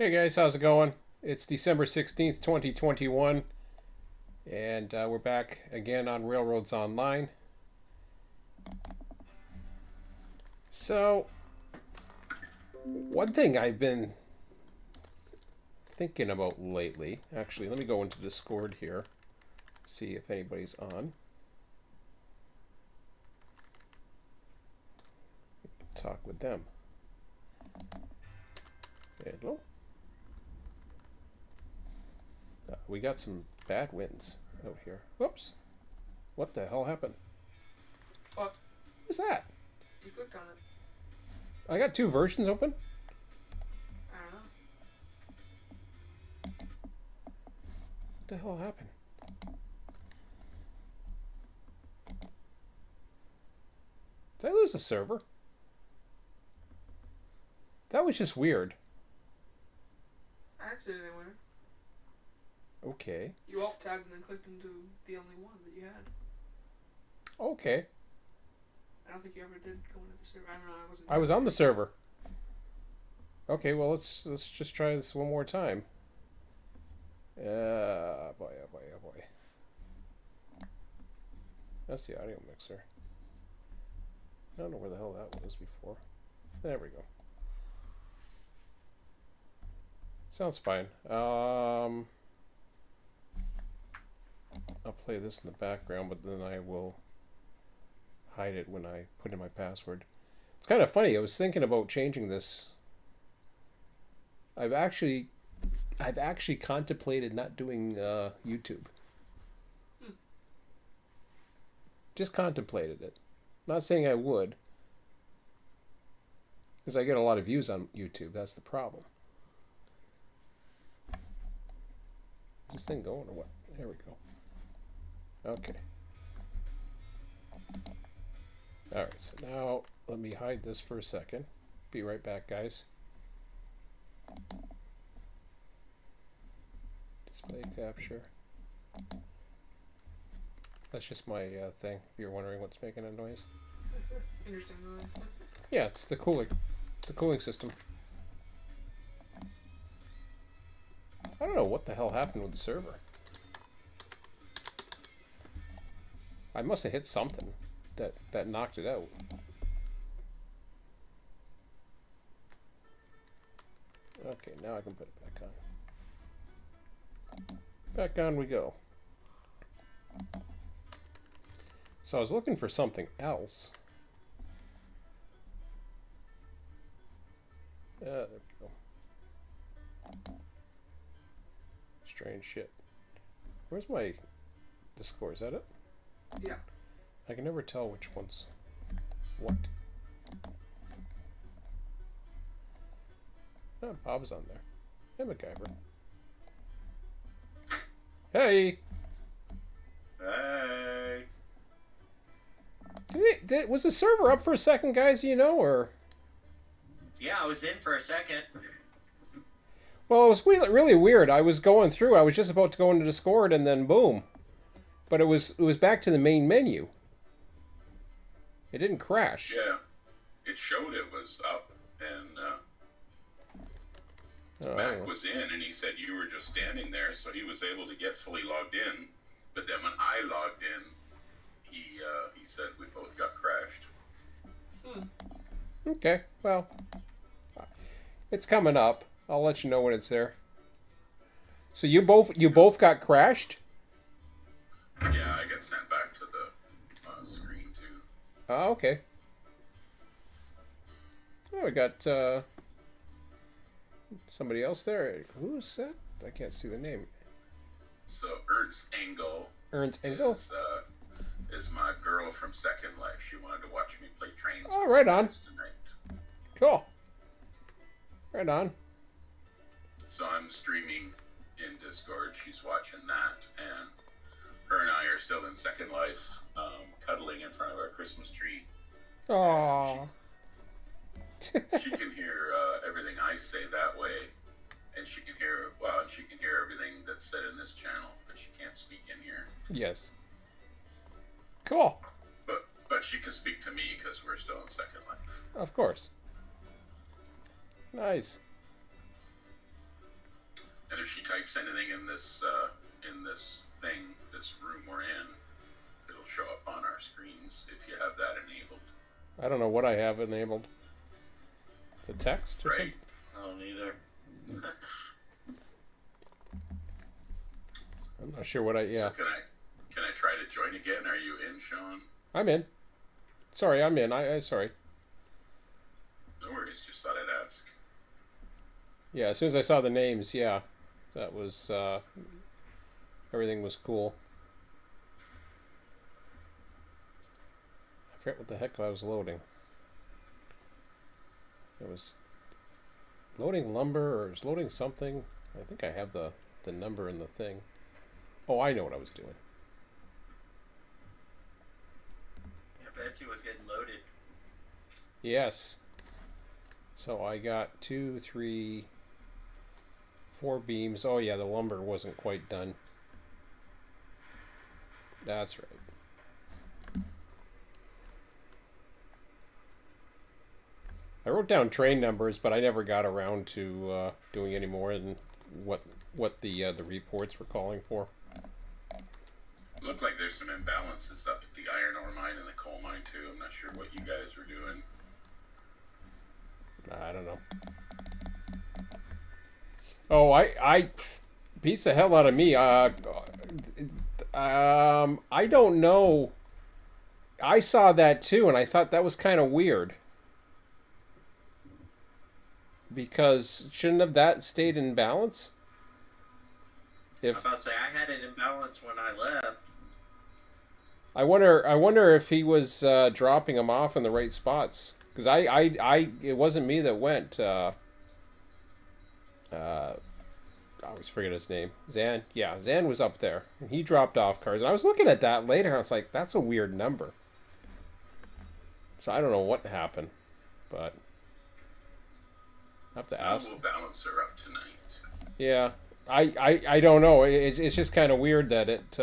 Hey guys, how's it going? It's December 16th, 2021, and we're back again on Railroads Online. So, one thing I've been thinking about lately, actually, let me go into Discord here, see if anybody's on. Talk with them. Hello? We got some bad winds out here. Whoops. What the hell happened? What? What's that? You clicked on it. I got two versions open? I don't know. What the hell happened? Did I lose a server? That was just weird. I didn't see it anywhere. Okay. You alt tabbed and then clicked into the only one that you had. Okay. I don't think you ever did go into the server. I don't know. I was on the server. Okay, well let's just try this one more time. Boy, oh boy, oh boy. That's the audio mixer. I don't know where the hell that was before. There we go. Sounds fine. I'll play this in the background, but then I will hide it when I put in my password. It's kind of funny. I was thinking about changing this. I've actually contemplated not doing YouTube. Just contemplated it. Not saying I would, because I get a lot of views on YouTube. That's the problem. Is this thing going or what? There we go. Okay. Alright, so now let me hide this for a second. Be right back, guys. Display capture. That's just my thing, if you're wondering what's making a noise. That's an interesting noise. Yeah, it's the cooling. It's the cooling system. I don't know what the hell happened with the server. I must have hit something that knocked it out. Okay, now I can put it back on. Back on we go. So I was looking for something else. There we go. Strange shit. Where's my Discord? Is that it? Yeah. I can never tell which one's what. Oh, Bob's on there. Hey, MacGyver. Hey! Hey. Was the server up for a second, guys, you know, or? Yeah, I was in for a second. Well, it was really weird. I was going through. I was just about to go into Discord, and then boom. But it was back to the main menu. It didn't crash. Yeah, it showed it was up, and Mac was in, and he said you were just standing there, so he was able to get fully logged in. But then when I logged in, he said we both got crashed. Okay, well, it's coming up. I'll let you know when it's there. So you both got crashed? Yeah, I got sent back to the screen too. Oh, okay. Oh, we got somebody else there. Who's that? I can't see the name. So Ernst Engel. Ernst Engel? Is my girl from Second Life. She wanted to watch me play trains. Oh, right on. Tonight. Cool. Right on. So I'm streaming in Discord. She's watching that, and her and I are still in Second Life, cuddling in front of our Christmas tree. Aww. She can hear everything I say that way, and she can hear everything that's said in this channel, but she can't speak in here. Yes. Cool. But she can speak to me because we're still in Second Life. Of course. Nice. And if she types anything in this thing, this room we're in, it'll show up on our screens if you have that enabled. I don't know what I have enabled. The text or Right. something? I don't either. I'm not sure what I... Yeah. So can I try to join again? Are you in, Sean? I'm in. Sorry, I'm in. I sorry. No worries. Just thought I'd ask. Yeah, as soon as I saw the names, yeah. That was... everything was cool. I forget what the heck I was loading. It was loading lumber, or it was loading something. I think I have the number in the thing. Oh, I know what I was doing. Yeah, Betsy was getting loaded. Yes. So I got 2, 3, 4 beams. Oh yeah, the lumber wasn't quite done. That's right. I wrote down train numbers, but I never got around to doing any more than what the reports were calling for. Looked like there's some imbalances up at the iron ore mine and the coal mine too. I'm not sure what you guys were doing. I don't know. Oh, I beats the hell out of me. I don't know. I saw that too, and I thought that was kind of weird. Because shouldn't have that stayed in balance? I was about to say, I had it in balance when I left. I wonder if he was dropping them off in the right spots. Because it wasn't me that went. I always forget his name. Zan. Yeah, Zan was up there. And he dropped off cars. And I was looking at that later, and I was like, that's a weird number. So I don't know what happened. But I have to ask. We'll balance her up tonight. Yeah. I don't know. It's just kind of weird that it...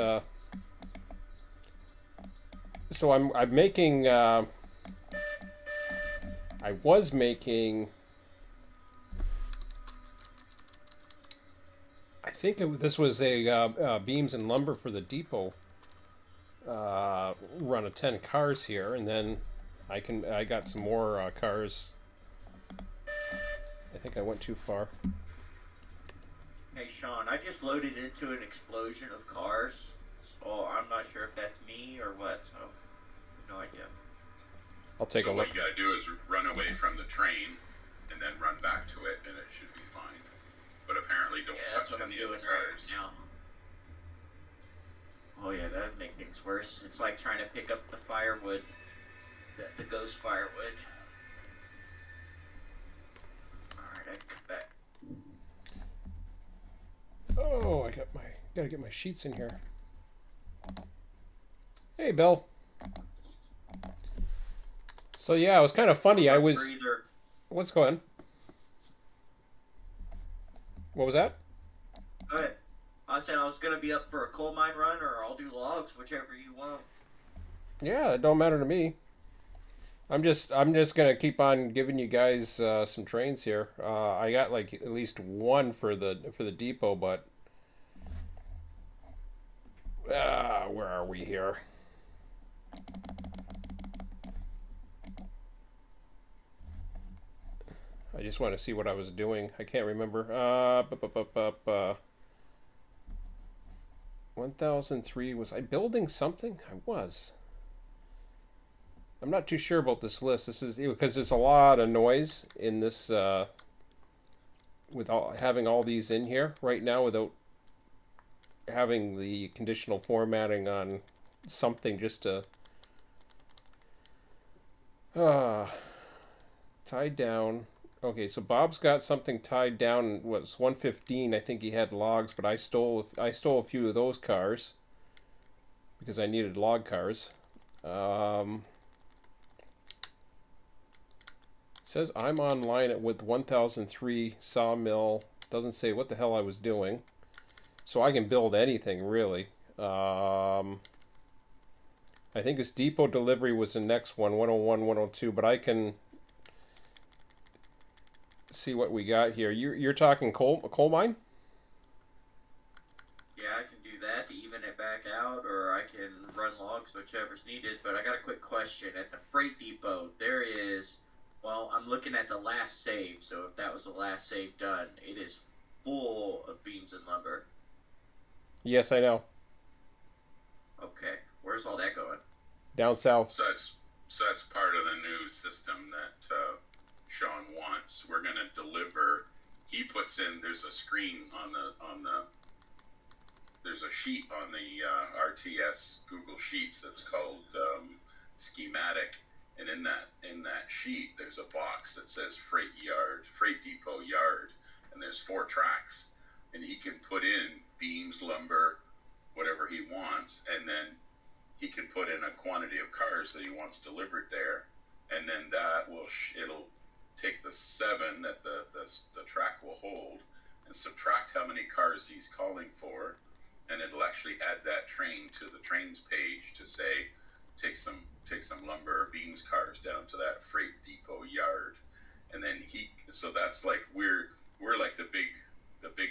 So I'm making... I was making... I think this was a beams and lumber for the depot run of 10 cars here, and then I got some more cars. I think I went too far. Hey Sean, I just loaded into an explosion of cars, so I'm not sure if that's me or what, so no idea. I'll take a look. What you gotta do is run away from the train and then run back to it, and it should be fine. But apparently don't touch any of the cars. Now. Oh yeah, that would make things worse. It's like trying to pick up the firewood, the ghost firewood. Alright, I come back. Oh, gotta get my sheets in here. Hey, Bill. So yeah, it was kind of funny. What's going on? What was that? Go ahead. I said I was gonna be up for a coal mine run, or I'll do logs, whichever you want. Yeah, it don't matter to me. I'm just gonna keep on giving you guys some trains here. I got like at least one for the depot, but where are we here? I just want to see what I was doing. I can't remember. 1003. Was I building something? I was. I'm not too sure about this list. This is because there's a lot of noise in this with having all these in here right now without having the conditional formatting on something just to tied down. Okay, so Bob's got something tied down. It was 115. I think he had logs, but I stole a few of those cars because I needed log cars. It says I'm online with 1003 sawmill. Doesn't say what the hell I was doing. So I can build anything, really. I think this depot delivery was the next one, 101, 102, but I can see what we got here. You're talking coal mine? back out, or I can run logs, whichever's needed. But I got a quick question. At the freight depot, there is, well, I'm looking at the last save, so if that was the last save done, it is full of beams and lumber. Yes, I know. Okay, where's all that going? Down south. So that's part of the new system that Sean wants. We're going to deliver. He puts in. There's a screen on the. There's a sheet on the RTS Google Sheets that's called schematic, and in that sheet there's a box that says freight depot yard, and there's 4 tracks, and he can put in beams, lumber, whatever he wants, and then he can put in a quantity of cars that he wants delivered there, and then that will it'll take the 7 that the track will hold and subtract how many cars he's calling for, and it'll actually add that train to the trains page to say take some lumber or beams cars down to that freight depot yard, and then so that's like we're like the big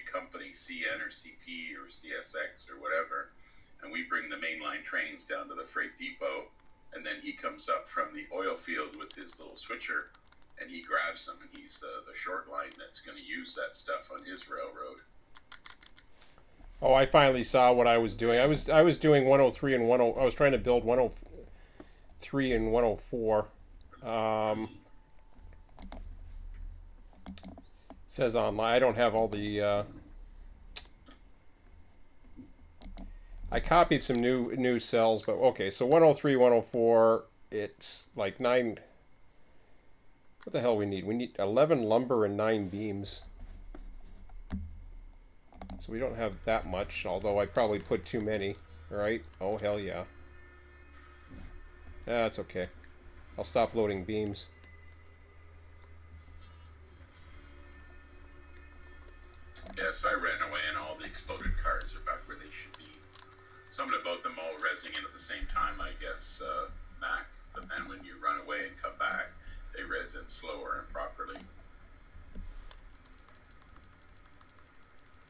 company, CN or CP or CSX or whatever, and we bring the mainline trains down to the freight depot, and then he comes up from the oil field with his little switcher, and he grabs them, and he's the short line that's going to use that stuff on his railroad. Oh, I finally saw what I was doing. I was doing 103 and 10. I was trying to build 103 and 104. It says online. I don't have all the. I copied some new cells, but okay. So 103, 104. It's like 9. What the hell we need? We need 11 lumber and 9 beams. So we don't have that much, although I probably put too many, right? Oh, hell yeah. That's okay. I'll stop loading beams. Yes, I ran away, and all the exploded cars are back where they should be. Something about them all rezzing in at the same time, I guess, Mac. But then when you run away and come back, they res in slower and properly.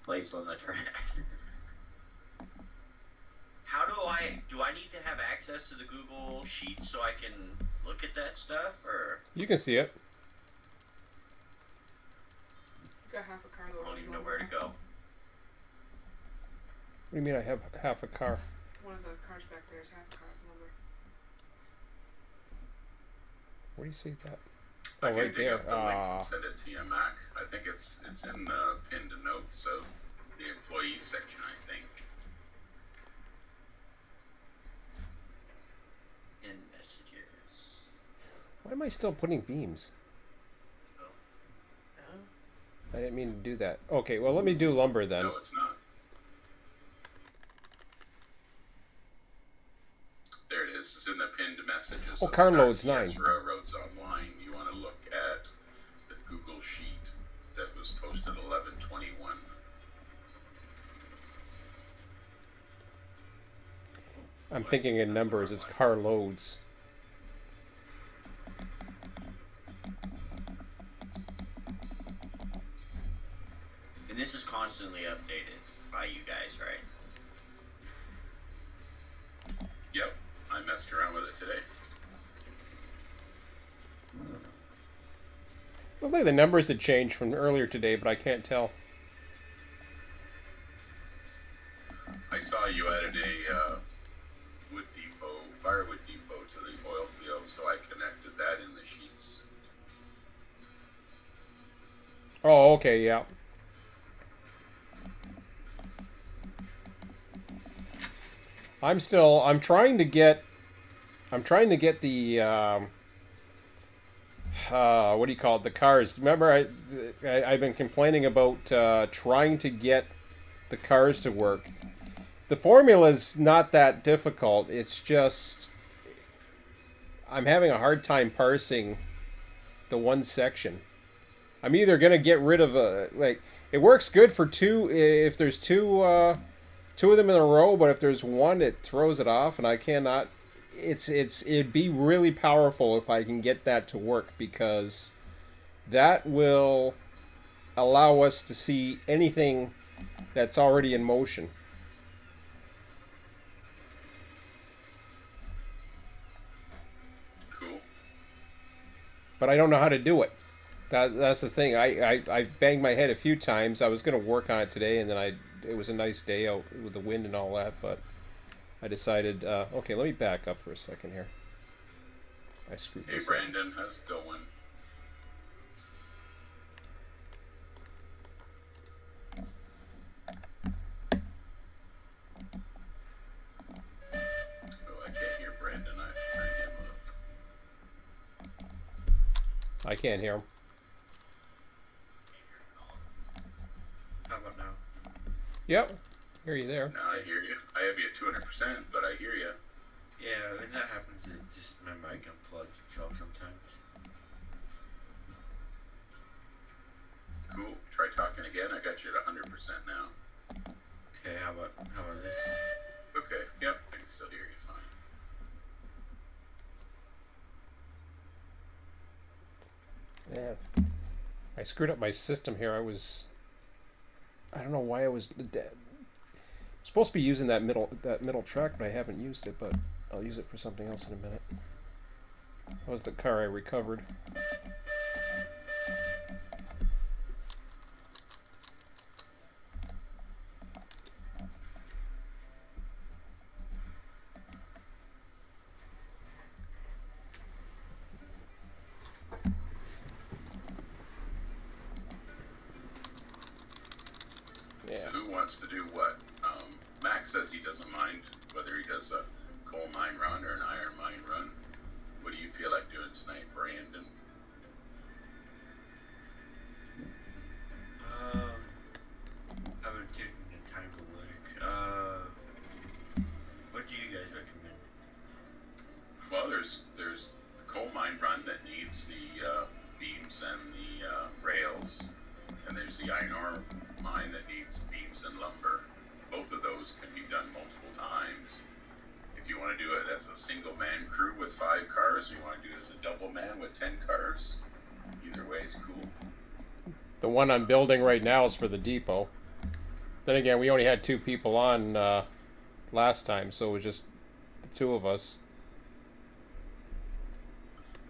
Place on the track. How do I need to have access to the Google Sheets so I can look at that stuff, or? You can see it. Got half a car I though. don't even know where to go. What do you mean I have half a car? One of the cars back there is half a car of lumber. Where do you see that? I Oh, can right dig there. up the link and send it to you, Mac. I think it's in the pinned notes of the employees section, I think. In messages. Why am I still putting beams? Oh. I didn't mean to do that. Okay, well, let me do lumber then. No, it's not. There it is. It's in the pinned messages. Oh, of the carloads, RTS 9. Railroads online. You want to look at the Google sheet that was posted 11/21. I'm thinking in numbers. It's car loads. And this is constantly updated by you guys, right? Yep, I messed around with it today. Look like the numbers had changed from earlier today, but I can't tell. I saw you added a firewood depot to the oil field, so I connected that in the sheets. Oh, okay, yeah. I'm trying to get the, what do you call it, the cars. Remember, I've been complaining about trying to get the cars to work. The formula's not that difficult. It's just I'm having a hard time parsing the one section. I'm either going to get rid of it works good for 2 if there's 2 of them in a row, but if there's 1 it throws it off, and I cannot. It'd be really powerful if I can get that to work, because that will allow us to see anything that's already in motion. but I don't know how to do it. That's the thing. I've banged my head a few times. I was going to work on it today, and then it was a nice day out with the wind and all that, but I decided, okay, let me back up for a second here. I screwed Hey, this Brandon, how's it going? Oh, I can't hear Brandon. I have to turn him up. I can't hear him. How about now? Yep, hear you there. Now I hear you. I have you at 200%, but I hear you. Yeah, when that happens, it just my mic unplugs itself sometimes. Cool. Try talking again. I got you at 100% now. Okay, how about this? Okay. Yep. I can still hear you fine. Yeah. I screwed up my system here. I don't know why I was supposed to be using that middle track, but I haven't used it, but I'll use it for something else in a minute. That was the car I recovered. So who wants to do what? Max says he doesn't mind whether he does a coal mine run or an iron mine run. What do you feel like doing tonight, Brandon? I haven't taken the time to look. What do you guys recommend? Well, there's the coal mine run that needs the beams and the rails, and there's the iron ore mine that needs beams and lumber. Both of those can be done multiple times. If you want to do it as a single man crew with 5 cars, or you want to do it as a double man with 10 cars, either way is cool. The one I'm building right now is for the depot. Then again, we only had 2 people on last time, so it was just the 2 of us.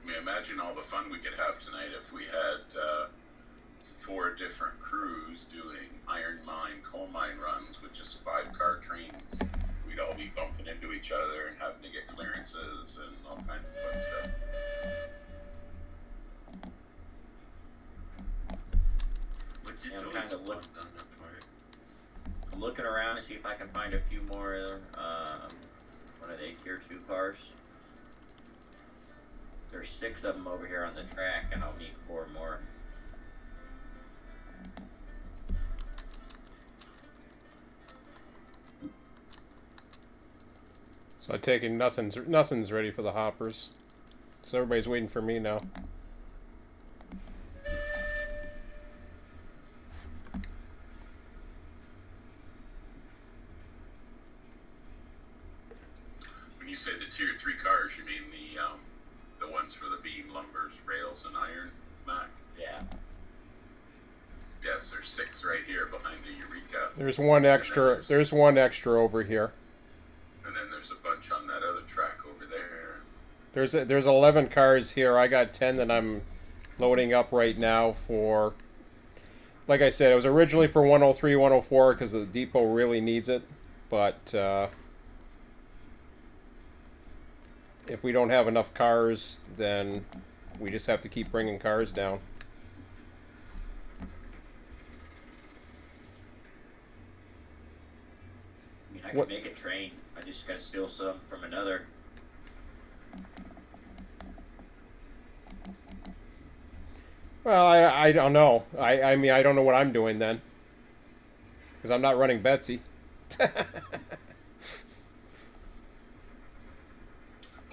I mean, imagine all the fun we could have tonight if we had 4 different crews doing iron mine, coal mine runs with just 5-car trains. We'd all be bumping into each other and having to get clearances and all kinds of fun stuff. Which Yeah, is I'm always kinda fun look- on that part. I'm looking around to see if I can find a few more, what are they, tier 2 cars? There's 6 of them over here on the track, and I'll need 4 more. So I take it nothing's ready for the hoppers. So everybody's waiting for me now. When you say the tier 3 cars, you mean the ones for the beam, lumbers, rails, and iron, Mac? Yeah. Yes, there's 6 right here behind the Eureka. There's one extra. There's one extra over here. And then there's a bunch on that other track over there. There's 11 cars here. I got 10 that I'm loading up right now for. Like I said, it was originally for 103, 104 because the depot really needs it, but if we don't have enough cars, then we just have to keep bringing cars down. I mean, I can What- make a train. I just gotta steal some from another. Well, I don't know. I mean, I don't know what I'm doing then. Because I'm not running Betsy. Well,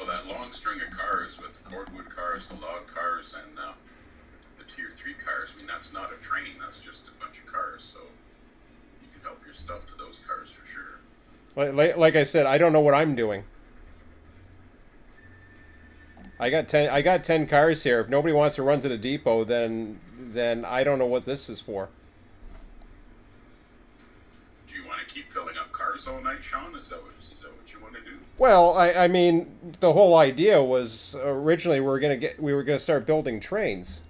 that long string of cars with the cordwood cars, the log cars, and the tier 3 cars, I mean, that's not a train, that's just a bunch of cars, so you can help yourself to those cars for sure. Like I said, I don't know what I'm doing. I got 10 cars here. If nobody wants to run to the depot, then I don't know what this is for. Do you want to keep filling up cars all night, Sean? Is that what you want to do? Well, I mean, the whole idea was originally we were gonna start building trains,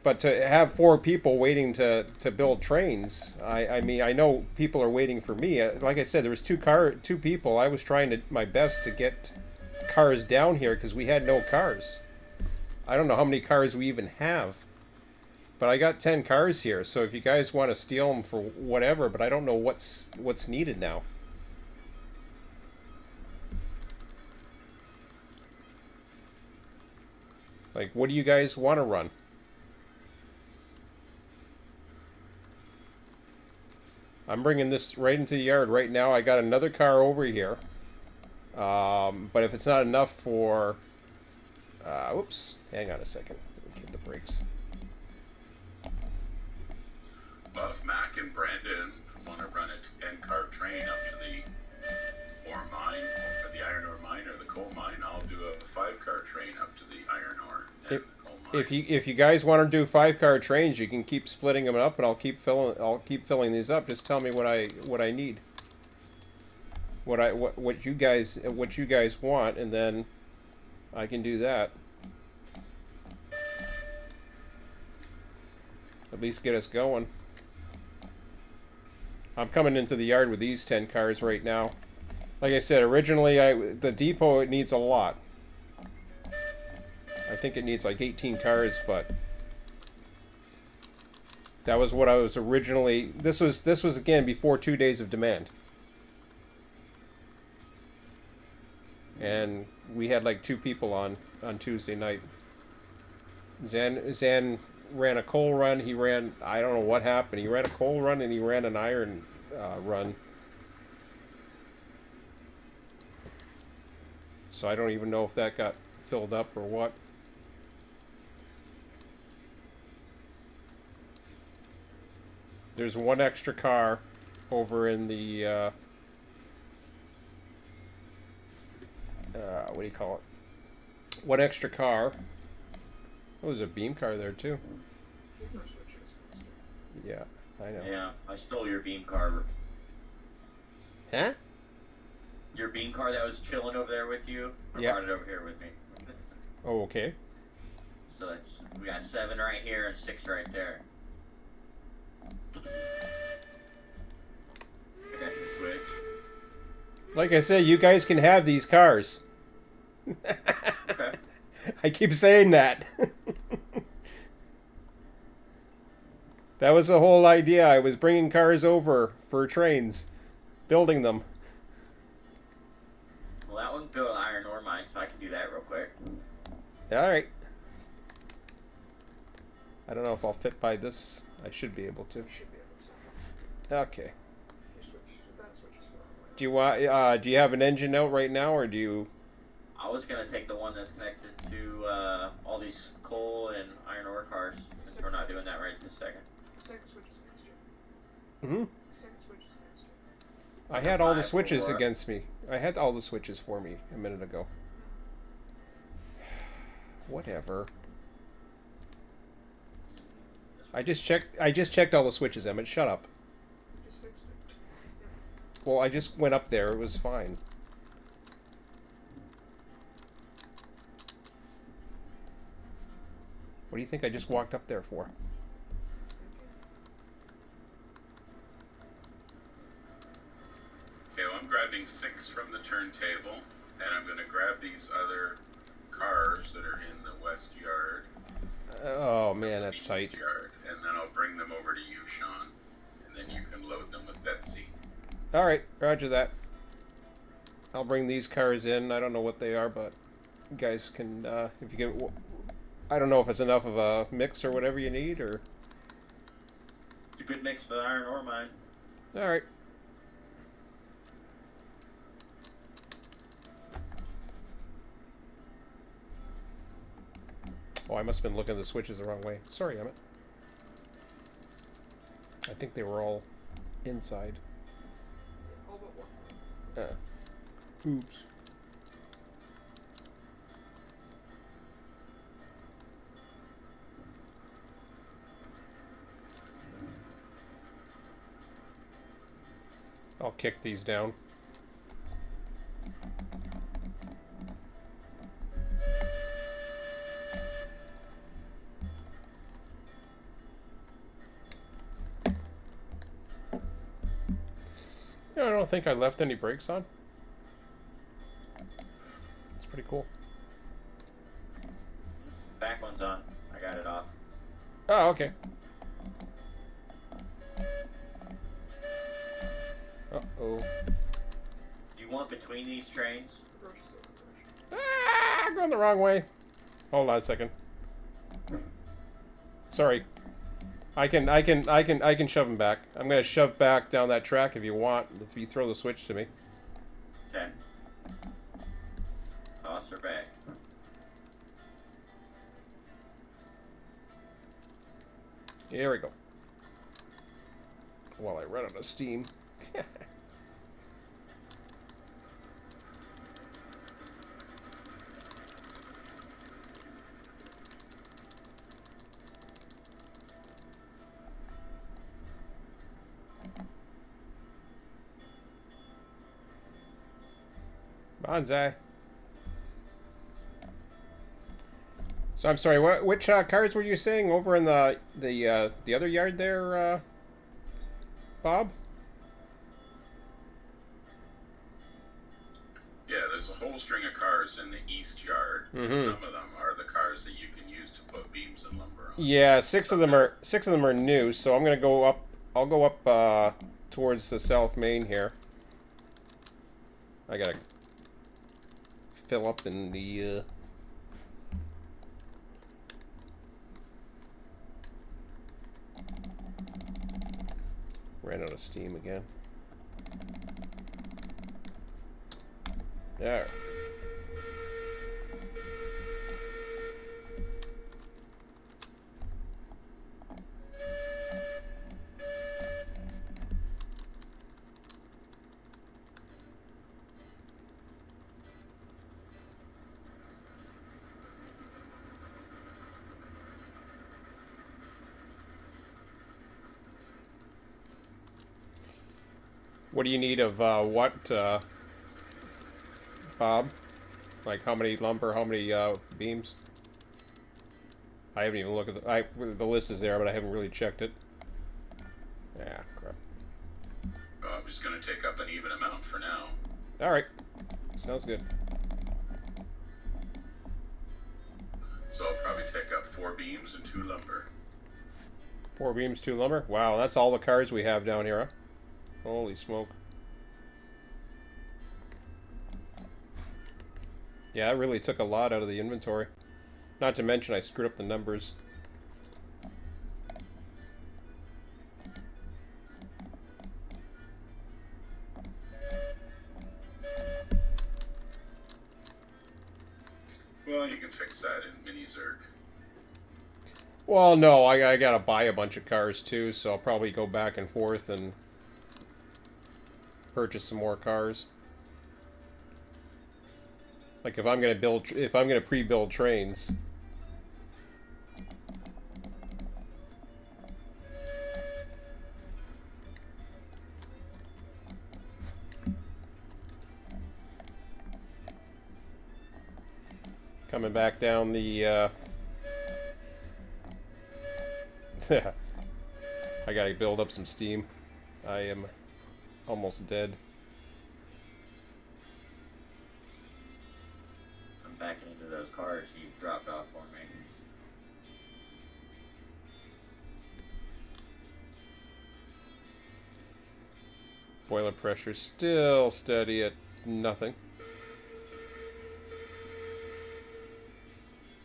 but to have 4 people waiting to build trains, I mean, I know people are waiting for me. Like I said, there was two people. I was trying my best to get cars down here because we had no cars. I don't know how many cars we even have, but I got 10 cars here. So if you guys want to steal them for whatever, but I don't know what's needed now. Like, what do you guys want to run? I'm bringing this right into the yard right now. I got another car over here. But if it's not enough for... whoops. Hang on a second. Let me hit the brakes. Well, if Mac and Brandon want to run a 10-car train up to the ore mine, or the iron ore mine, or the coal mine, I'll do a 5-car train up to the iron ore and coal mine. If you guys want to do 5-car trains, you can keep splitting them up, and I'll keep filling these up. Just tell me what I need. What you guys want, and then I can do that. At least get us going. I'm coming into the yard with these 10 cars right now. Like I said, originally the depot, it needs a lot. I think it needs like 18 cars, but that was what I was originally. This was again before 2 days of demand. And we had like 2 people on Tuesday night. Zan ran a coal run. He ran, I don't know what happened. He ran a coal run and he ran an iron run. So I don't even know if that got filled up or what. There's one extra car over in the what do you call it? One extra car. Oh, there's a beam car there too. Yeah, I know. Yeah, I stole your beam car. Huh? Your beam car that was chilling over there with you. I Yeah. brought it over here with me. Oh, okay. So we got 7 right here and 6 right there. I got your switch. Like I said, you guys can have these cars. Okay. I keep saying that. That was the whole idea. I was bringing cars over for trains, building them. Well, that one go to the iron ore mine, so I can do that real quick. All right. I don't know if I'll fit by this. I should be able to. You should be able to. Okay. Your switch, that switch is the wrong way. Do you want? Do you have an engine out right now, or do you? I was gonna take the one that's connected to all these coal and iron ore cars, since we're not doing that right this second. The second switch is against you. Mm-hmm. The second switch is against you. I had all the 5, switches 4. against me. I had all the switches for me a minute ago. Whatever. I just checked all the switches, Emmett. Shut up. You just fixed it. Yeah. Well, I just went up there. It was fine. What do you think I just walked up there for? Okay, well, I'm grabbing 6 from the turntable, and I'm going to grab these other cars that are in the west yard. Oh man, that's east tight. Yard, and then I'll bring them over to you, Sean, and then you can load them with Betsy. All right, roger that. I'll bring these cars in. I don't know what they are, but you guys can, if you get, I don't know if it's enough of a mix or whatever you need, or. It's a good mix for the iron ore mine. All right. Oh, I must have been looking at the switches the wrong way. Sorry, Emmett. I think they were all inside. All but one. Oops. I'll kick these down. Yeah, I don't think I left any brakes on. It's pretty cool. Back one's on. I got it off. Oh, okay. Uh-oh. You want between these trains? Reverse is the reverse. Ah, going the wrong way. Hold on a second. Sorry. I can shove him back. I'm gonna shove back down that track if you want. If you throw the switch to me. Okay. Toss her back. Here we go. While I run out of steam. Bonsai. So I'm sorry. Which cars were you saying over in the other yard there, Bob? Yeah, there's a whole string of cars in the east yard. Mhm. And some of them are the cars that you can use to put beams and lumber on. Yeah, six of them are new. So I'm gonna go up. I'll go up towards the South Main here. I gotta fill up in the. Ran out of steam again. There. What do you need of what, Bob? Like how many lumber, how many beams? I haven't even looked at the list is there, but I haven't really checked it. Yeah, crap. Well, I'm just going to take up an even amount for now. All right, sounds good. So I'll probably take up 4 beams and 2 lumber. 4 beams, 2 lumber. Wow, that's all the cars we have down here, huh? Holy smoke. Yeah, it really took a lot out of the inventory. Not to mention I screwed up the numbers. Well, you can fix that in Mini-Zerg. Well, no, I gotta buy a bunch of cars too, so I'll probably go back and forth and purchase some more cars. Like if I'm gonna pre-build trains. Coming back down the I gotta build up some steam. I am almost dead. I'm backing into those cars you dropped off for me. Boiler pressure still steady at nothing.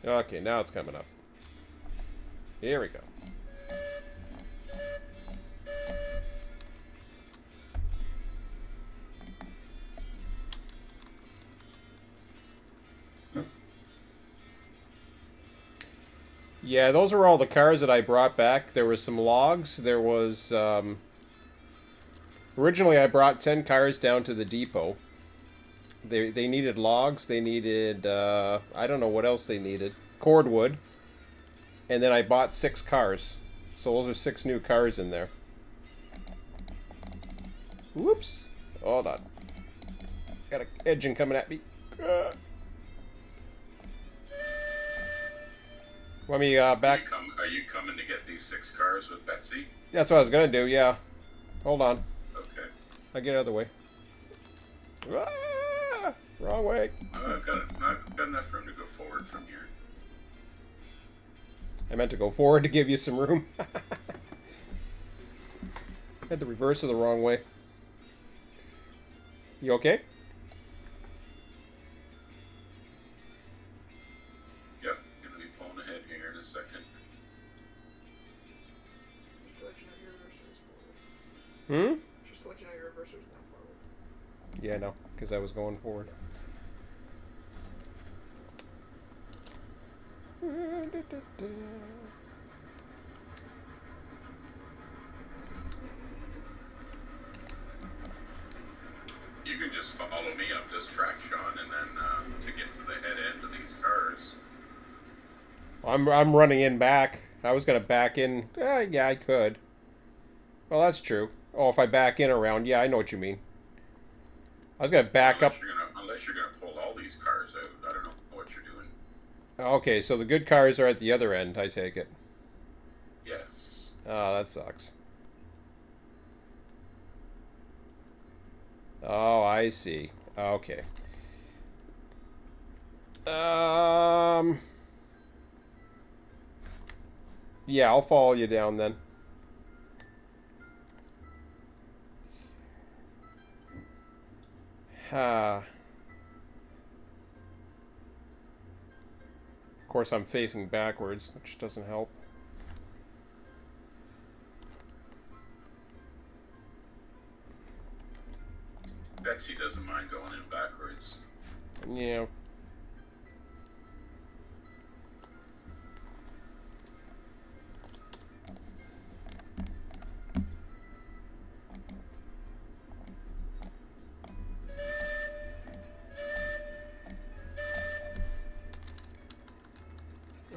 Okay, now it's coming up. Here we go. Yeah, those were all the cars that I brought back. There was some logs. There was, originally I brought 10 cars down to the depot. They needed logs. They needed, I don't know what else they needed. Cordwood. And then I bought 6 cars. So those are 6 new cars in there. Whoops. Hold on. Got an engine coming at me. Want me back? Are you coming to get these 6 cars with Betsy? That's what I was gonna do, yeah. Hold on. Okay. I'll get out of the way. Ah, wrong way. I've got enough room to go forward from here. I meant to go forward to give you some room. Had the reverse of the wrong way. You okay? Yep, gonna be pulling ahead here in a second. Just to let you know your reverser is forward. Hmm? Just to let you know your reverser is now forward. Yeah, no, because I was going forward. You can just follow me up this track, Sean, and then to get to the head end of these cars. I'm running in back. I was gonna back in. Yeah, I could. Well, that's true. Oh, if I back in around, yeah, I know what you mean. I was gonna back up. Unless you're gonna pull all these cars out. I don't know what you're doing. Okay, so the good cars are at the other end, I take it. Yes. Oh, that sucks. Oh, I see. Okay. Yeah, I'll follow you down then. Of course, I'm facing backwards, which doesn't help. Betsy doesn't mind going in backwards. Yeah.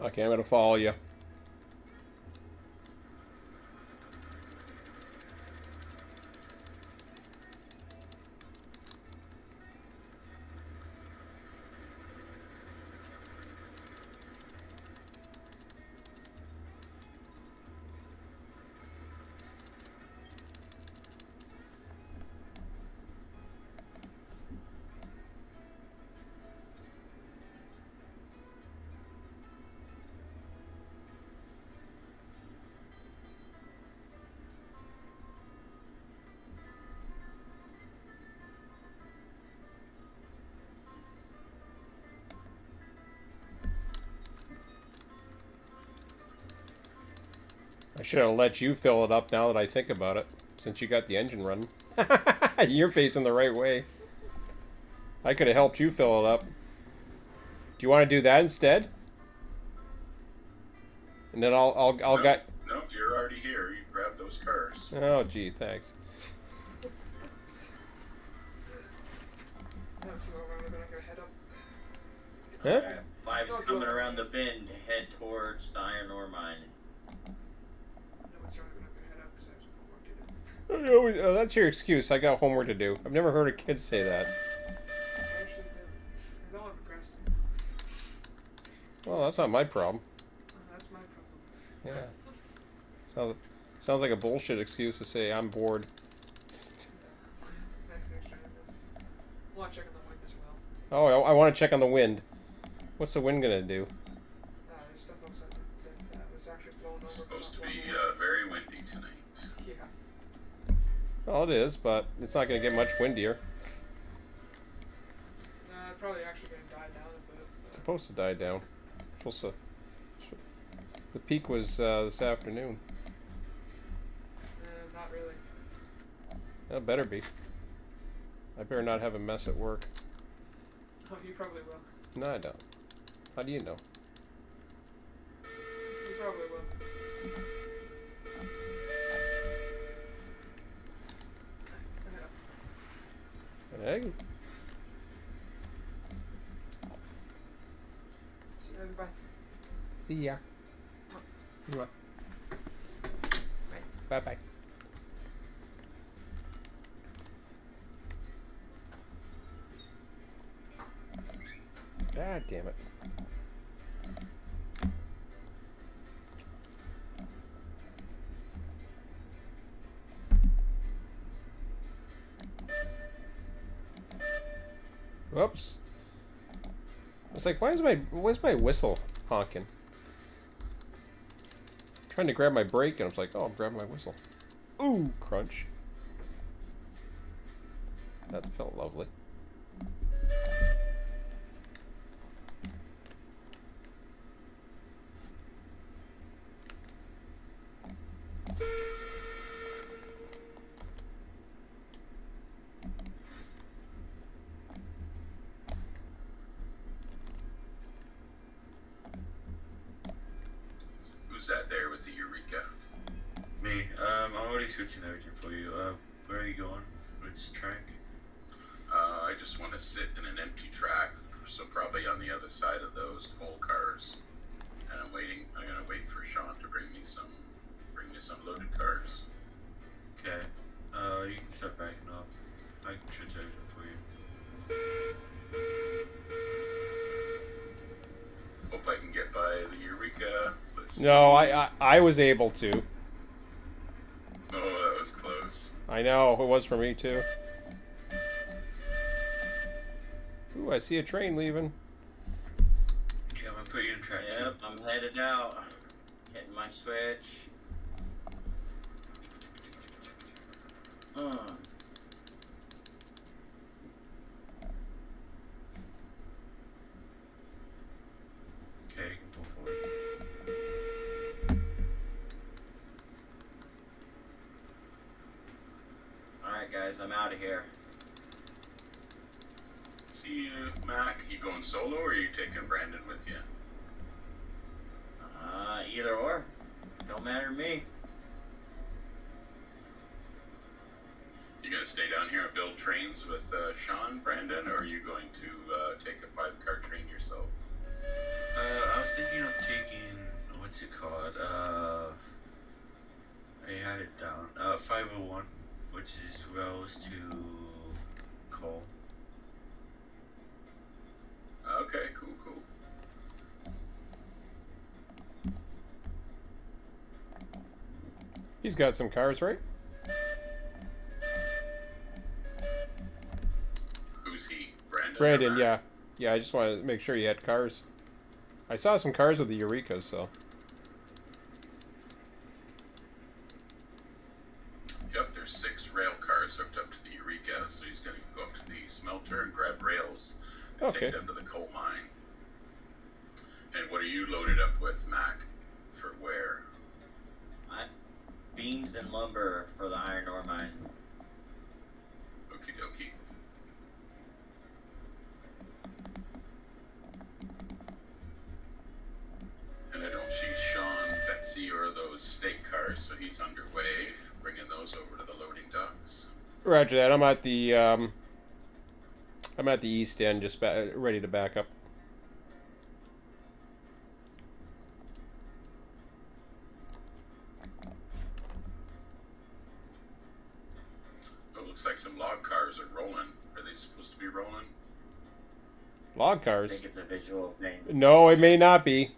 Okay, I'm gonna follow you. I should have let you fill it up now that I think about it, since you got the engine running. You're facing the right way. I could have helped you fill it up. Do you want to do that instead? And then I'll No, get. No, you're already here. You grab those cars. Oh, gee, thanks. I don't see what round I'm gonna head up. Huh? Alright, Five's No, it's coming not. around the bend to head towards the iron ore mine. No, it's not gonna head up because I have some homework to do. Oh, that's your excuse. I got homework to do. I've never heard a kid say that. I actually did. I don't want to procrastinate. Well, that's not my problem. That's my problem. Yeah. Sounds like a bullshit excuse to say I'm bored. Nice to extra this. I want to check on the wind as well. Oh, I want to check on the wind. What's the wind gonna do? There's stuff outside that was actually blown over. It's supposed to but be not blown very windy tonight. over. Yeah. Well, it is, but it's not gonna get much windier. Probably actually gonna die down a bit. It's supposed to die down. Supposed to. The peak was this afternoon. Not really. That better be. I better not have a mess at work. Oh, you probably will. No, I don't. How do you know? You probably will. Hey. See you later, bye. See ya. Bye. Bye bye. Ah, damn it. Whoops. It's like, why's my whistle honking? Trying to grab my brake, and I was like, oh, I'm grabbing my whistle. Ooh, crunch. That felt lovely. Who's that there with the Eureka? Me. I'm already switching everything for you. Where are you going? Which track? I just want to sit in an empty track, so probably on the other side of those coal cars. And I'm gonna wait for Sean to bring me some loaded cars. Okay. You can start backing up. I can switch everything for you. Hope I can get by the Eureka. Let's No, see. I was able to. Oh, that was close. I know, it was for me too. Ooh, I see a train leaving. Okay, I'm gonna put you in track. Yep, I'm headed out. Hitting my switch. Okay, you can pull forward. Alright, guys, I'm out of here. See you, Mac. You going solo or are you taking Brandon with you? Either or. Don't matter to me. You gonna stay down here and build trains with Sean, Brandon, or are you going to take a 5-car train yourself? I was thinking of taking, what's it called? I had it down. 501, which is Rose to Cole. Okay, cool. He's got some cars, right? Who's he? Brandon? Brandon, or Mac? yeah. Yeah, I just wanted to make sure you had cars. I saw some cars with the Eurekas, so. Yep, there's 6 rail cars hooked up to the Eureka, so he's gonna go up to the smelter and grab rails and Okay. take them to the coal mine. And what are you loaded up with, Mac? For where? Beams and lumber for the iron ore mine. Okie dokie. And I don't see Sean, Betsy, or those state cars, so he's underway, bringing those over to the loading docks. Roger that. I'm at the east end, just ready to back up. Oh, looks like some log cars are rolling. Are they supposed to be rolling? Log I cars. think it's a visual thing. No, it may not be.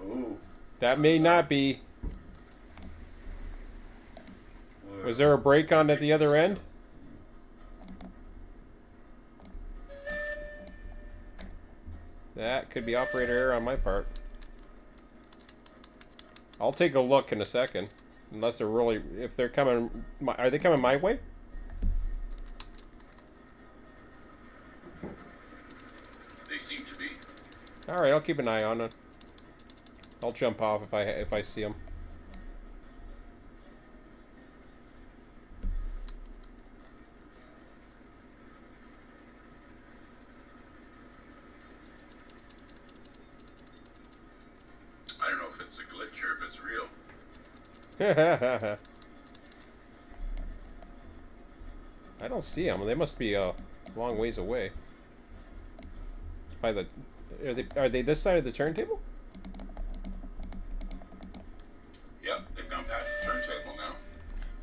Ooh. That may not be. Was there a break on at the other end? That could be operator error on my part. I'll take a look in a second. Unless they're really... If they're coming... Are they coming my way? They seem to be. Alright, I'll keep an eye on it. I'll jump off if I see them. I don't know if it's a glitch or if it's real. I don't see them. They must be a long ways away. By the... Are they this side of the turntable? Yep, they've gone past the turntable now.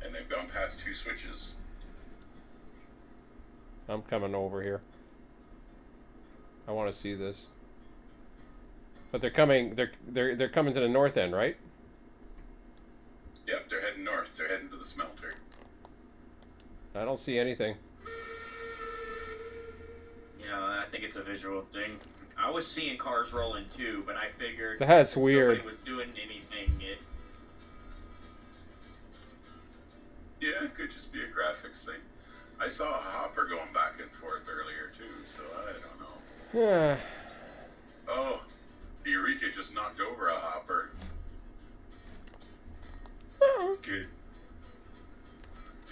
And they've gone past 2 switches. I'm coming over here. I want to see this. But they're coming. They're coming to the north end, right? Yep, they're heading north. They're heading to the smelter. I don't see anything. Yeah, I think it's a visual thing. I was seeing cars rolling too, but I figured That's if weird. nobody was doing anything. Yeah, it could just be a graphics thing. I saw a hopper going back and forth earlier too, so I don't know. Yeah. Oh, the Eureka just knocked over a hopper. Good.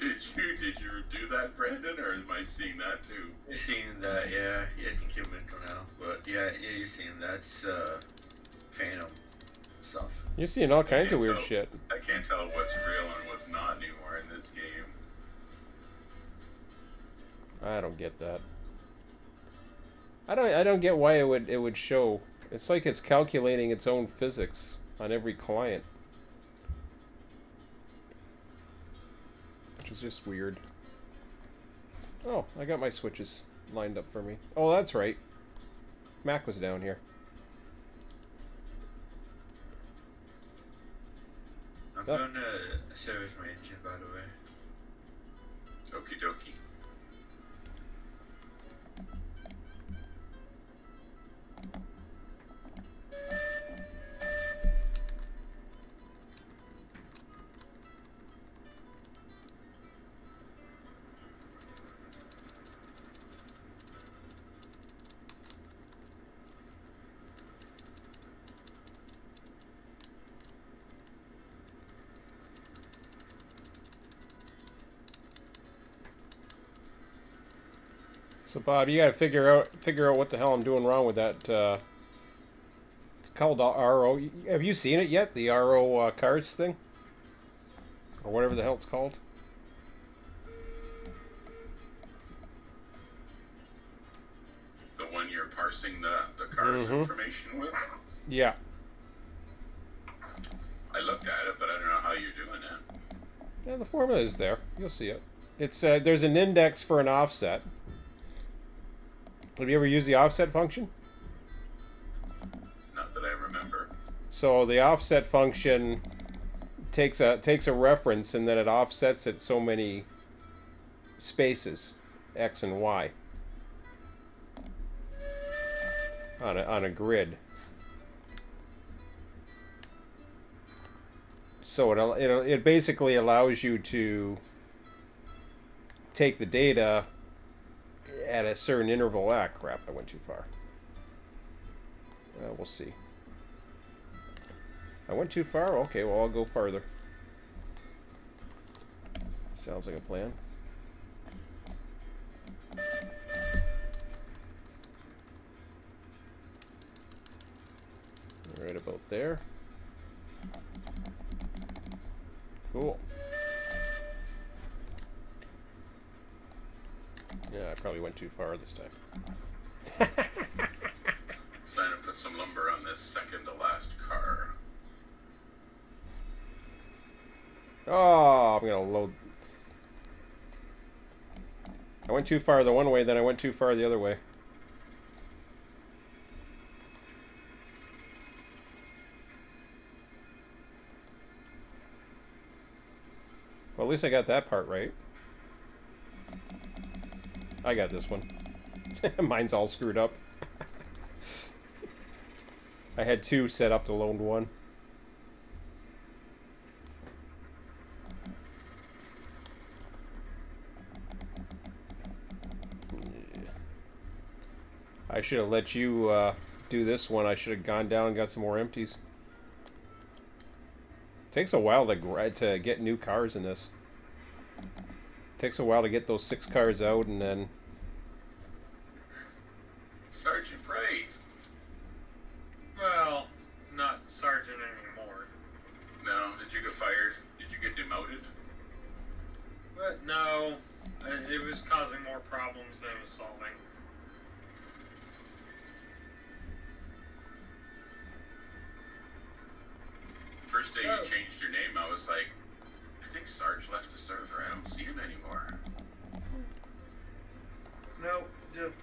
Did you do that, Brandon, or am I seeing that too? You're seeing that, yeah. I think you're mental now. But yeah, you're seeing that's Phantom stuff. You're seeing all kinds of weird tell. shit. I can't tell what's real and what's not anymore in this game. I don't get that. I don't get why it would show. It's like it's calculating its own physics on every client. Which is just weird. Oh, I got my switches lined up for me. Oh, that's right. Mac was down here. I'm going to service my engine, by the way. Okie dokie. So Bob, you gotta figure out what the hell I'm doing wrong with that. It's called RO. Have you seen it yet? The RO cards thing, or whatever the hell it's called. The one you're parsing the car's information with? Yeah. I looked at it, but I don't know how you're doing it. Yeah, the formula is there. You'll see it. It's there's an index for an offset. Have you ever used the offset function? Not that I remember. So the offset function takes a reference and then it offsets it so many spaces, X and Y, on a grid. So it basically allows you to take the data at a certain interval. Ah, crap, I went too far. We'll see. I went too far? Okay, well, I'll go farther. Sounds like a plan. Right about there. Cool. Yeah, I probably went too far this time. Trying to put some lumber on this second to last car. Oh, I'm gonna load. I went too far the one way, then I went too far the other way. Well, at least I got that part right. I got this one. Mine's all screwed up. I had two set up to load one. Yeah. I should have let you do this one. I should have gone down and got some more empties. Takes a while to get new cars in this. Takes a while to get those 6 cars out and then... Sergeant Bright! Well, not sergeant anymore. No, did you get fired? Did you get demoted? But no, it was causing more problems than it was solving. First day you changed your name, I was like, I think Sarge left the server. I don't see him anymore. Nope, just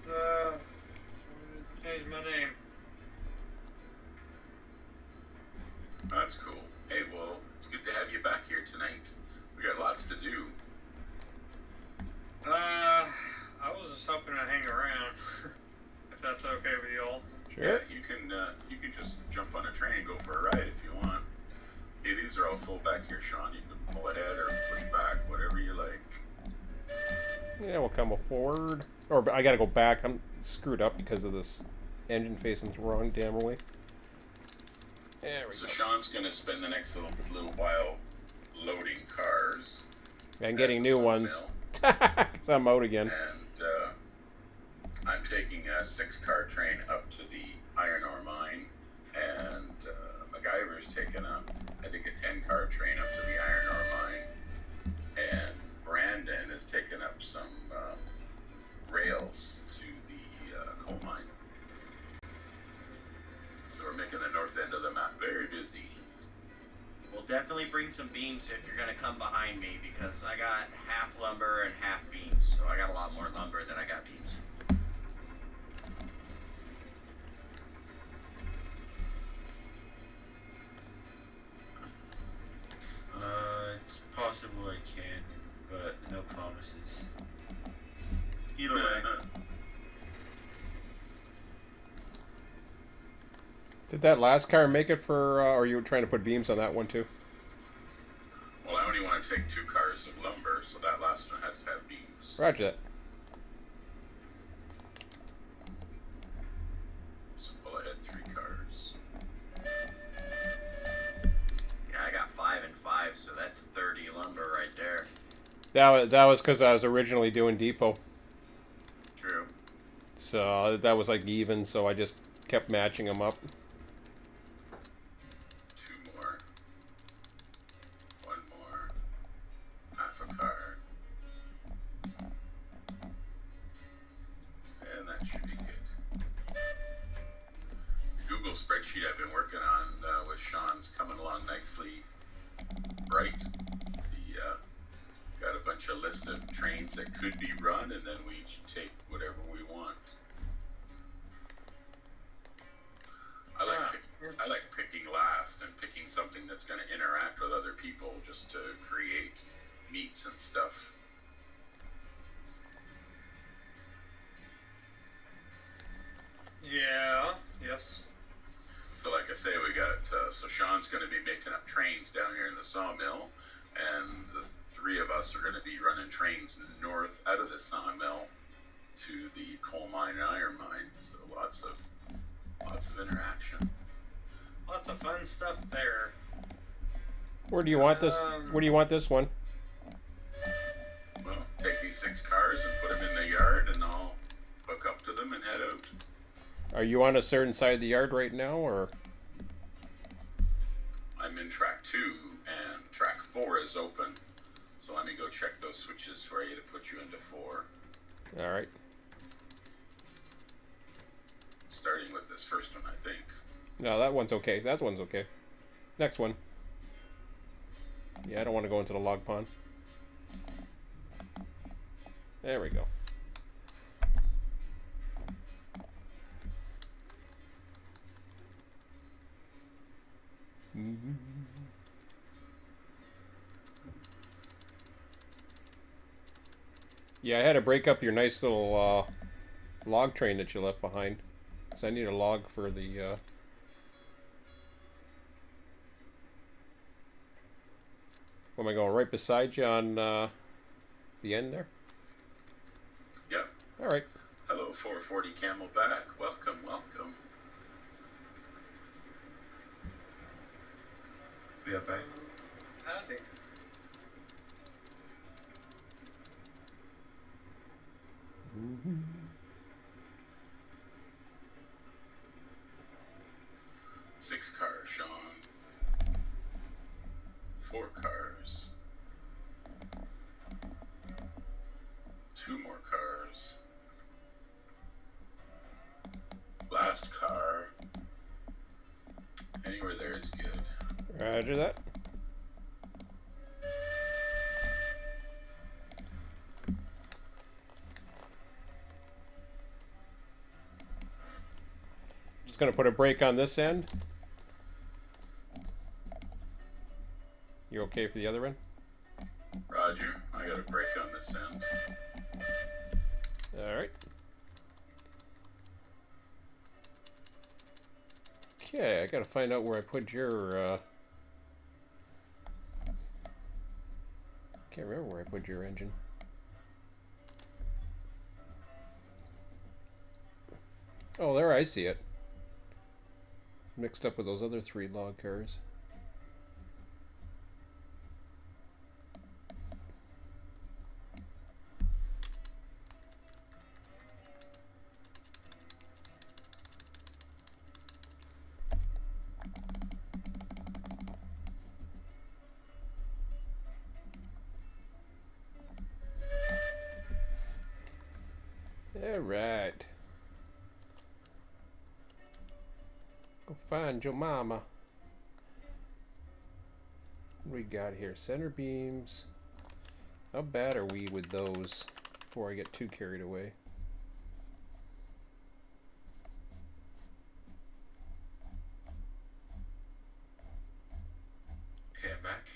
all full back here, Sean. You can pull ahead or push back, whatever you like. Yeah, we'll come forward. Or I gotta go back. I'm screwed up because of this engine facing the wrong damn way. There we So go. Sean's gonna spend the next little while loading cars. And getting at the new sawmill. ones. Because I'm out again. And I'm taking a 6-car train up to the iron ore mine, and MacGyver's taking I think a 10-car train up to the iron ore mine, and Brandon is taking up some rails to the coal mine. So we're making the north end of the map very busy. We'll definitely bring some beams if you're gonna come behind me, because I got half lumber and half beams, so I got a lot more lumber than I got beams. It's possible I can, but no promises. Either way. Did that last car make it for, or you were trying to put beams on that one too? Well, I only want to take 2 cars of lumber, so that last one has to have beams. Roger that. So pull ahead 3 cars. Yeah, I got 5 and 5, so that's 30 lumber right there. That was because I was originally doing depot. True. So that was like even, so I just kept matching them up. 2 more. 1 more. Half a car. And that should be good. The Google spreadsheet I've been working on with Sean's coming along nicely. Bright. Got a bunch of lists of trains that could be run, and then we each take whatever we want. I like picking last and picking something that's going to interact with other people just to create meets and stuff. Yeah. Yes. So like I say, we got, so Sean's going to be making up trains down here in the sawmill, and the 3 of us are going to be running trains north out of the sawmill to the coal mine and iron mine. So lots of interaction. Lots of fun stuff there. Where do you want this? Where do you want this one? Well, take these 6 cars and put them in the yard, and I'll hook up to them and head out. Are you on a certain side of the yard right now, or? I'm in track 2, and track 4 is open. So let me go check those switches for you to put you into 4. All right. Starting with this first one, I think. No, that one's okay. That one's okay. Next one. Yeah, I don't want to go into the log pond. There we go. Yeah, I had to break up your nice little log train that you left behind. So I need a log for the... Am I going right beside you on the end there? Yep. All right. Hello, 440 Camelback. Welcome, welcome. Be right back. Howdy. Six cars, Sean. 4 cars. 2 more cars. Last car. Anywhere there is good. Roger that. Just gonna put a brake on this end. You okay for the other end? Roger. I got a brake on this end. All right. Okay, I gotta find out where I put your Can't remember where I put your engine. Oh, there, I see it. Mixed up with those other 3 log cars. Alright. Go find your mama. What we got here? Center beams. How bad are we with those before I get too carried away? Okay, I'm back.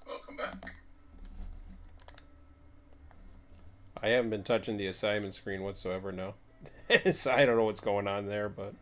Welcome back. I haven't been touching the assignment screen whatsoever now. So I don't know what's going on there, but...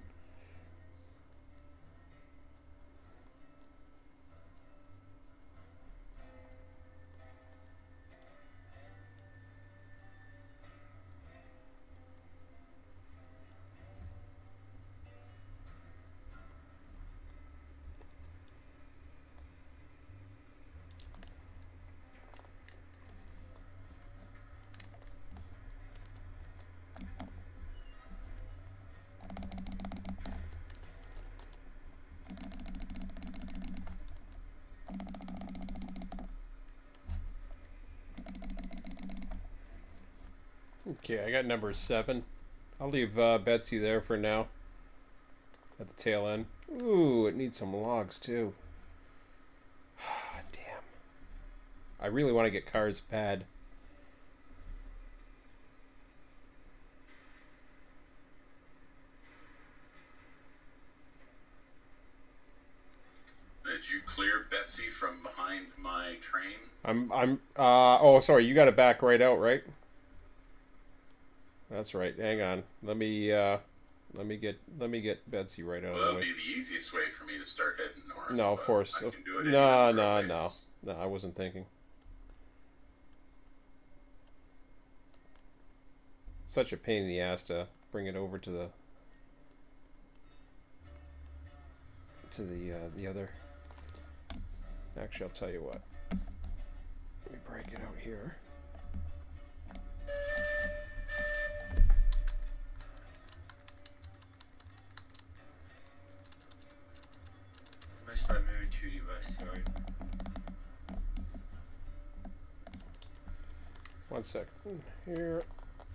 Okay, I got number 7. I'll leave Betsy there for now. At the tail end. Ooh, it needs some logs too. Damn. I really want to get cars bad. Did you clear Betsy from behind my train? Oh, sorry, you got to back right out, right? That's right. Hang on. Let me get Betsy right out Well, of the that'll way. be the easiest way for me to start heading north. No, of but course. I can do it any No, number of no, ways. no. No, I wasn't thinking. Such a pain in the ass to bring it over to the other. Actually, I'll tell you what. Let me break it out here. I must start moving to the west yard. One second. Here.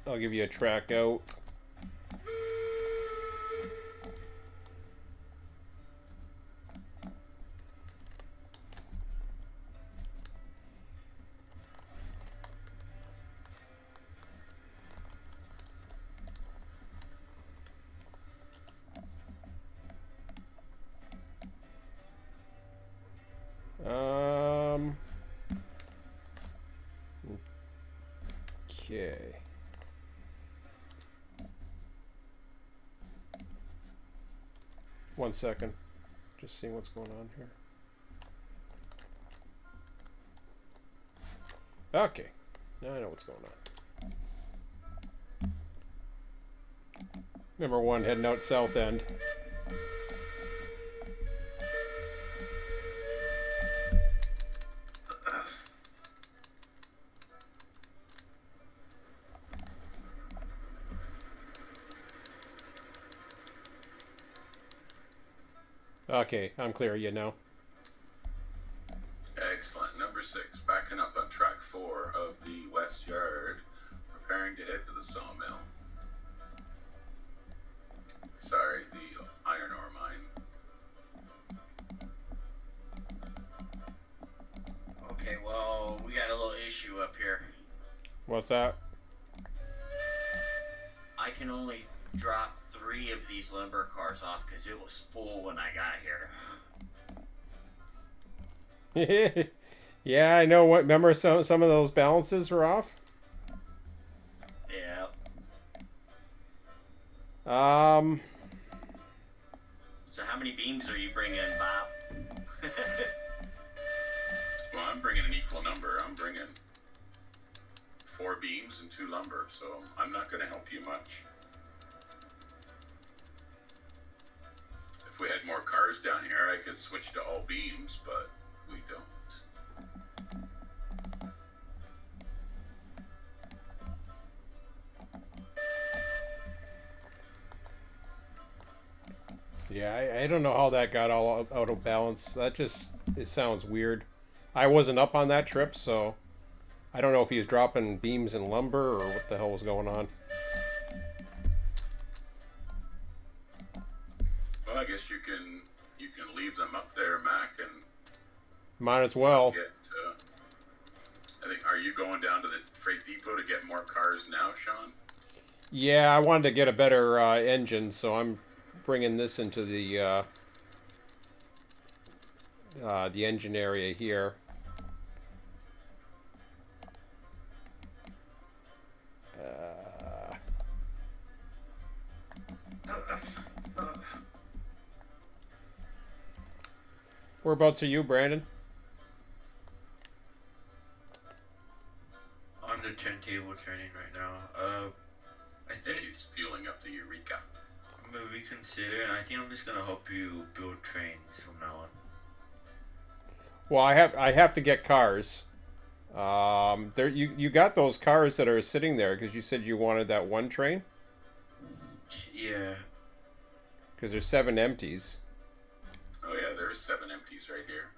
I'll give you a track out. Okay. One second. Just seeing what's going on here. Okay. Now I know what's going on. Number 1 heading out south end. Okay, I'm clear. You know. Excellent. Number 6, backing up on track 4 of the west yard, preparing to head to the sawmill. Sorry, the iron ore mine. Okay, well, we got a little issue up here. What's that? I can only drop 3 of these lumber cars off because it was full when I got here. Yeah, I know. What? Remember some of those balances were off. Yeah. So how many beams are you bringing, Bob? Well, I'm bringing an equal number. I'm bringing 4 beams and 2 lumber, so I'm not going to help you much. If we had more cars down here, I could switch to all beams, but we don't. Yeah, I don't know how that got all out of balance. It sounds weird. I wasn't up on that trip, so I don't know if he was dropping beams and lumber or what the hell was going on. Well, I guess you can leave them up there, Mac, and Might as well. get. I think. Are you going down to the freight depot to get more cars now, Sean? Yeah, I wanted to get a better engine, so I'm bringing this into the engine area here. Whereabouts are you, Brandon? On the turntable turning right now. I Yeah, think he's fueling up the Eureka. I'm gonna reconsider, and I think I'm just gonna help you build trains from now on. Well, I have to get cars. There you got those cars that are sitting there because you said you wanted that one train. Yeah. Because there's 7 empties. Oh yeah, there's 7 empties right here.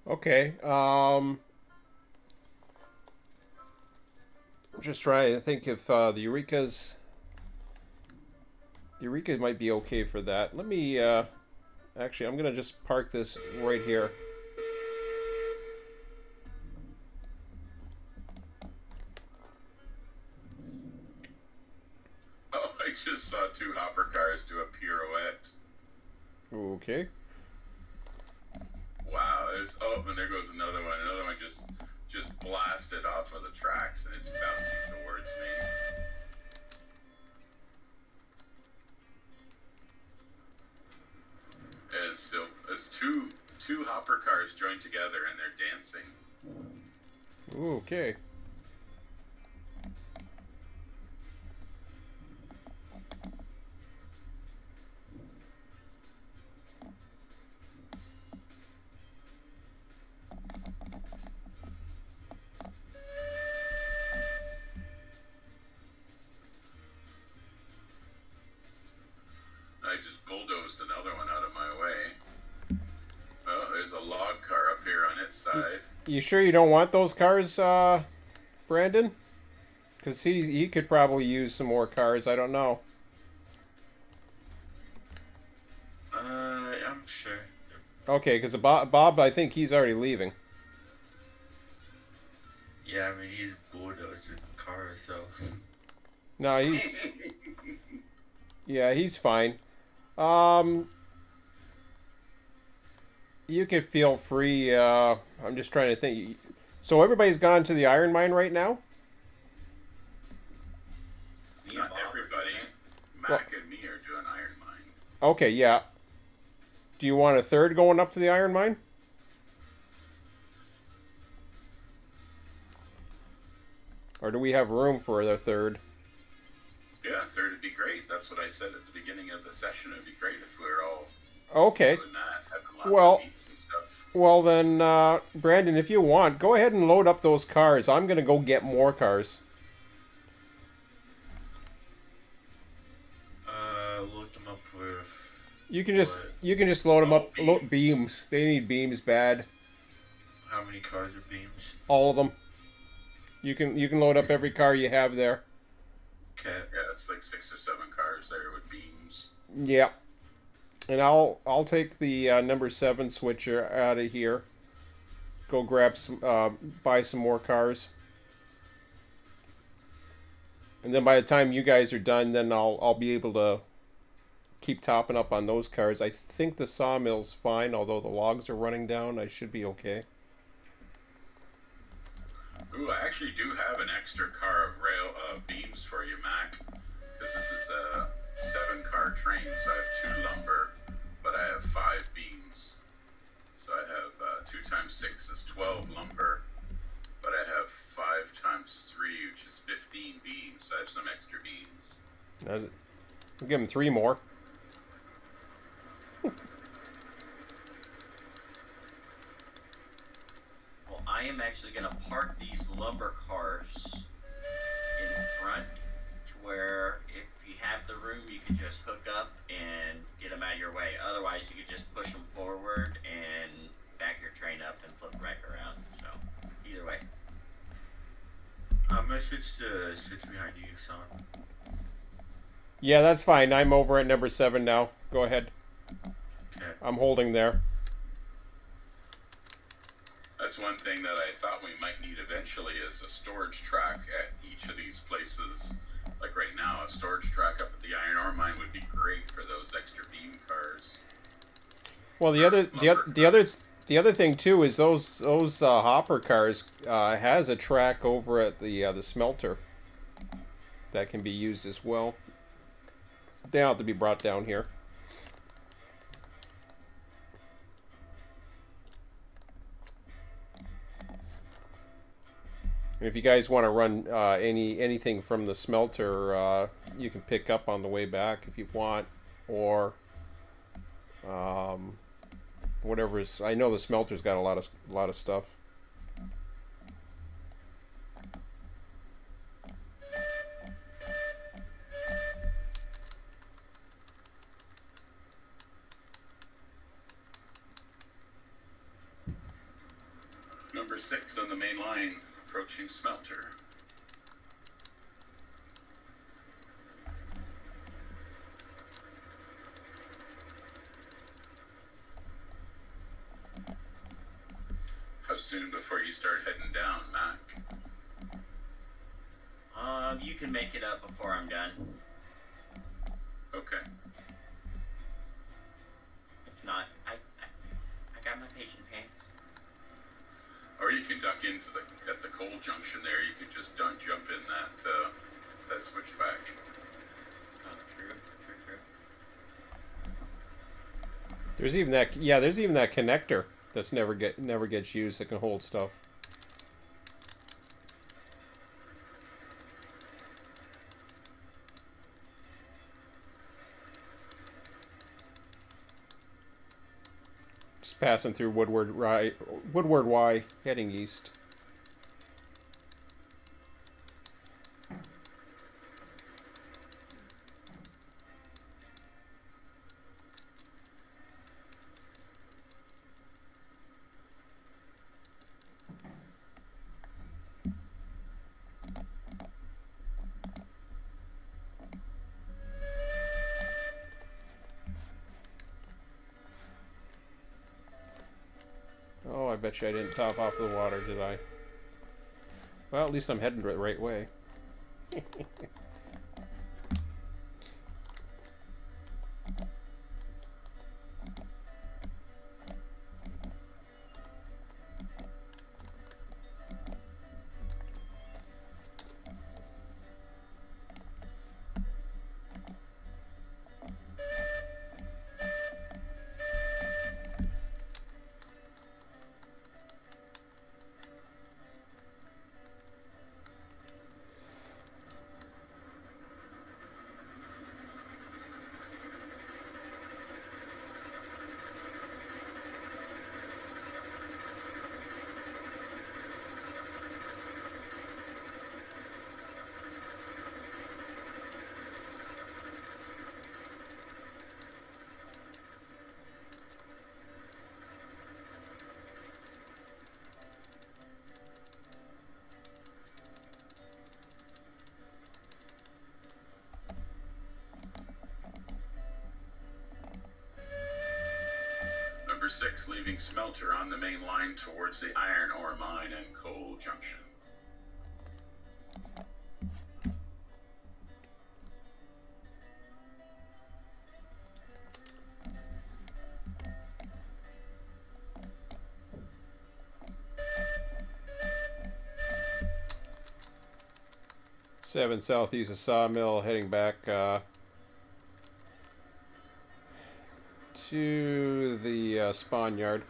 Okay. Just trying to think if the Eureka might be okay for that. Let me actually, I'm gonna just park this right here. Oh, I just saw 2 hopper cars do a pirouette. Okay. Wow, and there goes another one. Another one just blasted off of the tracks, and it's bouncing towards me. And it's two hopper cars joined together, and they're dancing. Okay. I just bulldozed another one out of my way. Oh, there's a log car up here on its side. You sure you don't want those cars, Brandon? Because he could probably use some more cars. I don't know. I'm sure. Okay, because Bob, I think he's already leaving. Yeah, I mean, he's bulldozed with cars, so. No, he's yeah, he's fine. You could feel free. I'm just trying to think. So everybody's gone to the iron mine right now? Me and Not Bob are everybody. doing Mac and me are doing iron mine. Okay, yeah. Do you want a third going up to the iron mine? Or do we have room for a third? Yeah, third would be great. That's what I said at the beginning of the session. It'd be great if we were all Okay. doing that, having lots Well- of meats and stuff. Well then, Brandon, if you want, go ahead and load up those cars. I'm gonna go get more cars. Load them up with. You can just What? load them Oh, up. Load beams. They need beams bad. How many cars are beams? All of them. You can load up every car you have there. Okay. Yeah, it's like 6 or 7 cars there with beams. Yeah. And I'll take the number 7 switcher out of here. Go grab some, buy some more cars. And then by the time you guys are done, then I'll be able to keep topping up on those cars. I think the sawmill's fine, although the logs are running down. I should be okay. Ooh, I actually do have an extra car of rail beams for you, Mac. Because this is a 7-car train, so I have 2 lumber, but I have 5 beams. So I have 2 times 6 is 12 lumber, but I have 5 times 3, which is 15 beams. So I have some extra beams. I'll give him 3 more. Well, I am actually going to park these lumber cars in front to where if you have the room, you can just hook up and get them out of your way. Otherwise, you could just push them forward and back your train up and flip right around. So, either way. I'm gonna switch behind you, son. Yeah, that's fine. I'm over at number 7 now. Go ahead. Okay. I'm holding there. That's one thing that I thought we might need eventually is a storage track at each of these places. Like right now, a storage track up at the iron ore mine would be great for those extra beam cars. Well, the other thing too is those hopper cars has a track over at the smelter that can be used as well. They don't have to be brought down here. And if you guys want to run anything from the smelter, you can pick up on the way back if you want, or whatever's. I know the smelter's got a lot of stuff. Number 6 on the main line, approaching smelter. How soon before you start heading down, Mac? You can make it up before I'm done. Okay. If not, I got my patient pants. Or you can duck into at the coal junction there. You could just jump in that switchback. Oh, true. There's even that connector that's never gets used that can hold stuff. Just passing through Woodward Y, heading east. Oh, I bet you I didn't top off the water, did I? Well, at least I'm heading the right way. Number 6 leaving smelter on the main line towards the iron ore mine and coal junction. 7 southeast of Sawmill, heading back to the spawn yard.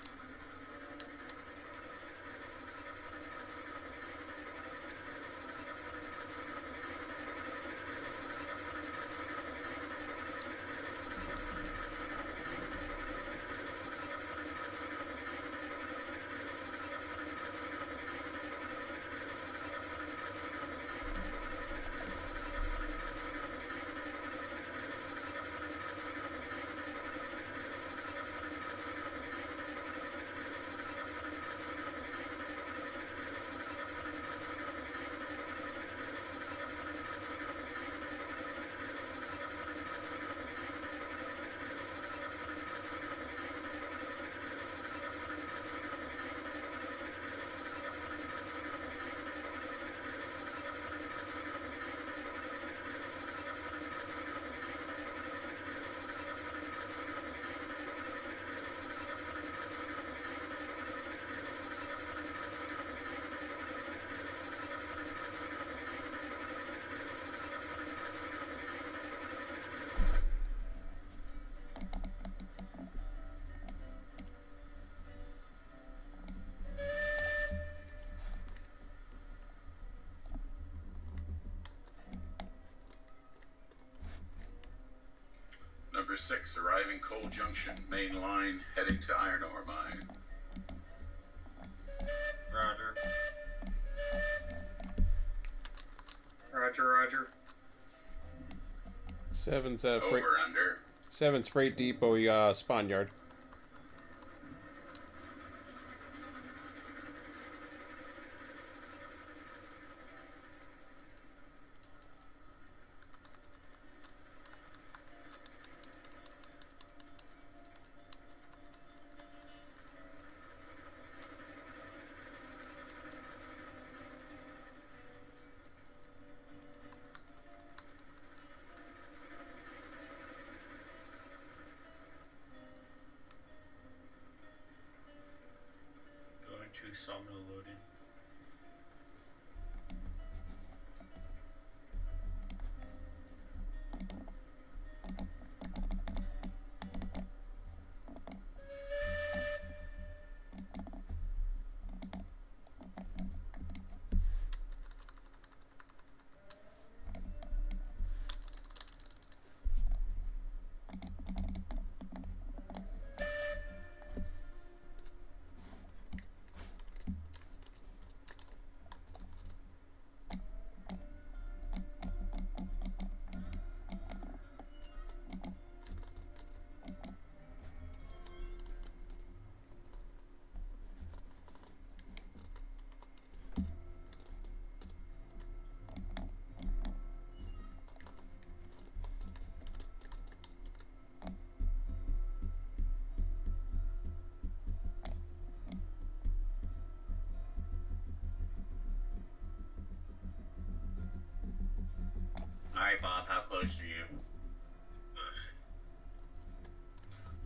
Number 6, arriving Coal Junction, main line, heading to iron ore mine. Roger. Roger, Roger. 7's freight. Over, under. 7's freight depot spawn yard. Going to sawmill loading. Alright, Bob, how close are you?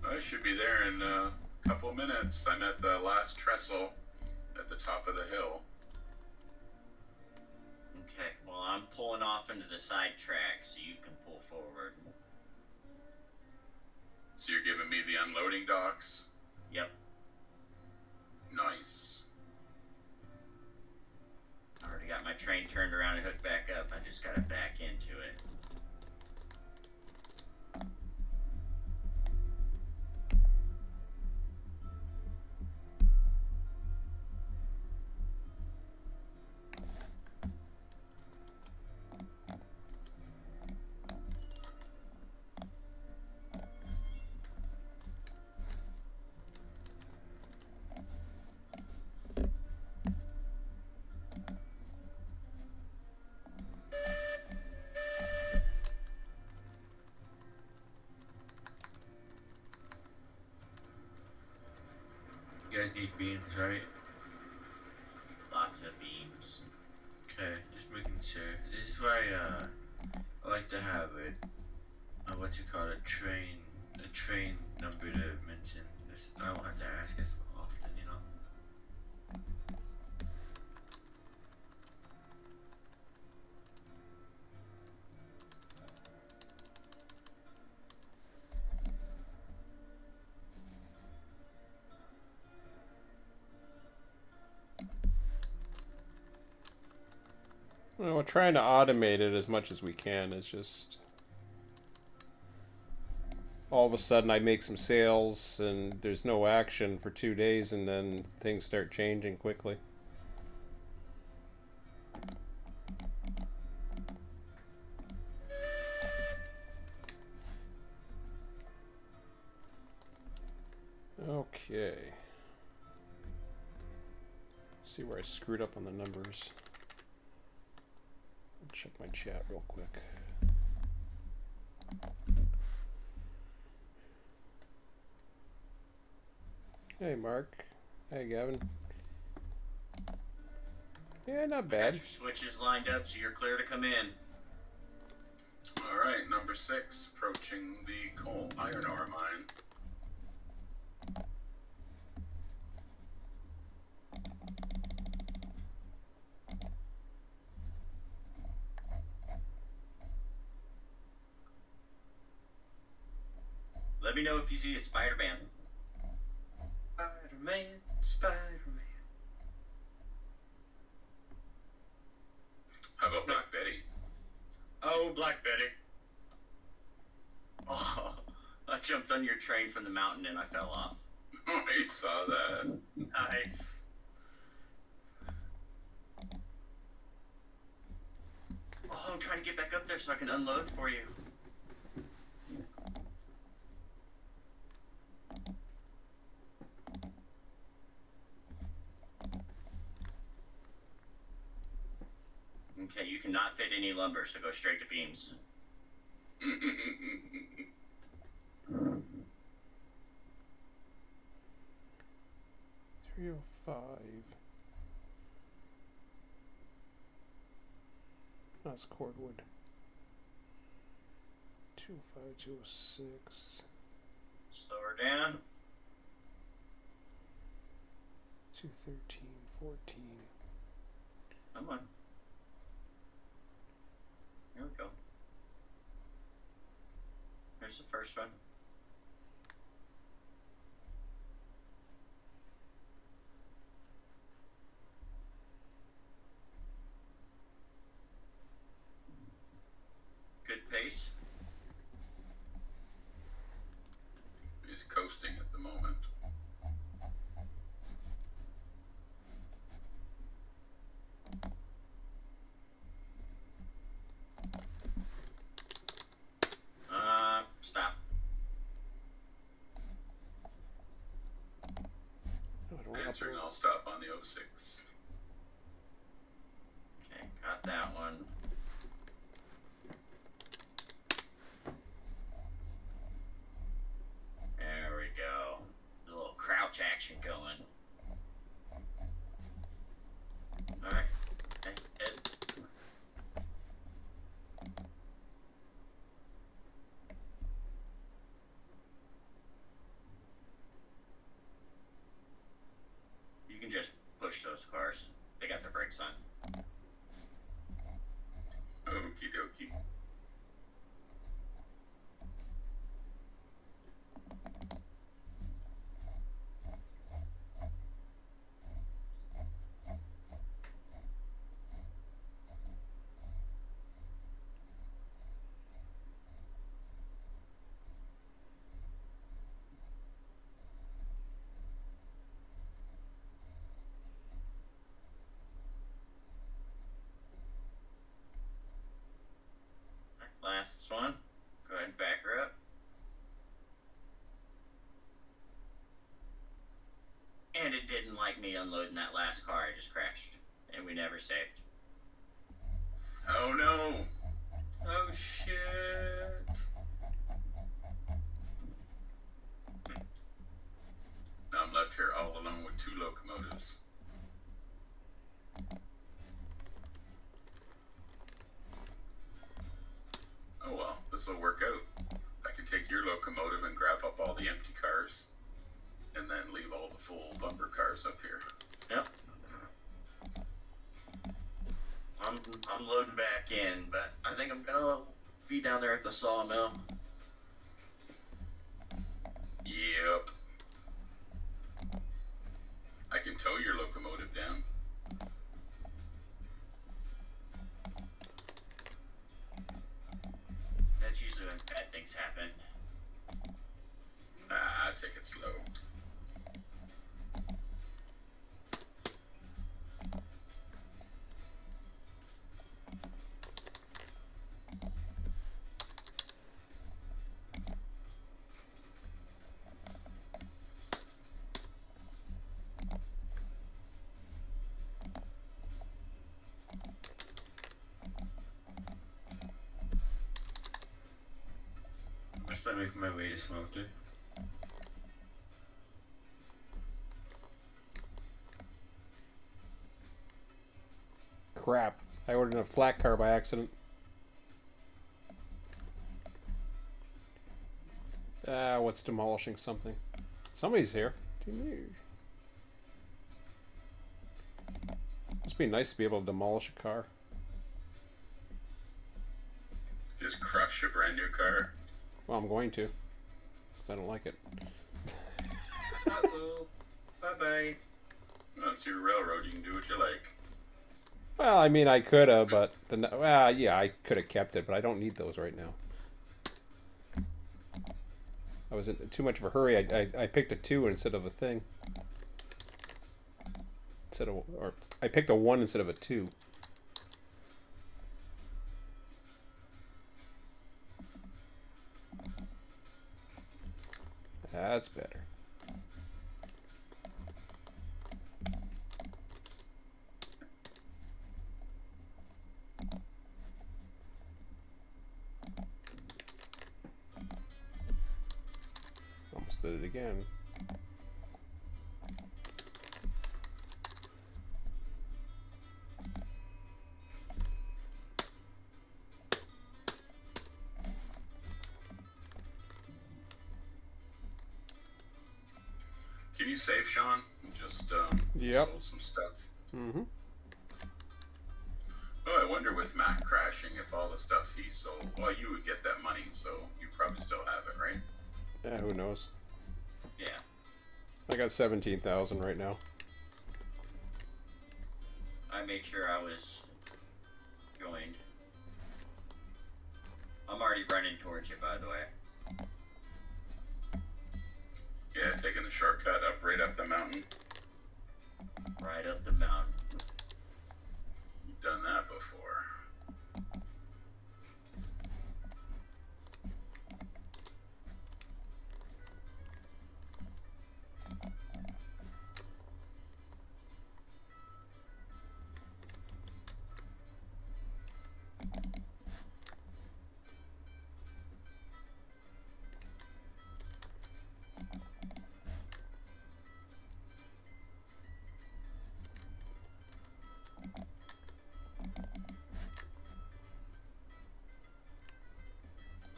I should be there in a couple of minutes. I'm at the last trestle at the top of the hill. Okay, well, I'm pulling off into the side track so you can pull forward. So you're giving me the unloading docks? Yep. Nice. I already got my train turned around and hooked back up. I just gotta back into it. You guys need beams, right? Lots of beams. Okay, just making sure. This is why I like to have it. What you call it, a train number to mention. This, I don't have to ask as often, you know. Well, we're trying to automate it as much as we can. It's just all of a sudden I make some sales and there's no action for 2 days, and then things start changing quickly. Okay. See where I screwed up on the numbers. I'll check my chat real quick. Hey, Mark. Hey, Gavin. Yeah, not I got bad. your switches lined up, so you're clear to come in. All right, number 6, approaching the coal iron ore mine. Let me know if you see a Spider-Man. Spider-Man, Spider-Man. How about Black Betty? Oh, Black Betty. Oh, I jumped on your train from the mountain and I fell off. Oh, I saw that. Nice. Oh, I'm trying to get back up there so I can unload for you. Okay, you cannot fit any lumber, so go straight to beams. 305. That's cordwood. 205, 206. Slow her down. 213, 14. Come on. Here we go. Here's the first one. Good pace. He's coasting at the moment. Stop. Oh, I don't want Answering, to- I'll stop on the 06. Okay, got that one. There we go. A little crouch action going. Alright. Hey, Ed. You can just push those cars. They got their brakes on. Okie dokie. Last one. Go ahead and back her up. And it didn't like me unloading that last car. I just crashed. And we never saved. Oh no! Oh, shit. Now I'm left here all alone with 2 locomotives. Oh well, this will work out. I can take your locomotive and grab up all the empty cars, and then leave all the full lumber cars up here. Yep. I'm loading back in, but I think I'm gonna be down there at the sawmill. Yep. I can tow your locomotive down. bit slow. I start making my way to smelter. Crap. I ordered a flat car by accident. What's demolishing something? Somebody's here. Must be nice to be able to demolish a car. Just crush a brand new car. Well, I'm going to. Because I don't like it. Uh-oh. Bye-bye. Well, it's your railroad. You can do what you like. Well, I mean, I could have, but... Well, yeah, I could have kept it, but I don't need those right now. I was in too much of a hurry. I picked a 2 instead of a thing. Or I picked a 1 instead of a 2. That's better. Almost did it again. Can you save, Sean? Just Yep. sold some stuff. Mm-hmm. Oh, I wonder with Mac crashing if all the stuff he sold. Well, you would get that money, so you probably still have it, right? Yeah, who knows? Yeah. I got 17,000 right now. I made sure I was joined. I'm already running towards you, by the way. Yeah, taking the shortcut up, right up the mountain. Right up the mountain. You've done that before.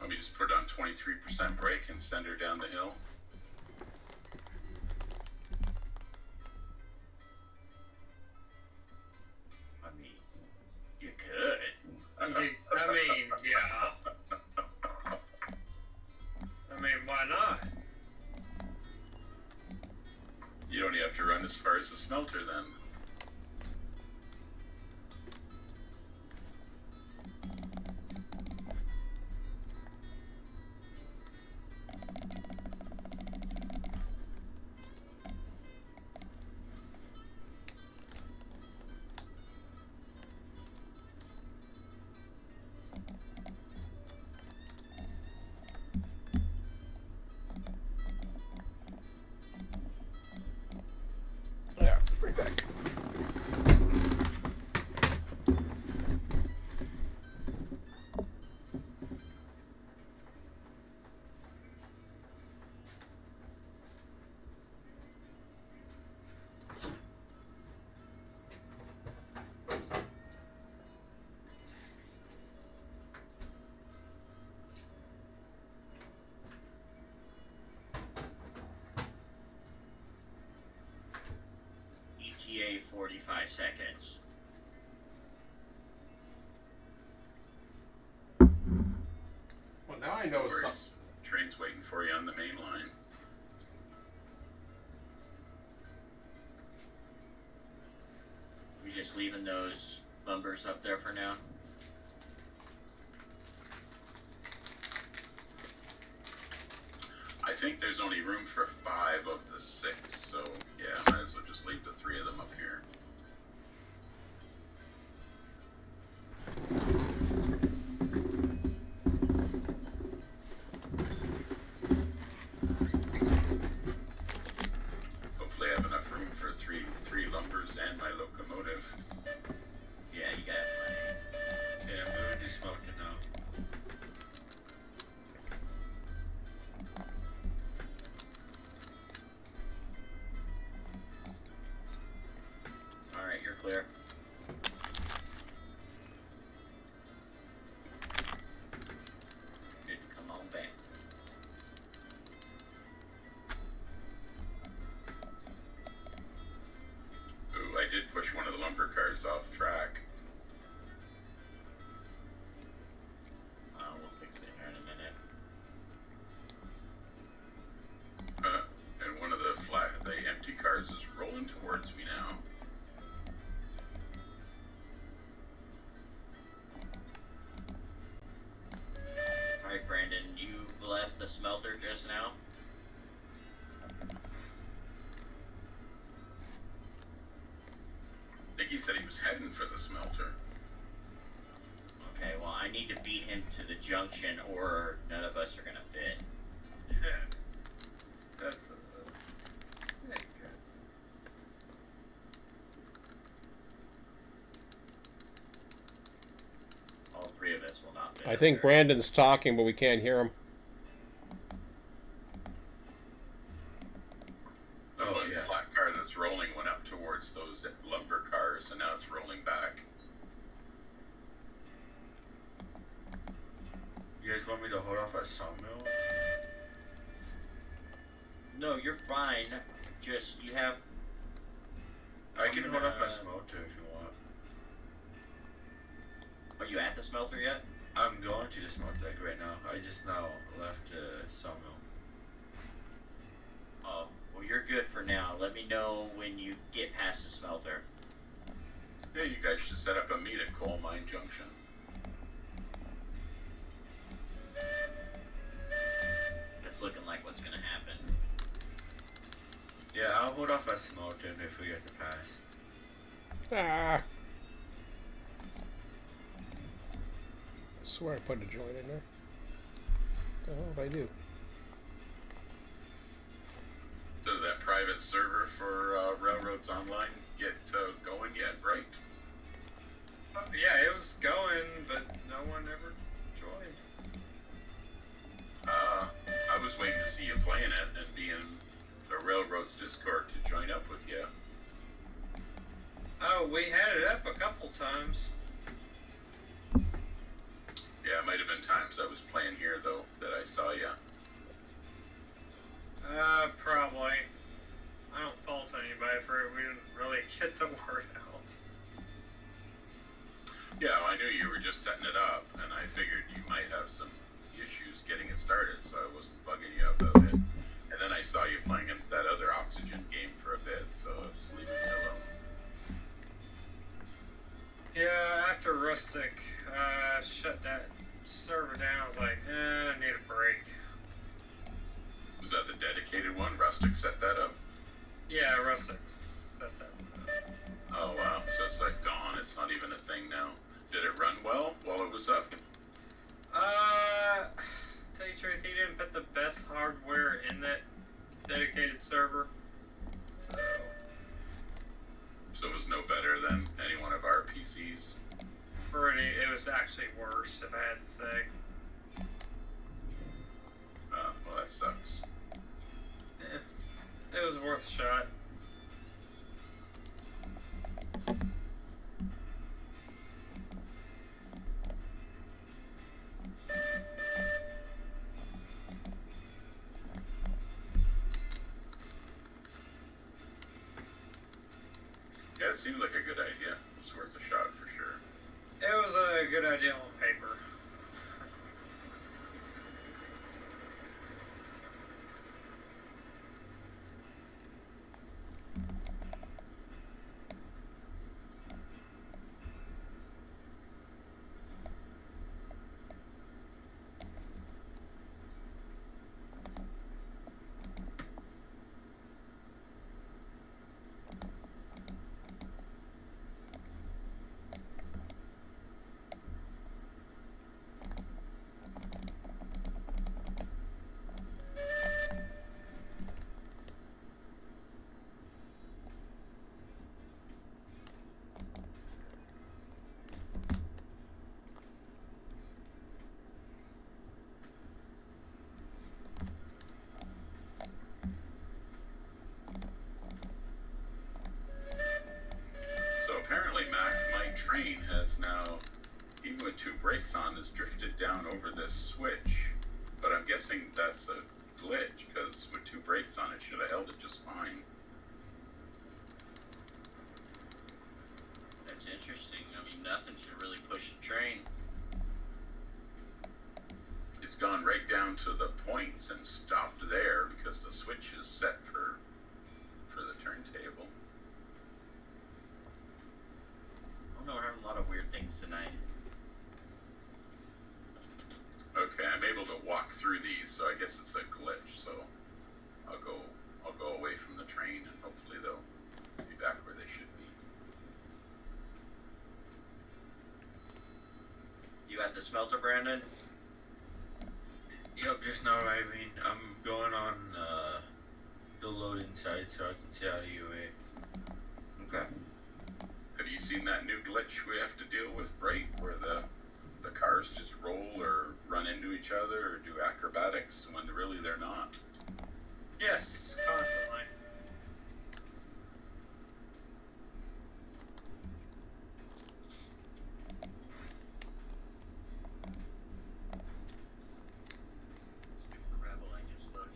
Let me just put on 23% brake and send her down the hill. I mean, you could. I mean, yeah. I mean, why not? You don't have to run as far as the smelter then. Yeah, right back. ETA 45 seconds. Well, now I No know worries. something. Train's waiting for you on the main line. We just leaving those bumpers up there for now. I think there's only room for 5 of the 6, so yeah, might as well just leave the 3 of them up here. Hopefully I have enough room for three lumbers and my locomotive. Yeah, you got plenty. Okay, I'm moving to smoking now. Alright, you're clear. Good, come on back. Ooh, I did push one of the lumber cars off track. We'll fix it here in a minute. And one of the empty cars is rolling towards me now. Alright, Brandon, you left the smelter just now? I think he said he was heading for the smelter. Okay, well, I need to beat him to the junction or none of us are gonna fit. That's All 3 of us will not fit. I up think there. Brandon's talking, but we can't hear him. The Oh, one yeah. flat car that's rolling went up towards those lumber cars, and now it's rolling back. You guys want me to hold off at Sawmill? No, you're fine. Just, you have... I can hold off Uh, at Smelter if you want. Are you at the smelter yet? I'm going to the Smelter like right now. I just now left Sawmill. Oh, well, you're good for now. Let me know when you get past the smelter. Yeah, you guys should set up a meet at Coal Mine Junction. It's looking like what's gonna happen. Yeah, I'll hold off at Smelter if we have to pass. Ah! I swear I put a joint in there. What the hell did I do? So did that private server for Railroads Online get going yet, right? yeah, it was going, but no one ever joined. I was waiting to see you playing it and be in the Railroads Discord to join up with you. Oh, we had it up a couple times. Yeah, it might have been times I was playing here, though, that I saw you. Probably. I don't fault anybody for it. We didn't really get the word out. Yeah, well, I knew you were just setting it up, and I figured you might have some issues getting it started, so I wasn't bugging you about it. And then I saw you playing in that other Oxygen game for a bit, so I was leaving you alone. Yeah, after Rustic shut that server down, I was like, I need a break. Was that the dedicated one? Rustic set that up? Yeah, Rustic set that up. Oh, wow. So it's like gone. It's not even a thing now. Did it run well while it was up? Tell you the truth, he didn't put the best hardware in that dedicated server. So it was no better than any one of our PCs? It was actually worse, if I had to say. Well, that sucks. It was worth a shot. Yeah, it seemed like a good idea. It was worth a shot for sure. It was a good idea on paper. even with 2 brakes on, has drifted down over this switch. But I'm guessing that's a glitch, because with 2 brakes on, it should have held it just fine. That's interesting. I mean, nothing should really push the train. It's gone right down to the points and stopped there because the switch is set for the turntable. I don't know, we're having a lot of weird things tonight. Okay, I'm able to walk through these, so I guess it's a glitch. So I'll go away from the train, and hopefully they'll be back where they should be. You at the smelter, Brandon? Yep, just now arriving. I'm going on the loading side so I can see out of your way. Okay. Have you seen that new glitch we have to deal with, Bright, where the cars just roll or run into each other or do acrobatics when really they're not? Yes, constantly. Rebel, I just loaded.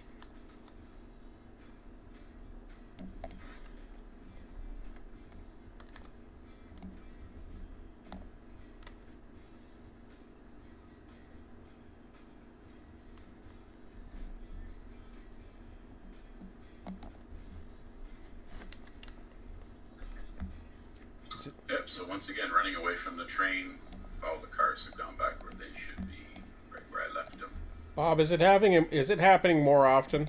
Yep, so once again, running away from the train, all the cars have gone back where they should be, right where I left them. Bob, is it happening more often?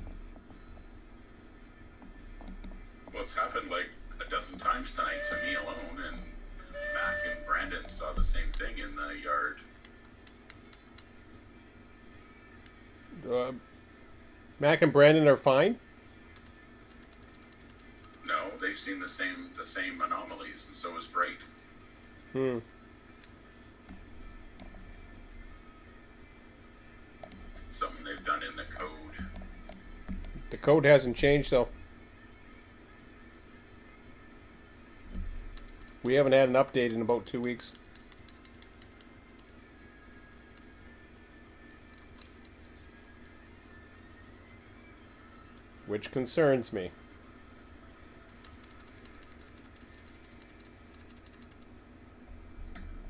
Well, it's happened like a dozen times tonight to me alone, and Mac and Brandon saw the same thing in the yard. Mac and Brandon are fine? No, they've seen the same anomalies, and so is Bright. Hmm. Something they've done in the code. The code hasn't changed, though. We haven't had an update in about 2 weeks. Which concerns me.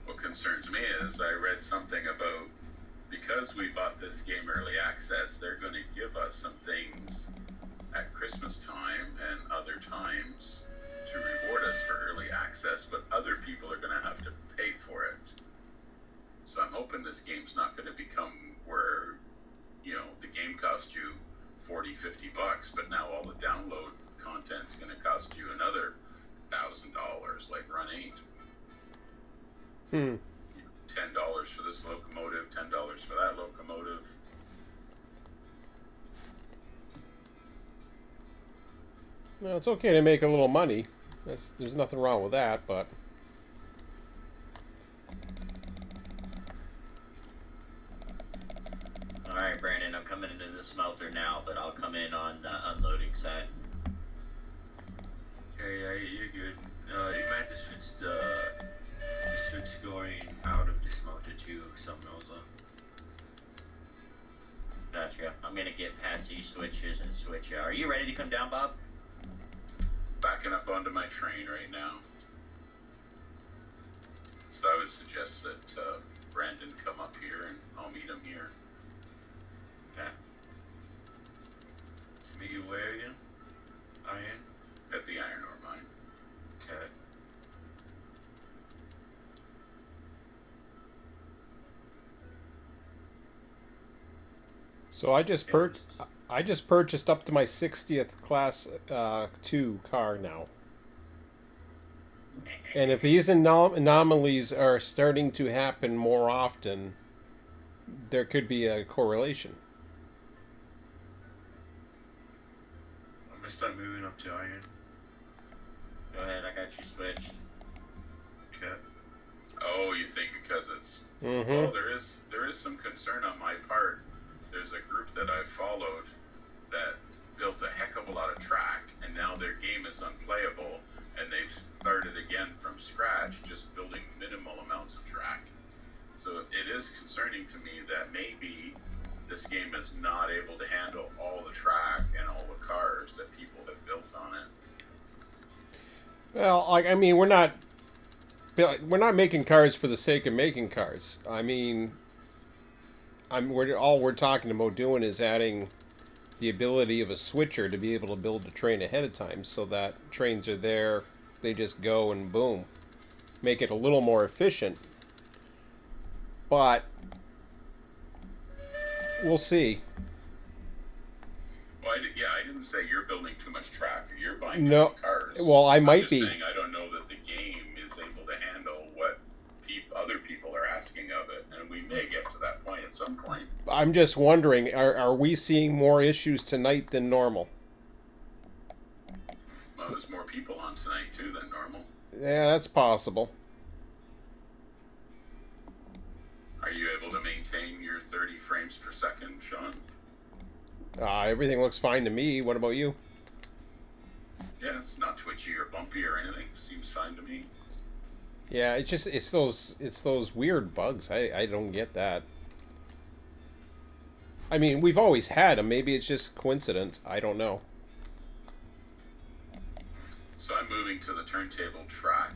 What concerns me is I read something about, because we bought this game early access, they're going to give us some things at Christmas time and other times to reward us for early access, but other people are going to have to pay for it. So I'm hoping this game's not going to become where, the game costs you $40-50, but now all the download content's going to cost you another $1,000, like Run 8. Hmm. $10 for this locomotive, $10 for that locomotive. Well, it's okay to make a little money. There's nothing wrong with that, but... Alright, Brandon, I'm coming into the smelter now, but I'll come in on the unloading side. Okay, yeah, you're good. You might have to switch the switch going out of the smelter to some Noza. Gotcha. I'm gonna get past these switches and switch out. Are you ready to come down, Bob? Backing up onto my train right now. So I would suggest that Brandon come up here and I'll meet him here. Okay. Meet you where again? Iron? At the iron ore mine. Okay. So I just purchased up to my 60th class 2 car now. And if these anomalies are starting to happen more often, there could be a correlation. I'm gonna start moving up to iron. Go ahead, I got you switched. Okay. Oh, you think because it's... Mm-hmm. Well, there is some concern on my part. There's a group that I followed that built a heck of a lot of track, and now their game is unplayable, and they've started again from scratch, just building minimal amounts of track. is concerning to me that maybe this game is not able to handle all the track and all the cars that people have built on it. Well, like, I mean, we're not making cars for the sake of making cars. I mean, all we're talking about doing is adding the ability of a switcher to be able to build a train ahead of time, so that trains are there, they just go and boom, make it a little more efficient. But we'll see. Well, I didn't say you're building too much track or you're buying too No, many cars. well, I might I'm just be. saying I don't know that the game is able to handle what other people are asking of it, and we may get to that point at some point. I'm just wondering, are we seeing more issues tonight than normal? Well, there's more people on tonight too than normal. Yeah, that's possible. Are you able to maintain your 30 frames per second, Sean? Everything looks fine to me. What about you? Yeah, it's not twitchy or bumpy or anything. Seems fine to me. Yeah, it's those weird bugs. I don't get that. I mean, we've always had them. Maybe it's just coincidence. I don't know. So I'm moving to the turntable track,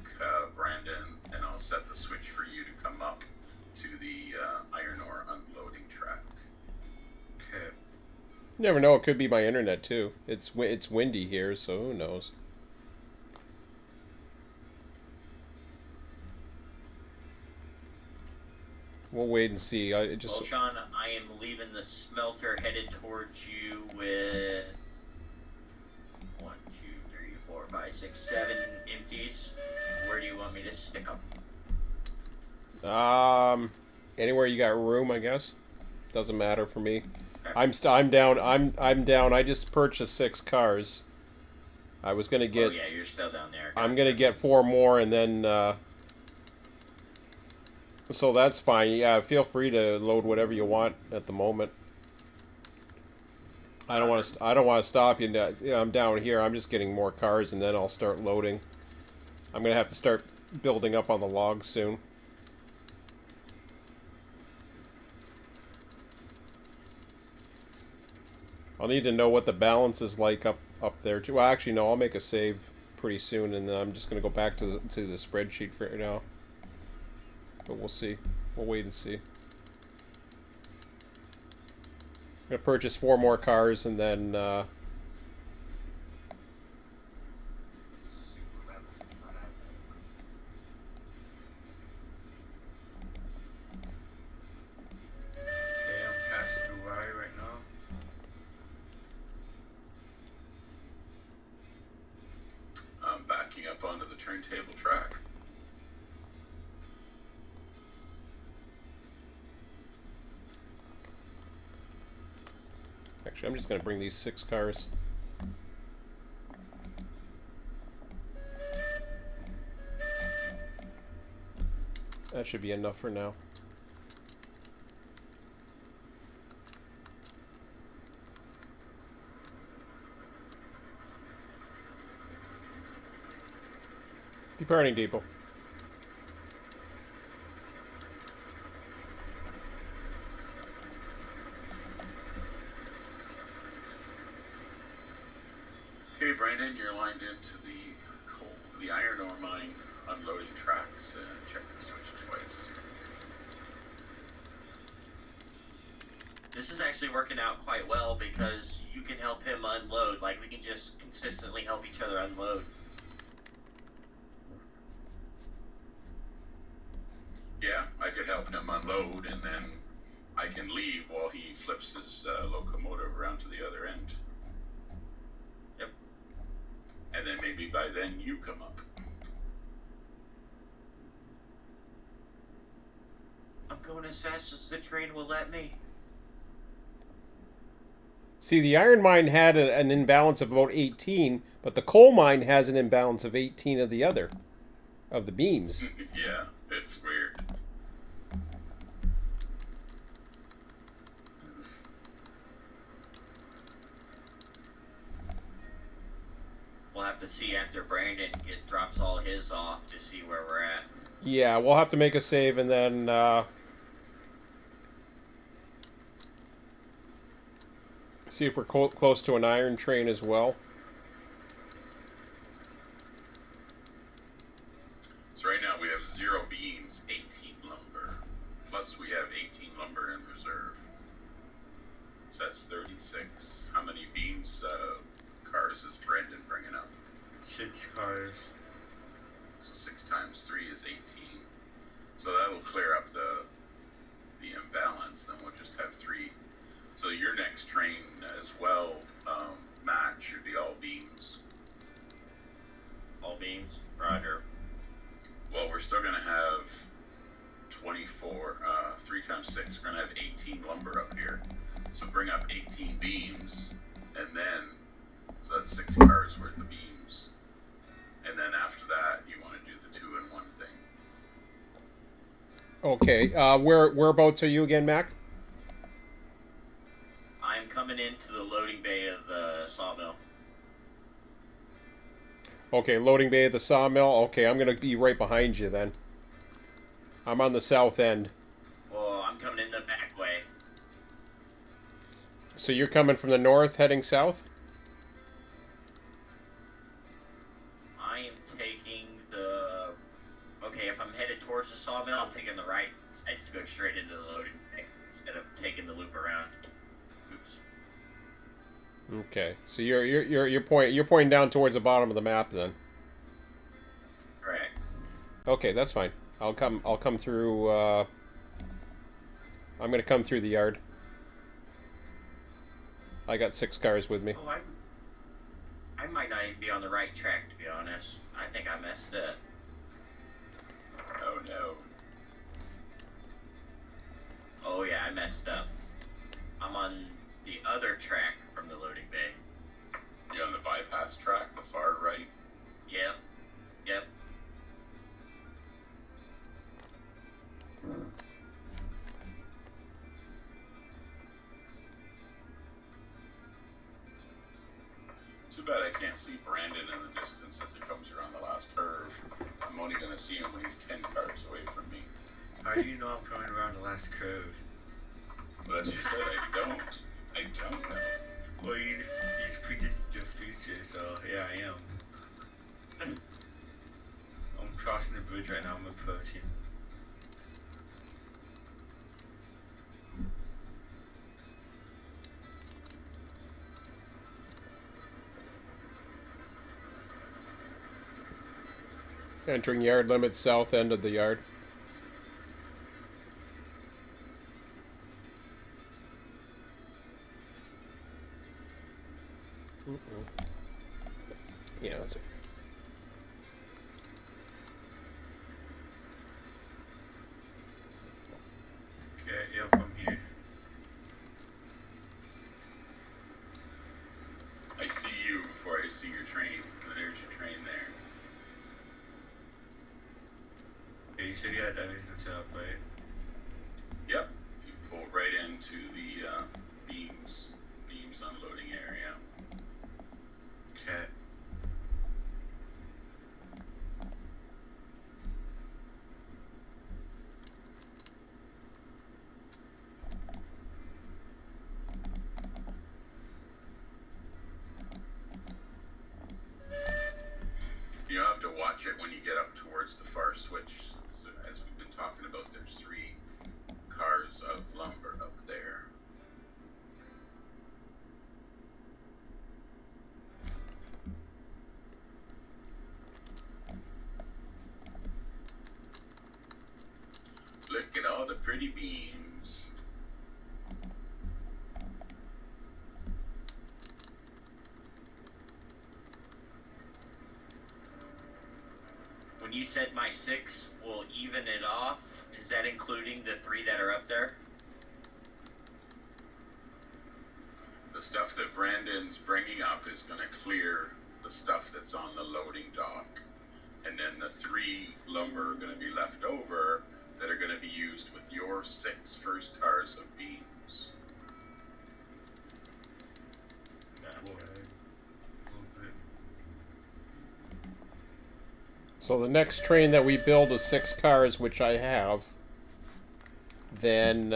Brandon, and I'll set the switch for you to come up to the iron ore unloading track. Okay. You never know. It could be my internet too. It's windy here, so who knows? We'll wait and see. Well, Sean, I am leaving the smelter headed towards you with 1, 2, 3, 4, 5, 6, 7 empties. Where do you want me to stick them? Anywhere you got room, I guess. Doesn't matter for me. Okay. I'm down. I'm down. I just purchased 6 cars. I was gonna get. Oh yeah, you're still down there. I'm gonna get 4 more, and then. So that's fine. Yeah, feel free to load whatever you want at the moment. I don't want to stop you. Yeah, I'm down here. I'm just getting more cars, and then I'll start loading. I'm gonna have to start building up on the logs soon. I'll need to know what the balance is like up there too. Well, actually, no. I'll make a save pretty soon, and then I'm just gonna go back to the spreadsheet for right now. But we'll see. We'll wait and see. I'm gonna purchase 4 more cars, and then Okay, I'm passing through Y right now. I'm backing up onto the turntable track. actually, I'm just gonna bring these 6 cars. That should be enough for now. Departing depot. Okay, Brandon, you're lined into the iron ore mine unloading tracks. Check the switch twice. This is actually working out quite well because you can help him unload. Like, we can just consistently help each other unload. Yeah, I could help him unload, and then I can leave while he flips his locomotive around to the other end. Yep. And then maybe by then you come up. I'm going as fast as the train will let me. See, the iron mine had an imbalance of about 18, but the coal mine has an imbalance of 18 of the other, of the beams. Yeah, it's weird. We'll have to see after Brandon drops all his off to see where we're at. Yeah, we'll have to make a save, and then See if we're close to an iron train as well. So right now we have 0 beams, 18 lumber. Plus we have 18 lumber in reserve. So that's 36. How many beams, cars is Brendan bringing up? 6 cars. So 6 times 3 is 18. So that'll clear up the imbalance. Then we'll just have 3. So your next train as well, Matt, should be all beams. All beams. Roger. Well, we're still going to have 24, 3 times 6. We're going to have 18 lumber up here. So bring up 18 beams, and then, so that's 6 cars worth of beams. And then after that, you want to do the 2-in-1 thing. Okay. Whereabouts are you again, Mac? I'm coming into the loading bay of the sawmill. Okay, loading bay of the sawmill. Okay, I'm going to be right behind you then. I'm on the south end. Well, I'm coming in the back way. So you're coming from the north, heading south? I am taking the... Okay, if I'm headed towards the sawmill, I'm taking the right side to go straight into the loading bay instead of taking the loop around. Oops. Okay. So you're pointing down towards the bottom of the map then. Correct. Okay, that's fine. I'll come through. I'm gonna come through the yard. I got 6 cars with me. Oh, I might not even be on the right track, to be honest. I think I messed up. Oh no. Oh yeah, I messed up. I'm on the other track from the loading bay. You're on the bypass track, the far right. Yep. Yep. Too bad I can't see Brandon in the distance as it comes around the last curve. I'm only going to see him when he's 10 cars away from me. How do you know I'm coming around the last curve? Well, as you said, I don't. I don't know. Well, you just predicted the future, so yeah, I am. I'm crossing the bridge right now, I'm approaching. Entering yard limits, south end of the yard. Yeah, that's it. Okay, yep, I'm here. I see you before I see your train. There's your train there. Yeah, you said you had everything set up, right? Yep. You pull right into the beams unloading area. Okay. You have to watch it when you get up towards the far switch. So as we've been talking about, there's 3 cars of lumber up there. Look at all the pretty beams. When you said my 6 will even it off, is that including the 3 that are up there? The stuff that Brandon's bringing up is going to clear the stuff that's on the loading dock. And then the 3 lumber are going to be left over that are going to be used with your 6 first cars of beams. So the next train that we build is 6 cars, which I have. Then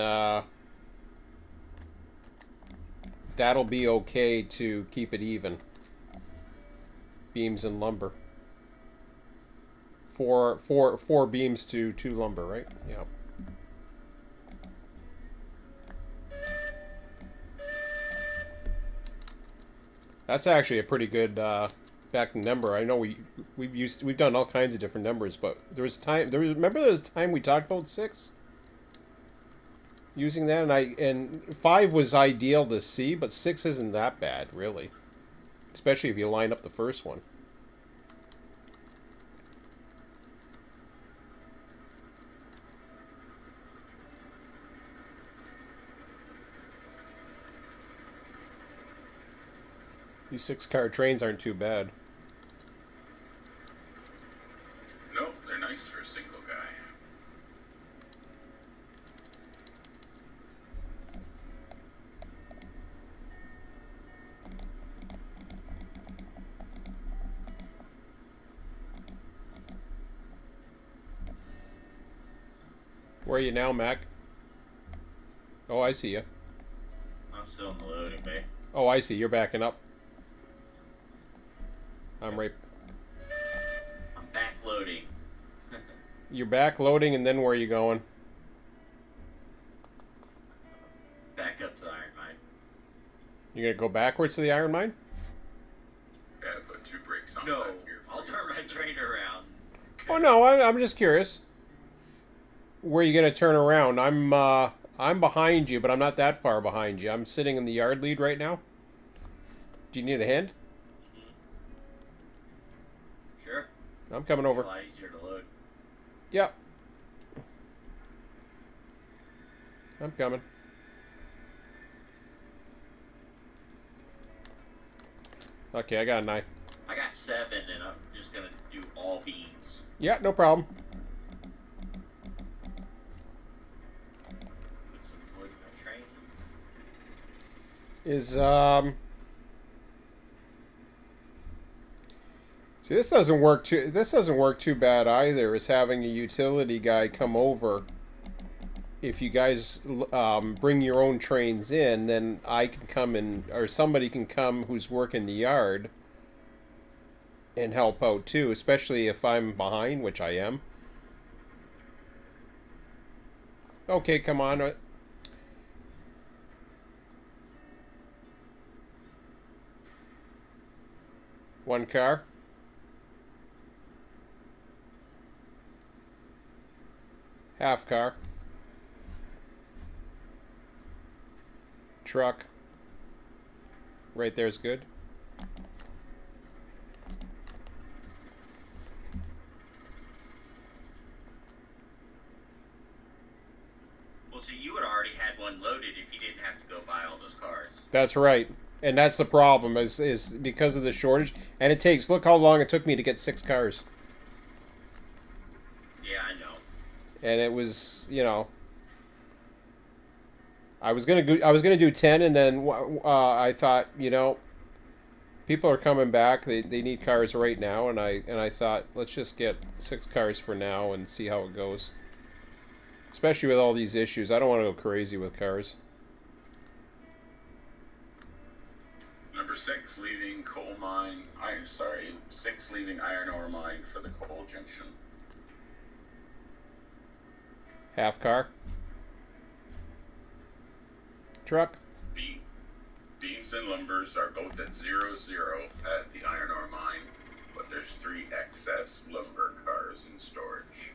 that'll be okay to keep it even. Beams and lumber. Four beams to 2 lumber, right? Yeah. That's actually a pretty good back number. I know we've done all kinds of different numbers, but remember there was a time we talked about 6 using that, and 5 was ideal to see, but 6 isn't that bad really, especially if you line up the first one. These 6-car trains aren't too bad. Nope, they're nice for a single guy. Where are you now, Mac? Oh, I see you. I'm still in the loading bay. Oh, I see. You're backing up. I'm right. I'm back loading. You're back loading, and then where are you going? Back up to the iron mine. You're gonna go backwards to the iron mine? Yeah, put 2 brakes on No, back here. I'll turn my train around. Oh no, I'm just curious. Where are you gonna turn around? I'm behind you, but I'm not that far behind you. I'm sitting in the yard lead right now. Do you need a hand? Sure. I'm coming over. A lot easier to load. Yep. I'm coming. Okay, I got a knife. I got 7, and I'm just gonna do all beans. Yeah, no problem. Put some wood in my train. See, this doesn't work too bad either, is having a utility guy come over. If you guys bring your own trains in, then I can come in, or somebody can come who's working the yard and help out too, especially if I'm behind, which I am. Okay, come on. One car. Half car. Truck. Right there's good. Well, see, you would already had one loaded if you didn't have to go buy all those cars. That's right. And that's the problem, is because of the shortage. And it takes, look how long it took me to get 6 cars. Yeah, I know. And it was, you know, I was gonna do 10, and then I thought, you know, people are coming back. They need cars right now, and I thought, let's just get 6 cars for now and see how it goes. Especially with all these issues, I don't want to go crazy with cars. Number 6 leaving coal mine. 6 leaving iron ore mine for the coal junction. Half car. Truck. Beams and lumbers are both at 0, 0 at the iron ore mine, but there's 3 excess lumber cars in storage.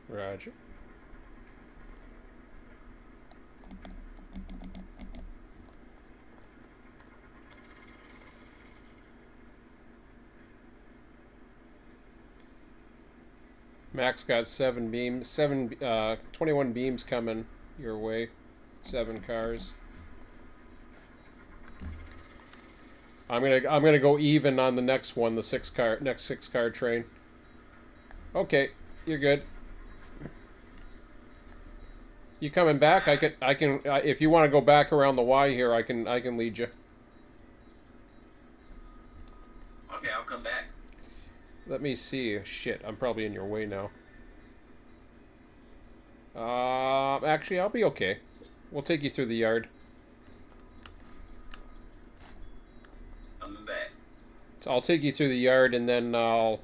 Roger. Max got 21 beams coming your way. 7 cars. I'm gonna go even on the next one, the next 6 car train. Okay, you're good. You coming back? I can if you want to go back around the Y here, I can lead you. Okay, I'll come back. Let me see. Shit, I'm probably in your way now. Actually, I'll be okay. We'll take you through the yard. Coming back. So I'll take you through the yard, and then I'll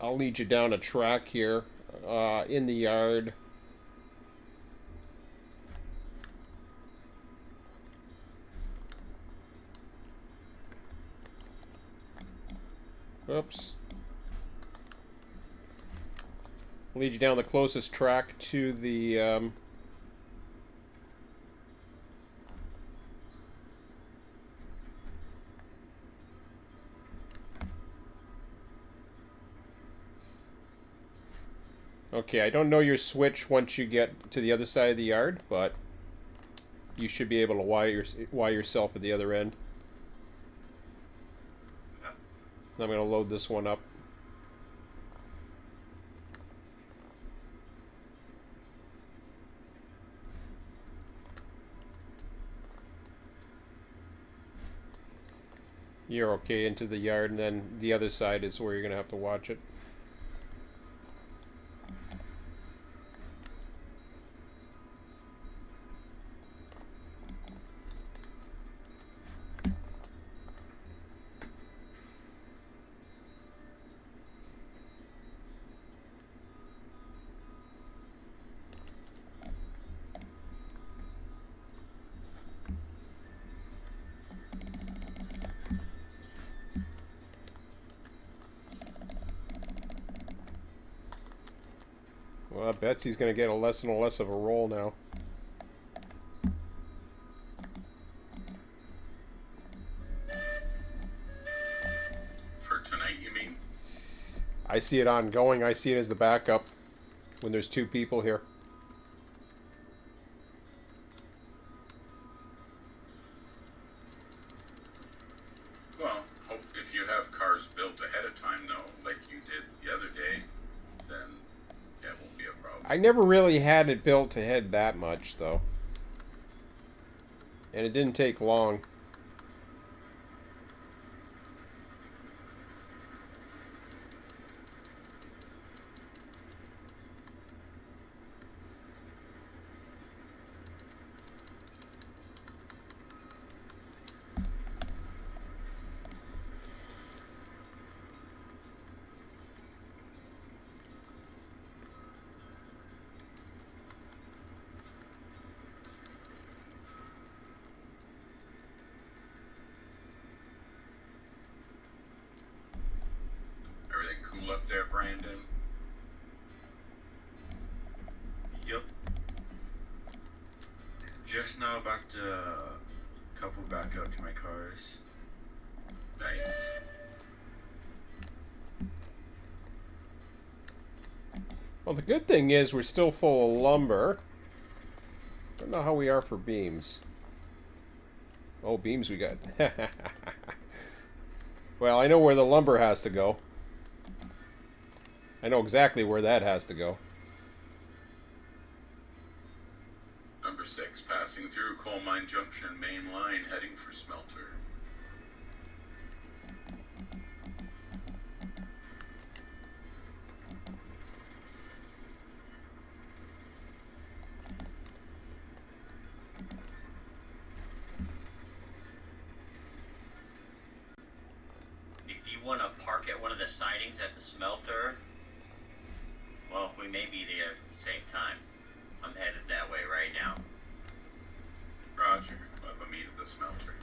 lead you down a track here in the yard. Oops. Lead you down the closest track to the Okay, I don't know your switch once you get to the other side of the yard, but you should be able to wire yourself at the other end. I'm going to load this one up. You're okay into the yard, and then the other side is where you're going to have to watch it. Well, Betsy's going to get less and less of a role now. For tonight, you mean? I see it ongoing. I see it as the backup when there's two people here. Well, if you have cars built ahead of time, though, like you did the other day, then that won't be a problem. I never really had it built ahead that much, though. And it didn't take long. Everything cool up there, Brandon? Yep. Just now back to a couple back up to my cars. Nice. Well, the good thing is we're still full of lumber. Don't know how we are for beams. Oh, beams we got. Well, I know where the lumber has to go. I know exactly where that has to go. Number 6, passing through Coal Mine Junction main line, heading for smelter. If you want to park at one of the sidings at the smelter, well, we may be there at the same time. I'm headed that way right now. Roger. We'll have a meet at the smelter.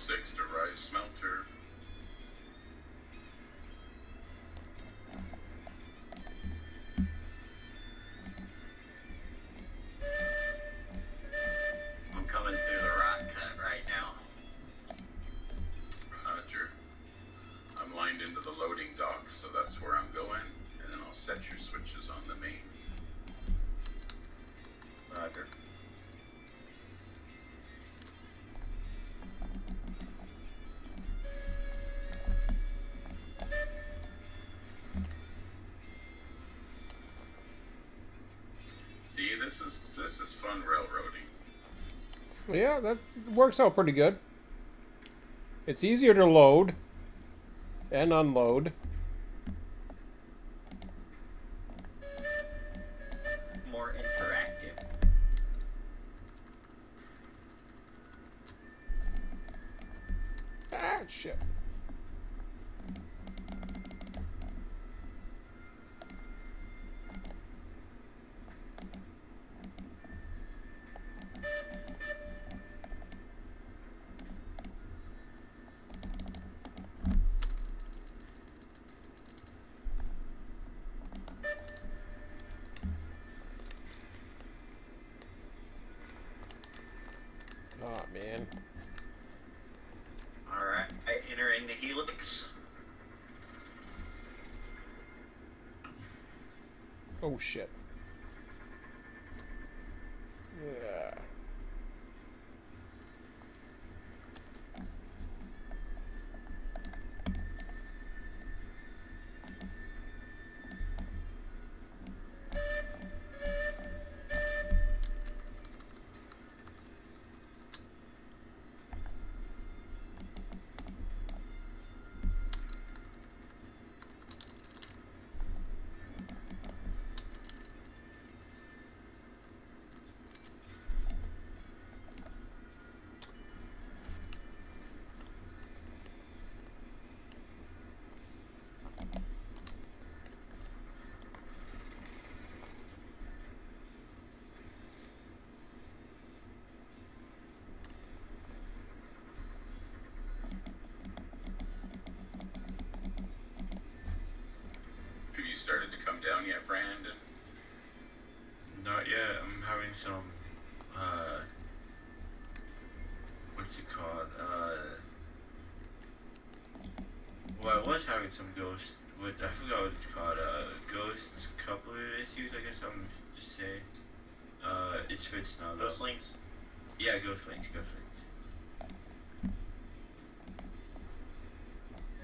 6 to rise smelter. I'm coming through the rock cut right now. Roger. I'm lined into the loading dock, so that's where I'm going. And then I'll set your switches on the main. Roger. See, this is fun railroading. Yeah, that works out pretty good. It's easier to load and unload. More interactive. Ah, shit. Oh, man. Alright, entering the helix. Oh, shit. Yeah. Have you started to come down yet, Brandon? Not yet. I'm having some, what's it called? Well, I was having some ghost, I forgot what it's called, ghost coupler issues, I guess I'm just saying. It's fixed now, though. Ghost links. Yeah, ghost links.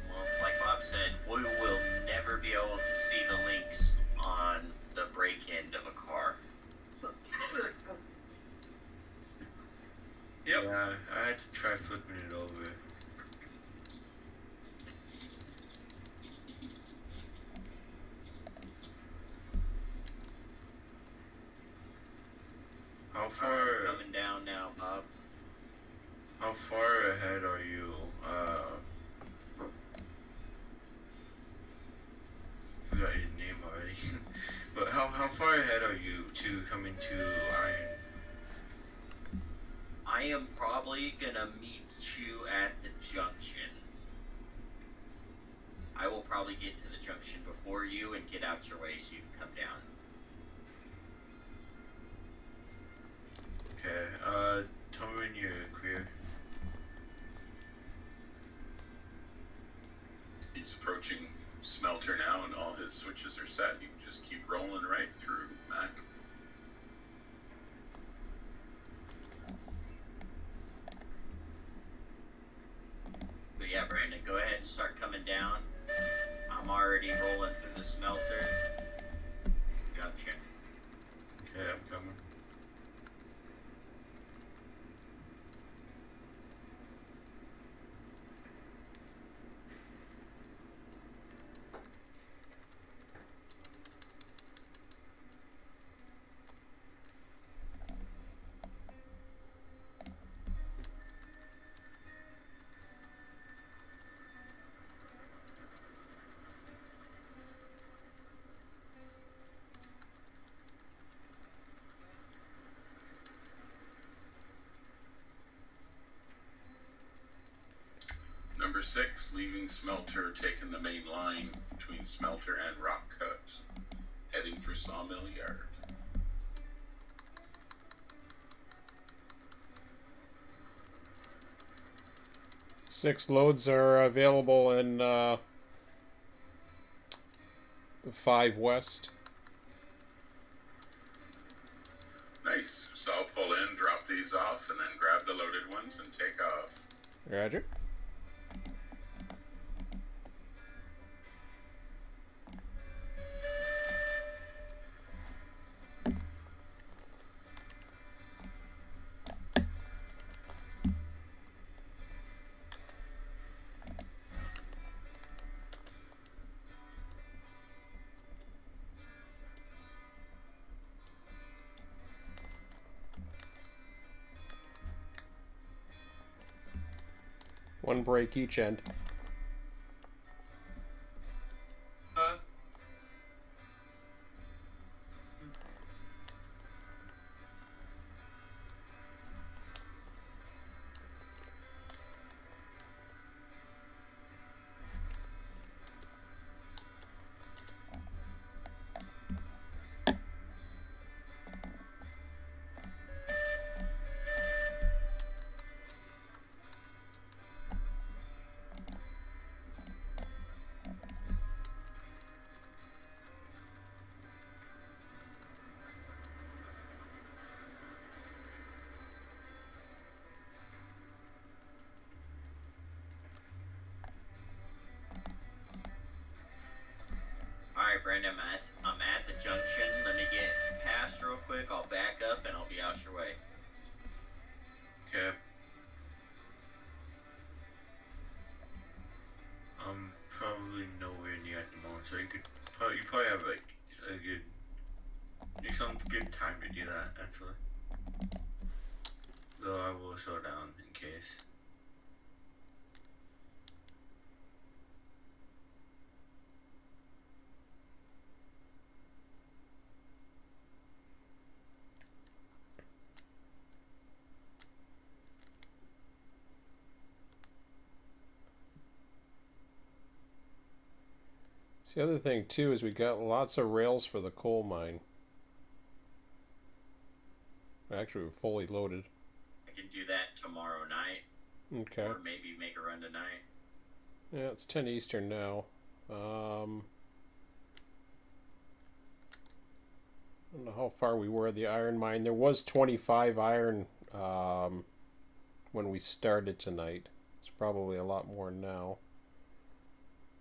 Well, like Bob said, we will never be able to see the links on the brake end of a car. Yep. Yeah, I had to try flipping it over. How far? Coming down now, Bob. How far ahead are you? Forgot your name already. But how far ahead are you to coming to Iron? I am probably gonna meet you at the junction. I will probably get to the junction before you and get out your way so you can come down. Okay, tell me when you're clear. He's approaching smelter now, and all his switches are set. You can just keep rolling right through, Mac. But yeah, Brandon, go ahead and start coming down. I'm already rolling through the smelter. Gotcha. Okay, I'm coming. Number 6, leaving smelter, taking the main line between smelter and rock cut, heading for Sawmill Yard. Six loads are available in the 5 west. Nice. So I'll pull in, drop these off, and then grab the loaded ones and take off. Roger. One break each end. Huh? Alright, Brandon, I'm at the junction. Let me get past real quick. I'll back up and I'll be out your way. Okay. I'm probably nowhere near at the moment, so you probably have like some good time to do that actually. Though I will slow down in case. So the other thing too is we got lots of rails for the coal mine. Actually, we're fully loaded. I can do that tomorrow night. Okay. Or maybe make a run tonight. Yeah, it's 10 Eastern now. I don't know how far we were at the iron mine. There was 25 iron when we started tonight. It's probably a lot more now.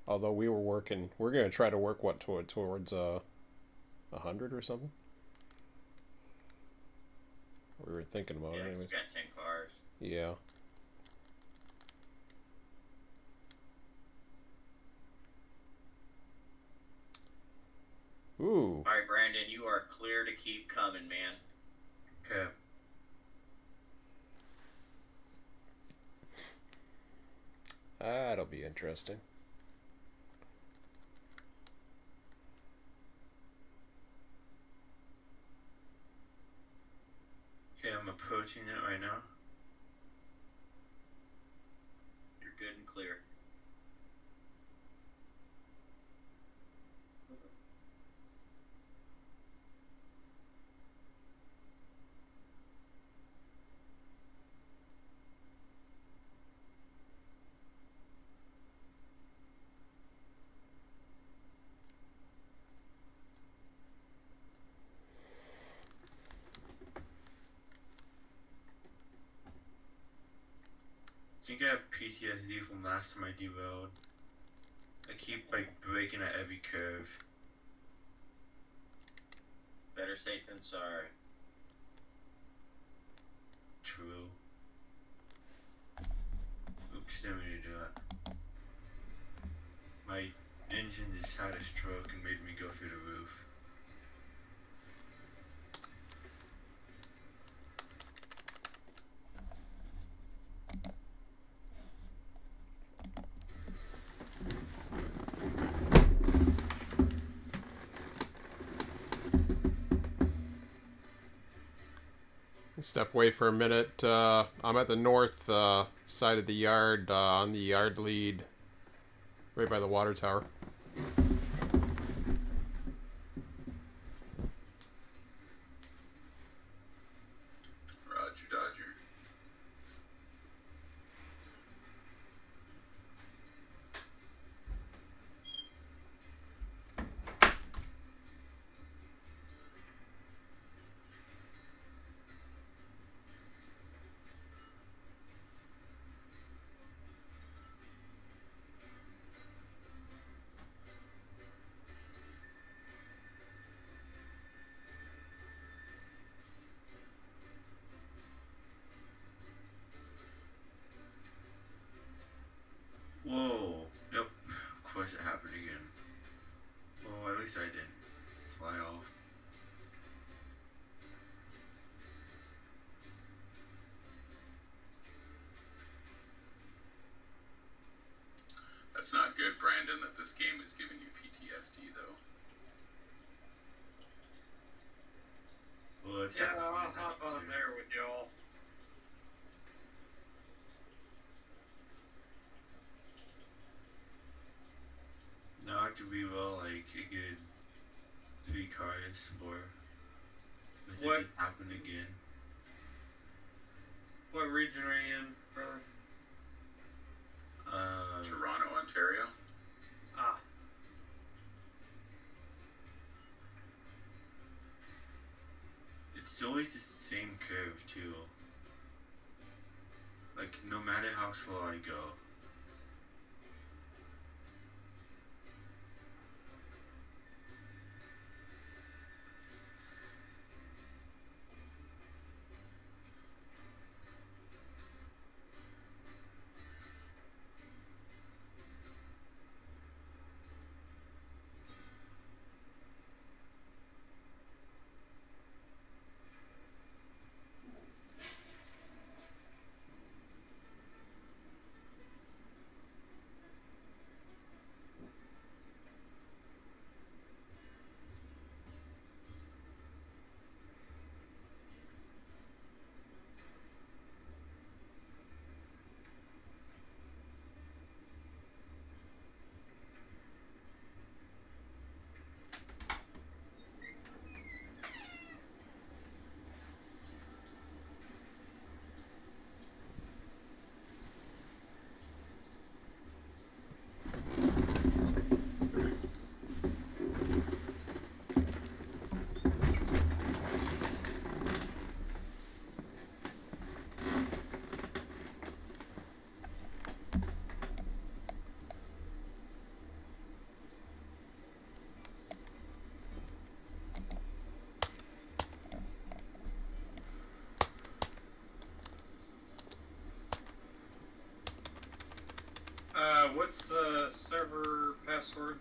Although we were working, we're going to try to work towards 100 or something. We were thinking about it Yeah, 'cause anyways. we got 10 cars. Yeah. Ooh. Alright, Brandon, you are clear to keep coming, man. Okay. That'll be interesting. Okay, I'm approaching it right now. You're good and clear. I think I have PTSD from last time I derailed. I keep like braking at every curve. Better safe than sorry. True. Oops, didn't mean to do that. My engine just had a stroke and made me go through the roof. Step away for a minute. I'm at the north side of the yard, on the yard lead, right by the water tower. Roger, Dodger. Whoa. Yep. Of course it happened again. Well, at least I didn't fly off. That's not good, Brandon, that this game is giving you PTSD, though. Well, it's Yeah, happened I'll to me hop on too. there with y'all. Now I have to reroll like a good 3 cars or does What? it just happen again? What region are you in, brother? Toronto, Ontario. Ah, It's always the same curve too. Like no matter how slow I go. what's the server password?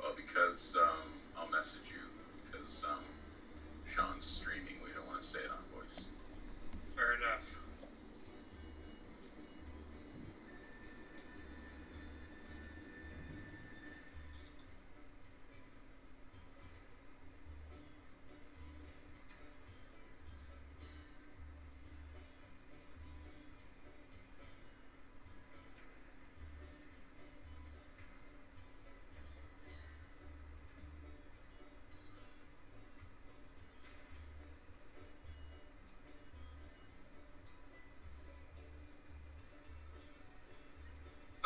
Well, because I'll message you because Sean's streaming. We don't want to say it on voice. Fair enough.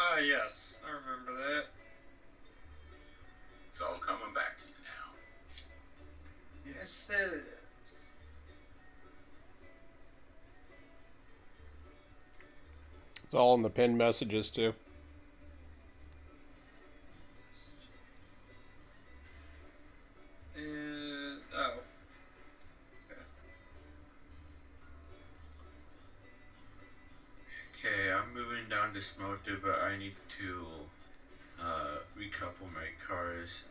Ah, yes, I remember that. It's all coming back to you now. Yes, it is. It's all in the pinned messages too. And oh, Okay, I'm moving down to Smelter, but I need to recouple my cars.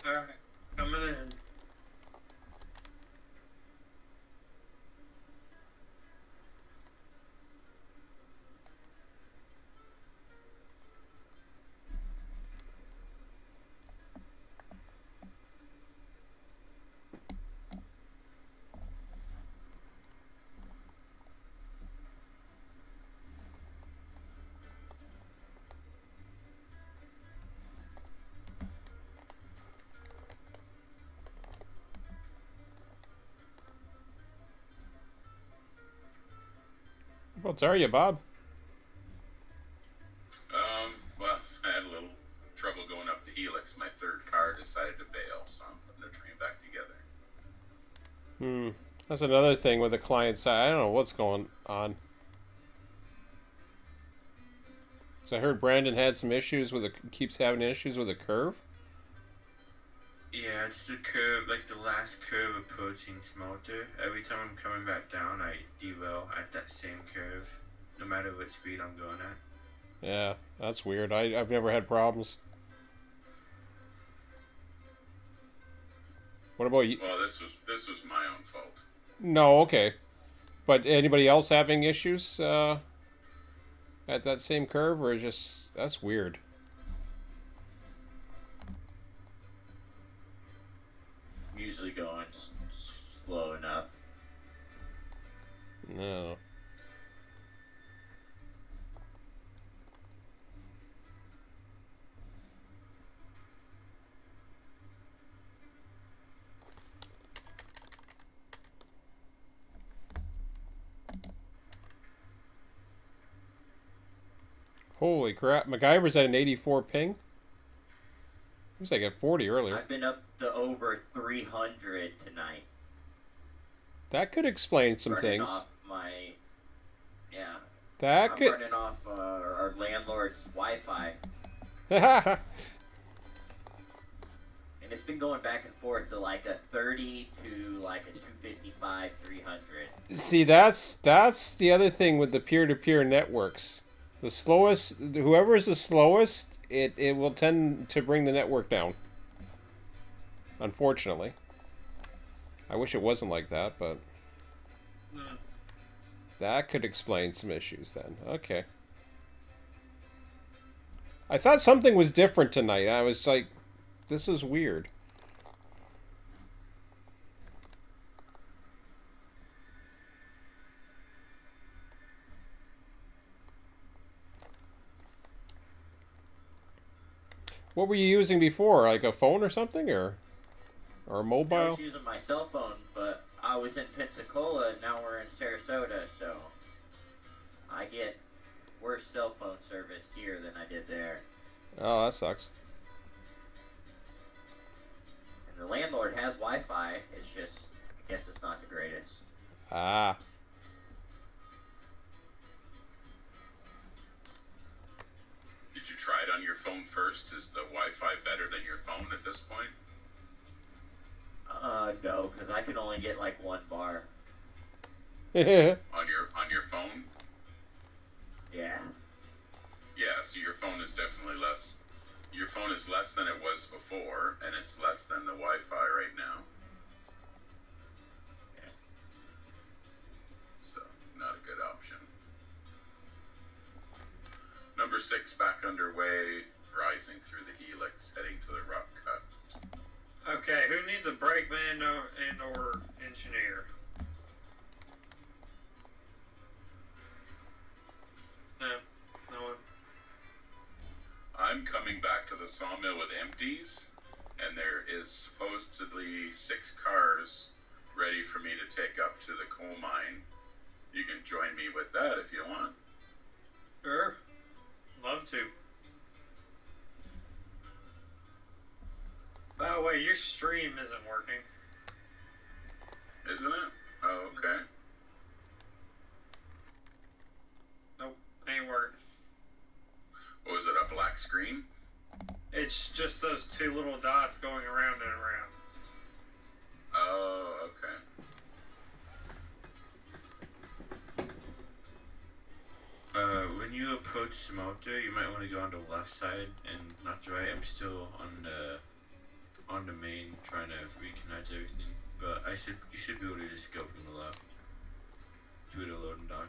all right, coming in. What's are you, Bob? Well, I had a little trouble going up the helix. My third car decided to bail, so I'm putting the train back together. That's another thing with the client side. I don't know what's going on. So I heard Brandon had some issues with keeps having issues with the curve. Yeah, it's the curve, like the last curve approaching Smelter. Every time I'm coming back down, I derail at that same curve, no matter what speed I'm going at. Yeah, that's weird. I've never had problems. What about you? Well, this was my own fault. No, okay. But anybody else having issues at that same curve, or just that's weird? I'm usually going slow enough. No. Holy crap! MacGyver's at an 84 ping. He was like at 40 earlier. I've been up to over 300 tonight. That could explain some Running things. off my, yeah. That I'm could. running off our landlord's Wi-Fi, That's and it's been going back and forth to like a 30 to like a 255, 300. See, that's the other thing with the peer-to-peer networks. The slowest, whoever is the slowest, it will tend to bring the network down. Unfortunately. I wish it wasn't like that, but that could explain some issues then. Okay. I thought something was different tonight. I was like, this is weird. What were you using before? Like a phone or something, or a I mobile? was using my cell phone, but I was in Pensacola, and now we're in Sarasota, so I get worse cell phone service here than I did there. Oh, that sucks. And the landlord has Wi-Fi. It's just, I guess it's not the greatest. Ah. Did you try it on your phone first? Is the Wi-Fi better than your phone at this point? No, because I can only get like 1 bar. On your phone? Yeah. Yeah, so your phone is definitely less. Your phone is less than it was before, and it's less than the Wi-Fi right now. Okay. So, not a good option. Number 6 back underway, rising through the helix, heading to the rock cut. Okay, who needs a brakeman and or engineer? No, no one. I'm coming back to the sawmill with empties, and there is supposedly 6 cars ready for me to take up to the coal mine. You can join me with that if you want. Sure. Love to. By the way, your stream isn't working. Isn't it? Oh, okay. Nope, ain't working. What was it, a black screen? It's just those 2 little dots going around and around. Oh, okay. When you approach Smelter, you might want to go on the left side and not the right. I'm still on the main trying to reconnect everything, but you should be able to just go from the left to the loading dock.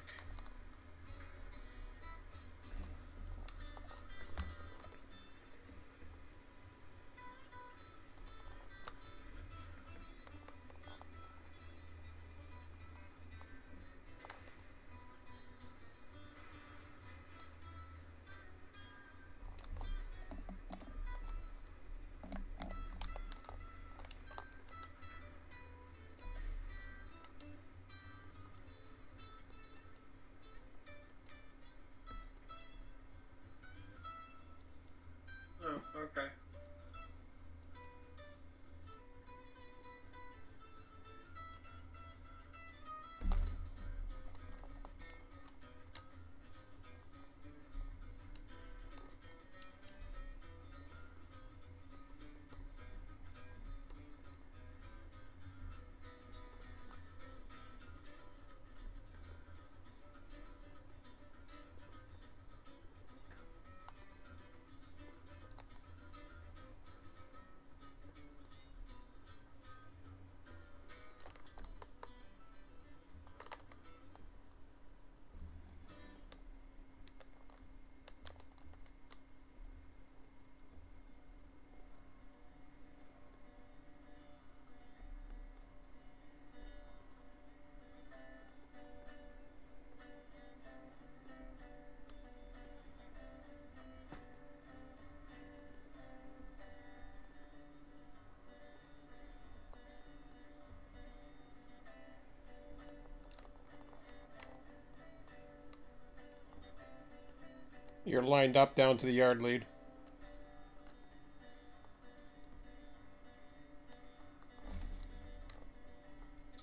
You're lined up down to the yard lead.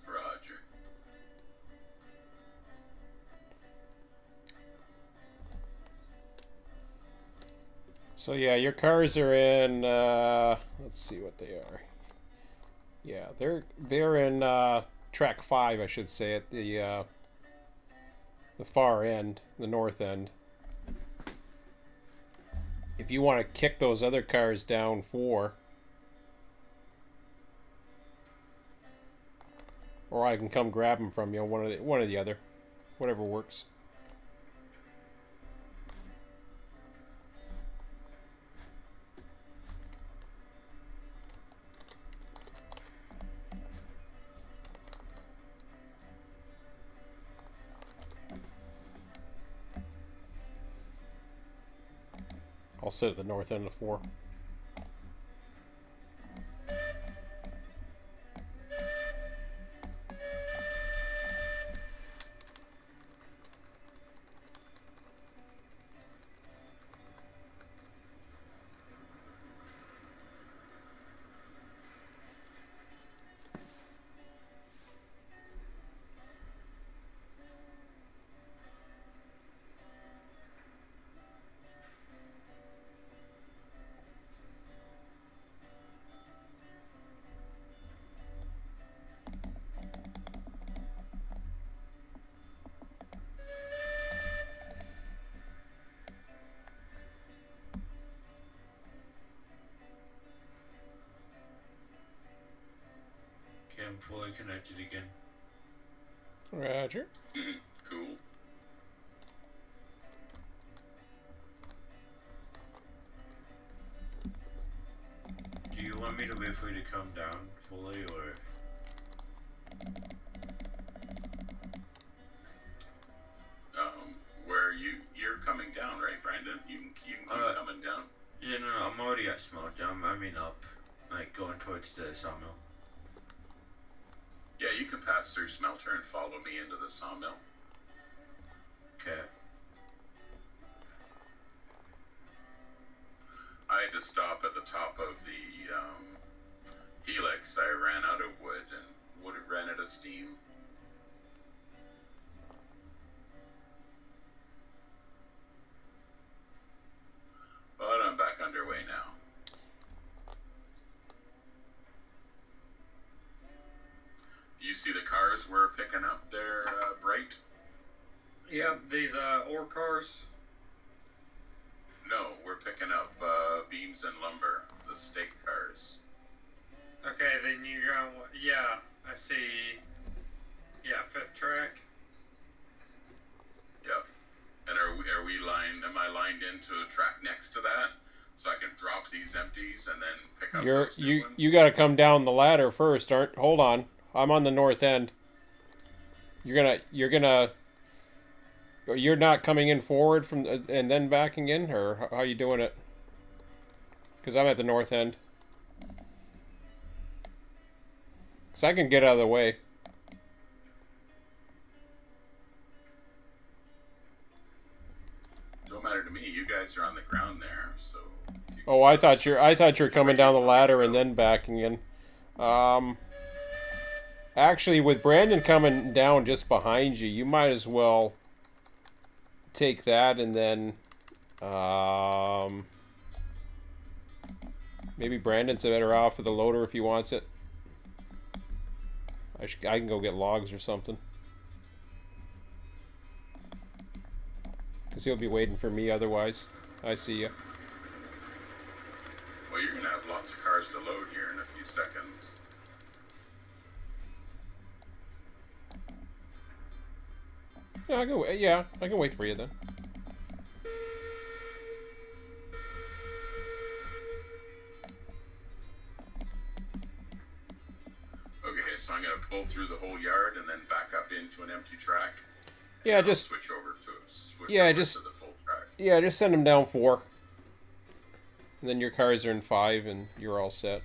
Roger. So yeah, your cars are in. Let's see what they are. Yeah, they're in track 5, I should say, at the far end, the north end. If you want to kick those other cars down 4, or I can come grab them from you, one or the other, whatever works. I'll sit at the north end of 4. Okay, I'm fully connected again. Roger. Cool. Do you want me to wait for you to come down fully, or? Where you're coming down, right, Brandon? You can keep coming down. Yeah, no, I'm already at Smoketown. I mean up, like going towards the sawmill. Yeah, you can pass through Smelter and follow me into the sawmill. Okay. I had to stop at the top of the helix. I ran out of wood and wood ran out of steam. But I'm back underway now. Do you see the cars we're picking up there, Bright? Yep, these ore cars. No, we're picking up beams and lumber, the stake cars. Okay, then you're going. Yeah, I see. Yeah, 5th track. Yep. And are we lined? Am I lined into a track next to that, so I can drop these empties and then pick up those new ones? You got to come down the ladder first. Hold on. I'm on the north end. You're not coming in forward from and then backing in, or how you doing it? Because I'm at the north end. Because I can get out of the way. Don't matter to me. You guys are on the ground there, so. Oh, I thought you're coming down the ladder and then backing in. Actually, with Brandon coming down just behind you, you might as well take that and then maybe Brandon's better off with the loader if he wants it. I can go get logs or something. Because he'll be waiting for me otherwise. I see ya. Well, you're gonna have lots of cars to load here in a few seconds. Yeah, I can wait for you then. Okay, so I'm gonna pull through the whole yard and then back up into an empty track. Yeah, And I'll just switch over to the full track. yeah, just send them down 4. And then your cars are in 5 and you're all set.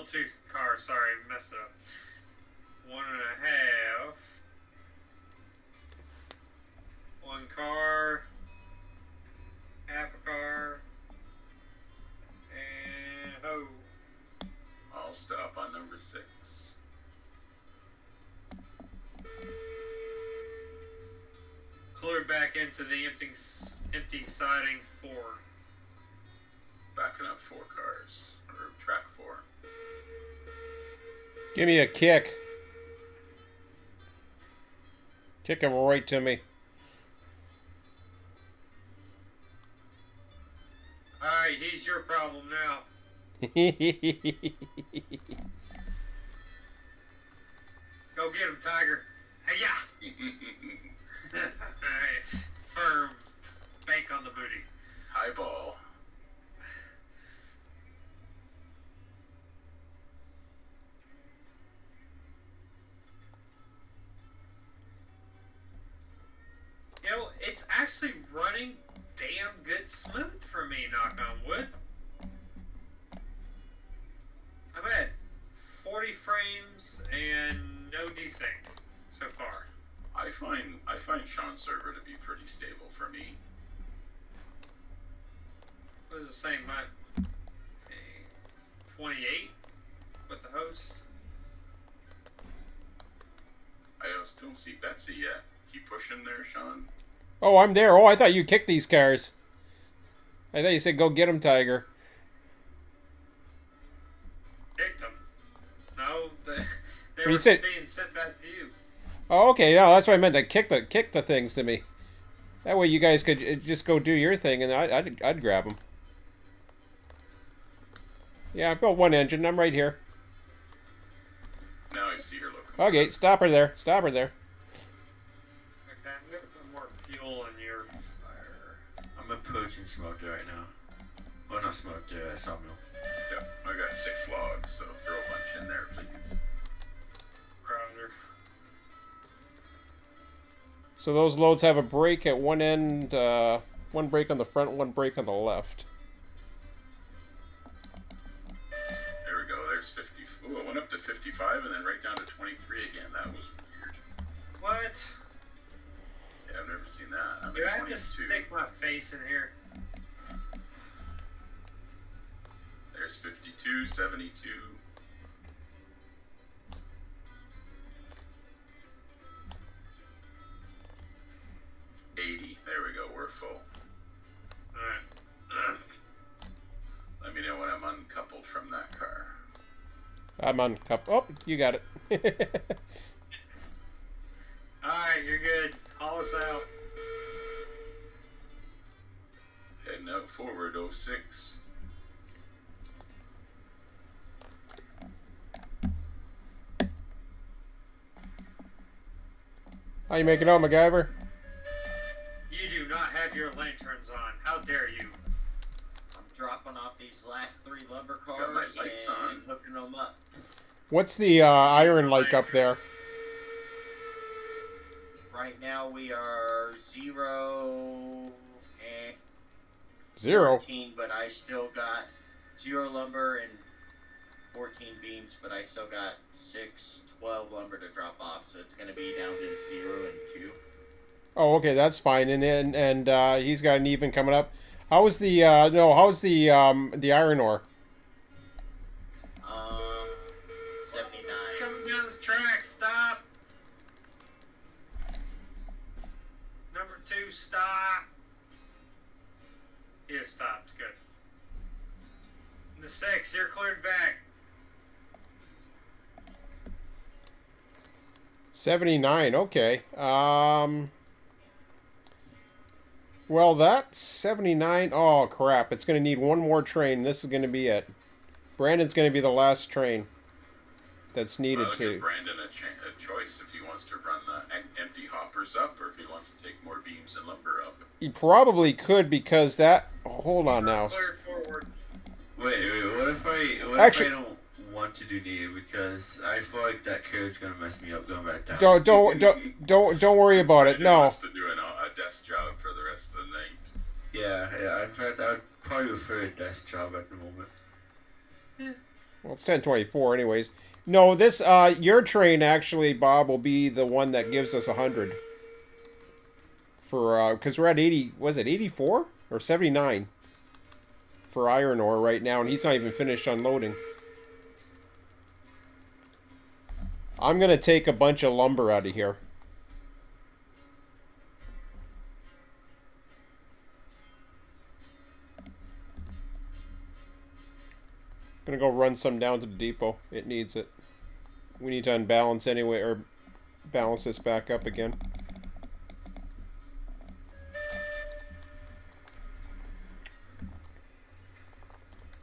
still 2 cars. Sorry, messed it up. 1.5. 1 car. Half a car. And oh. I'll stop on number 6. Clear back into the empty sidings 4. Backing up 4 cars. Or track 4. Give me a kick. Kick him right to me. Alright, he's your problem now. Go get him, Tiger. Hey-ya! Firm. Bank on the booty. High ball. You know, it's actually running damn good smooth for me, knock on wood. I'm at 40 frames and no desync so far. I find Sean's server to be pretty stable for me. What is the same? 28 with the host. I just don't see Betsy yet. Keep pushing there, Sean. Oh, I'm there. Oh, I thought you kicked these cars. I thought you said go get him, Tiger. Kicked them. No, they But were you said- being sent back to you. Oh, okay. Yeah, that's what I meant. To kick the things to me. That way you guys could just go do your thing, and I'd grab them. Yeah, I've got 1 engine. I'm right here. Now I see her looking. Okay, stop her there. Stop her there. Okay, I'm gonna put more fuel in your fire. I'm approaching smoke right now. Well, not smoke, sawmill. Yep, I got 6 logs, so throw a bunch in there, please. Browser. So those loads have a brake at one end, 1 brake on the front, 1 brake on the left. There we go, there's 50. Ooh, it went up to 55 and then right down to 23 again. That was weird. What? Yeah, I've never seen that. I'm Do I at have to 22. stick my face in here? There's 52, 72. There we go, we're full. Alright. Let me know when I'm uncoupled from that car. I'm on cup. Oh, you got it. Alright, you're good. Haul us out. Heading out forward, 06. How you making out, MacGyver? You do not have your lanterns on. How dare you? I'm dropping off these last 3 lumber Got cars my lights and on. hooking them up. What's the iron like up there? Right now we are 0 and 0. 14, but I still got 0 lumber and 14 beams, but I still got 12 lumber to drop off, so it's going to be down to 0 and 2. Oh, okay, that's fine. And he's got an even coming up. How's the how's the iron ore? 79. It's coming down the track. Stop. Number 2, stop. He has stopped. Good. And the 6, you're cleared back. 79. Okay. Well, that's 79. Oh, crap. It's going to need 1 more train. This is going to be it. Brandon's going to be the last train that's needed I'll to. give Brandon a choice if he wants to run the empty hoppers up or if he wants to take more beams and lumber up. He probably could because that. Hold on now. Cleared forward. Wait, what if I Actually- don't want to do neither because I feel like that curve's gonna mess me up going back down. Don't worry about it. Brandon No. wants to do a desk job for the rest of the night. Yeah. In fact, I would probably prefer a desk job at the moment. Well, it's 10:24 anyways. No, this your train actually, Bob, will be the one that gives us 100 for because we're at 80. Was it 84 or 79 for iron ore right now, and he's not even finished unloading. I'm gonna take a bunch of lumber out of here. Gonna go run some down to the depot. It needs it. We need to unbalance anyway, or balance this back up again.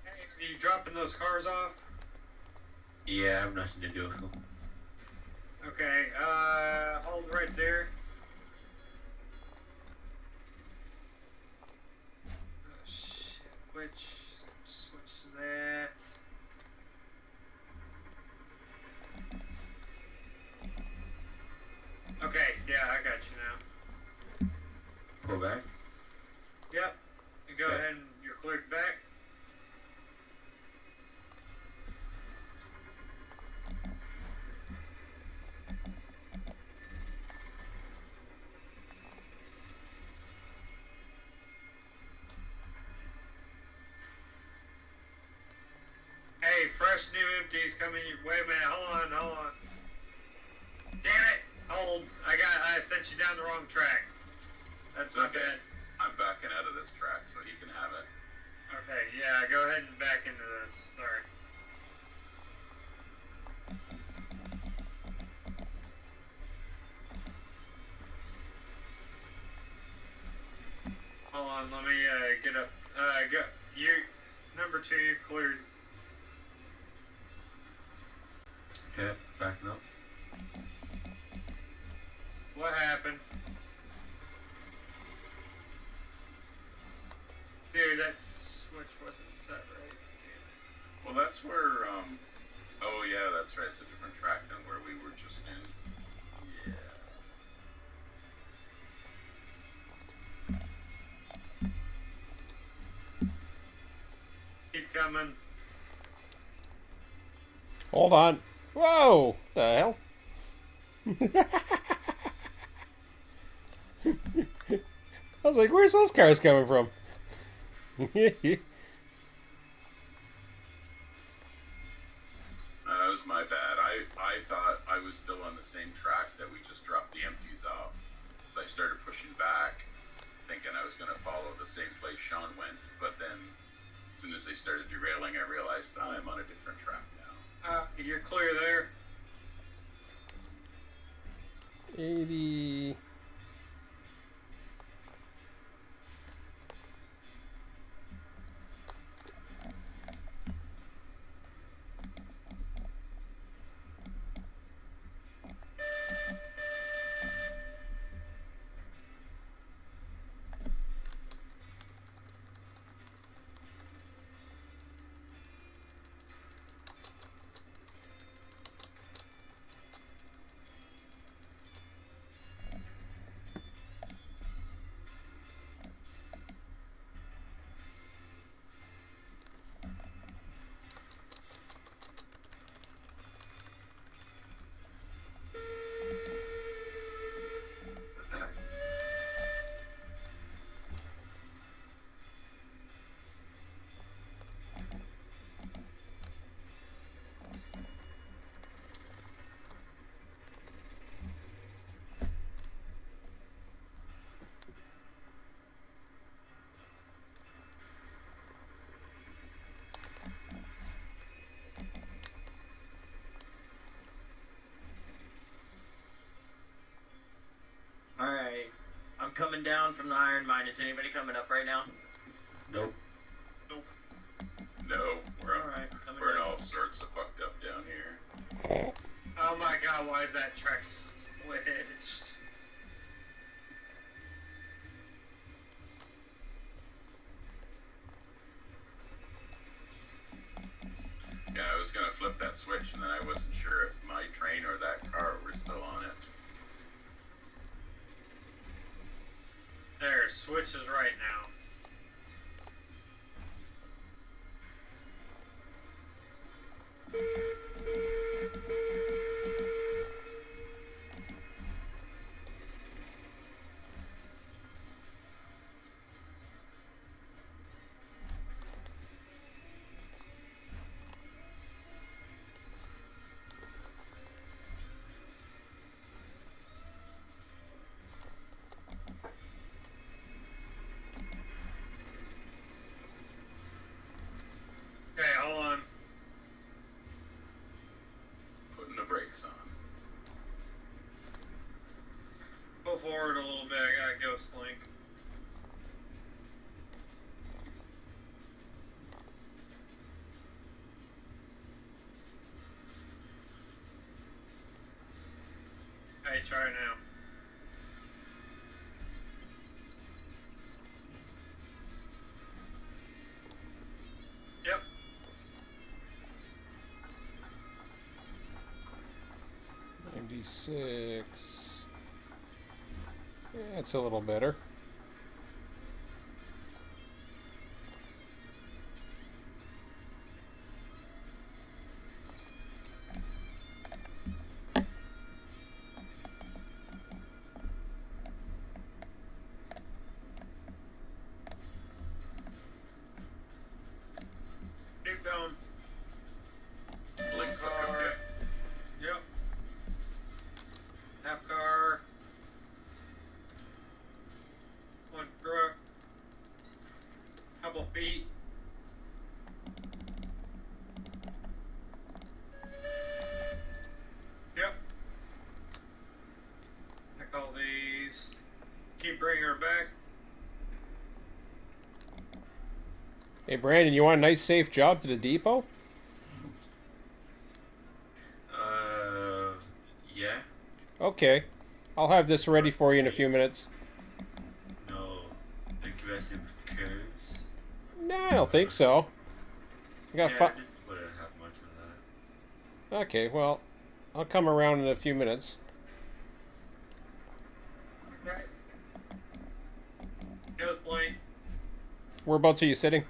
Hey, are you dropping those cars off? Yeah, I have nothing to do with them. Okay, hold right there. Oh, shit. Which switch that? Okay, yeah, I got you now. Pull back. Yep. You go ahead and you're cleared back. Hey, fresh new empties coming. Wait a minute, hold on. Damn it! Hold. I sent you down the wrong track. That's not Okay. bad. I'm backing out of this track, so he can have it. Okay, yeah, go ahead and back into this. Sorry. Hold on, let me get up. Go. You, number 2, you cleared. Okay, backing up. What happened? Dude, that switch wasn't set right. Well, that's where, oh yeah, that's right, it's a different track than where we were just in. Keep coming. Hold on. Whoa! The hell? I was like, where's those cars coming from? That was my bad. I thought I was still on the same track that we just dropped the empties off. So I started pushing back, thinking I was going to follow the same place Sean went. But then, as soon as they started derailing, I realized I'm on a different track now. You're clear there. 80. Alright. I'm coming down from the iron mine. Is anybody coming up right now? Nope. No, Alright, coming we're in down. all sorts of fucked up down here. Oh my god, why is that track switched? Yeah, I was going to flip that switch, and then I wasn't sure if my train or that car were still on it. There, switch is right now. forward a little bit. I got Ghost Link. Hey, try it now. Yep. 96. Yeah, it's a little better. Keep going. Blinks Car. up okay. Yep. Half car. One truck. Couple feet. Yep. Check all these. Keep bringing her back. Hey, Brandon, you want a nice, safe job to the depot? Yeah. Okay. I'll have this ready for you in a few minutes. No aggressive curves. No, I don't think so. I got Yeah, I fi- didn't want to have much of that. Okay, well, I'll come around in a few minutes. Right. Ghost Link. Whereabouts are you sitting?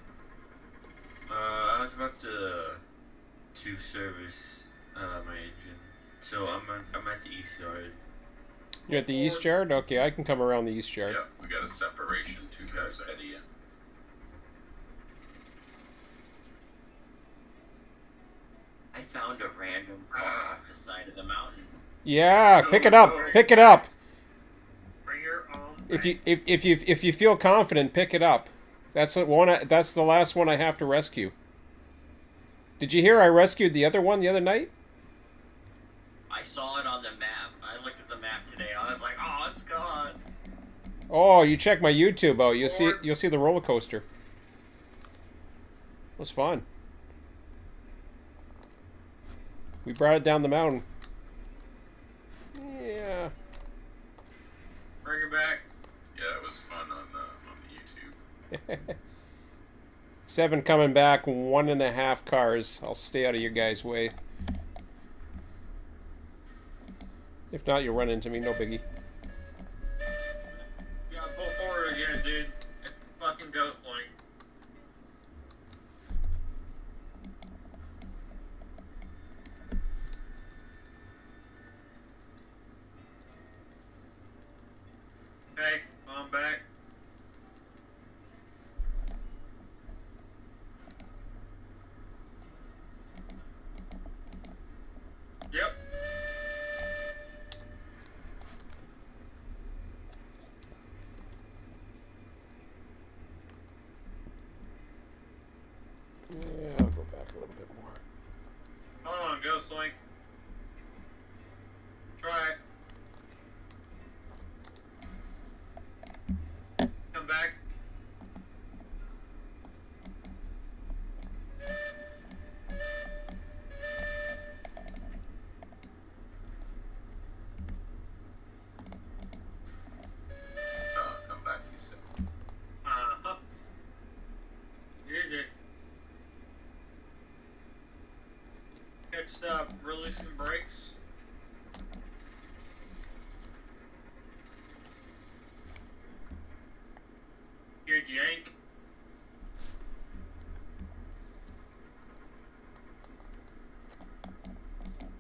I was about to service my engine, so I'm at the east yard. You're at the east yard? Okay, I can come around the east yard. Yeah, we got a separation, 2 cars ahead of you. I found a random car off the side of the mountain. Yeah, pick it up. Pick it up. Bring her on. If you feel confident, pick it up. That's the one. That's the last one I have to rescue. Did you hear I rescued the other one the other night? I saw it on the map. I looked at the map today. I was like, oh, it's gone. Oh, you check my YouTube out. You'll see the roller coaster. It was fun. We brought it down the mountain. Yeah. Bring her back. Yeah, it was fun on the YouTube. 7 coming back, 1.5 cars. I'll stay out of your guys' way. If not, you'll run into me. No biggie. You gotta pull forward again, dude. It's fucking Ghost Link. Hey, I'm back. Yep. Yeah, I'll go back a little bit more. Hold on, Ghost Link. Try it. Come back. Come back, you said. Uh-huh. You did. Good stuff. Releasing brakes. Good yank.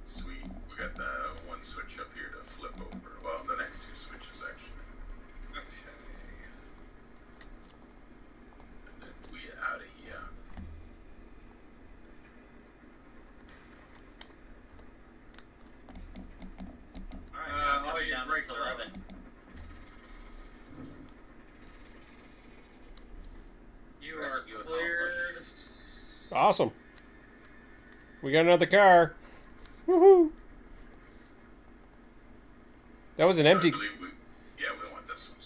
Sweet. We got the one switch up here to flip over. Well, the next 2 switches, actually. Okay. And then we out of here. All right, Uh, now I'm all coming your down brakes to are 11. You are Rescue cleared. Awesome. We got another car. Woohoo! That was an empty. I believe we, yeah, we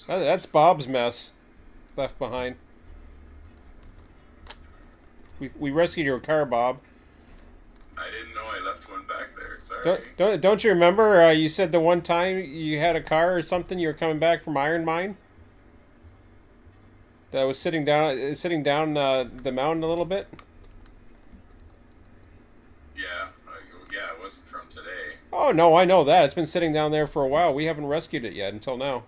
So That's Bob's mess left behind. We rescued your car, Bob. I didn't know I left one back there. Sorry. Don't you remember? You said the one time you had a car or something. You were coming back from Iron Mine. That was sitting down the mountain a little bit. Yeah, it wasn't from today. Oh no, I know that. It's been sitting down there for a while. We haven't rescued it yet until now.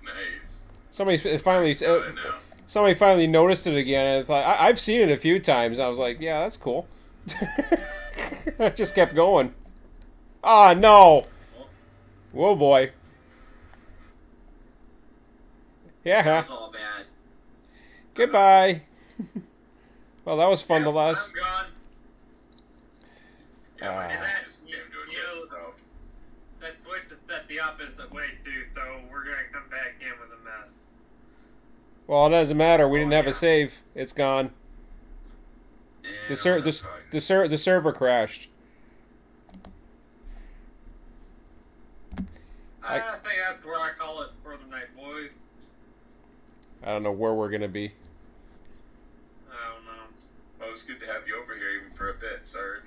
Nice. Somebody finally Got it now. somebody finally noticed it again, and it's like I've seen it a few times. I was like, yeah, that's cool. I just kept going. Ah, no. Whoa, boy. Yeah. That's all bad. Goodbye. Well, that was fun the Yep, last. I'm gone. Yeah, my Ah. brain just came to a You dead know- stop. That switch to set the opposite way too, so we're gonna come back in with a mess. Well, it doesn't matter. We Oh, didn't have yeah. a save. It's gone. Yeah, The server crashed. I think that's where I call it for the night, boys. I don't know where we're gonna be. I don't know. Well, it's good to have you over here even for a bit, Sarge.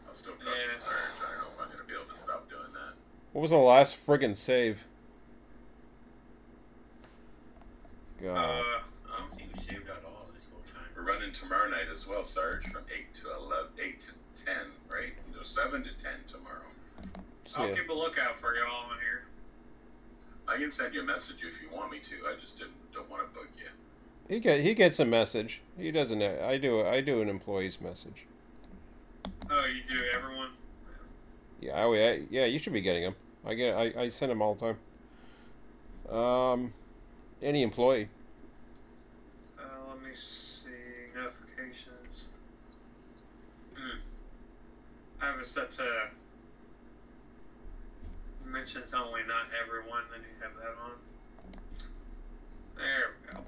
I'll still talk Yeah. to Sarge. I don't know if I'm going to be able to stop doing that. What was the last friggin' save? God. I don't think we saved at all this whole time. We're running tomorrow night as well, Sarge, from 8 to 11, 8 to 10, right? No, 7 to 10 tomorrow. I'll Yeah. keep a lookout for y'all on here. I can send you a message if you want me to. I just don't want to bug you. He gets a message. He doesn't. I do an employee's message. Oh, you do, everyone? Yeah, yeah. You should be getting them. I send them all the time. Any employee. Let me see. Notifications. I have it set to mentions only, not everyone. Then you have that on. There we go.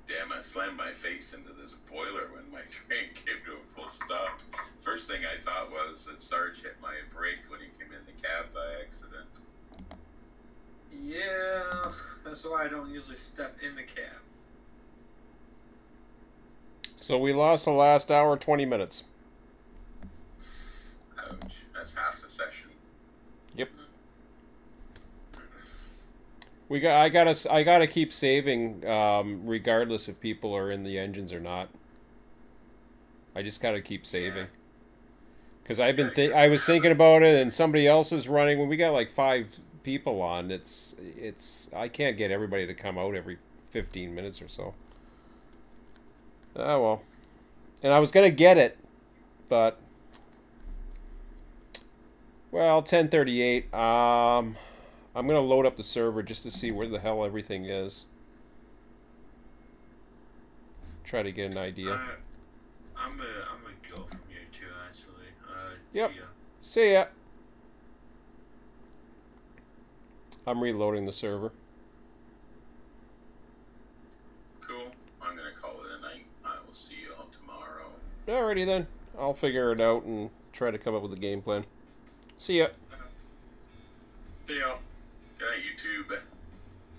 Damn, I slammed my face into this boiler when my train came to a full stop. First thing I thought was that Sarge hit my brake when he came in the cab by accident. Yeah, that's why I don't usually step in the cab. So we lost the last hour, 20 minutes. Ouch. That's half the session. Yep. I gotta keep saving, regardless if people are in the engines or not. I just gotta keep saving. Cause I was thinking about it, and somebody else is running. When we got like 5 people on, I can't get everybody to come out every 15 minutes or so. Oh well. And I was gonna get it, but well, 10:38. I'm gonna load up the server just to see where the hell everything is. Try to get an idea. I'm gonna go from here too, actually. Yep. See ya. See ya. I'm reloading the server. Cool. I'm going to call it a night. I will see you all tomorrow. Alrighty then. I'll figure it out and try to come up with a game plan. See ya. See y'all. Good night, YouTube.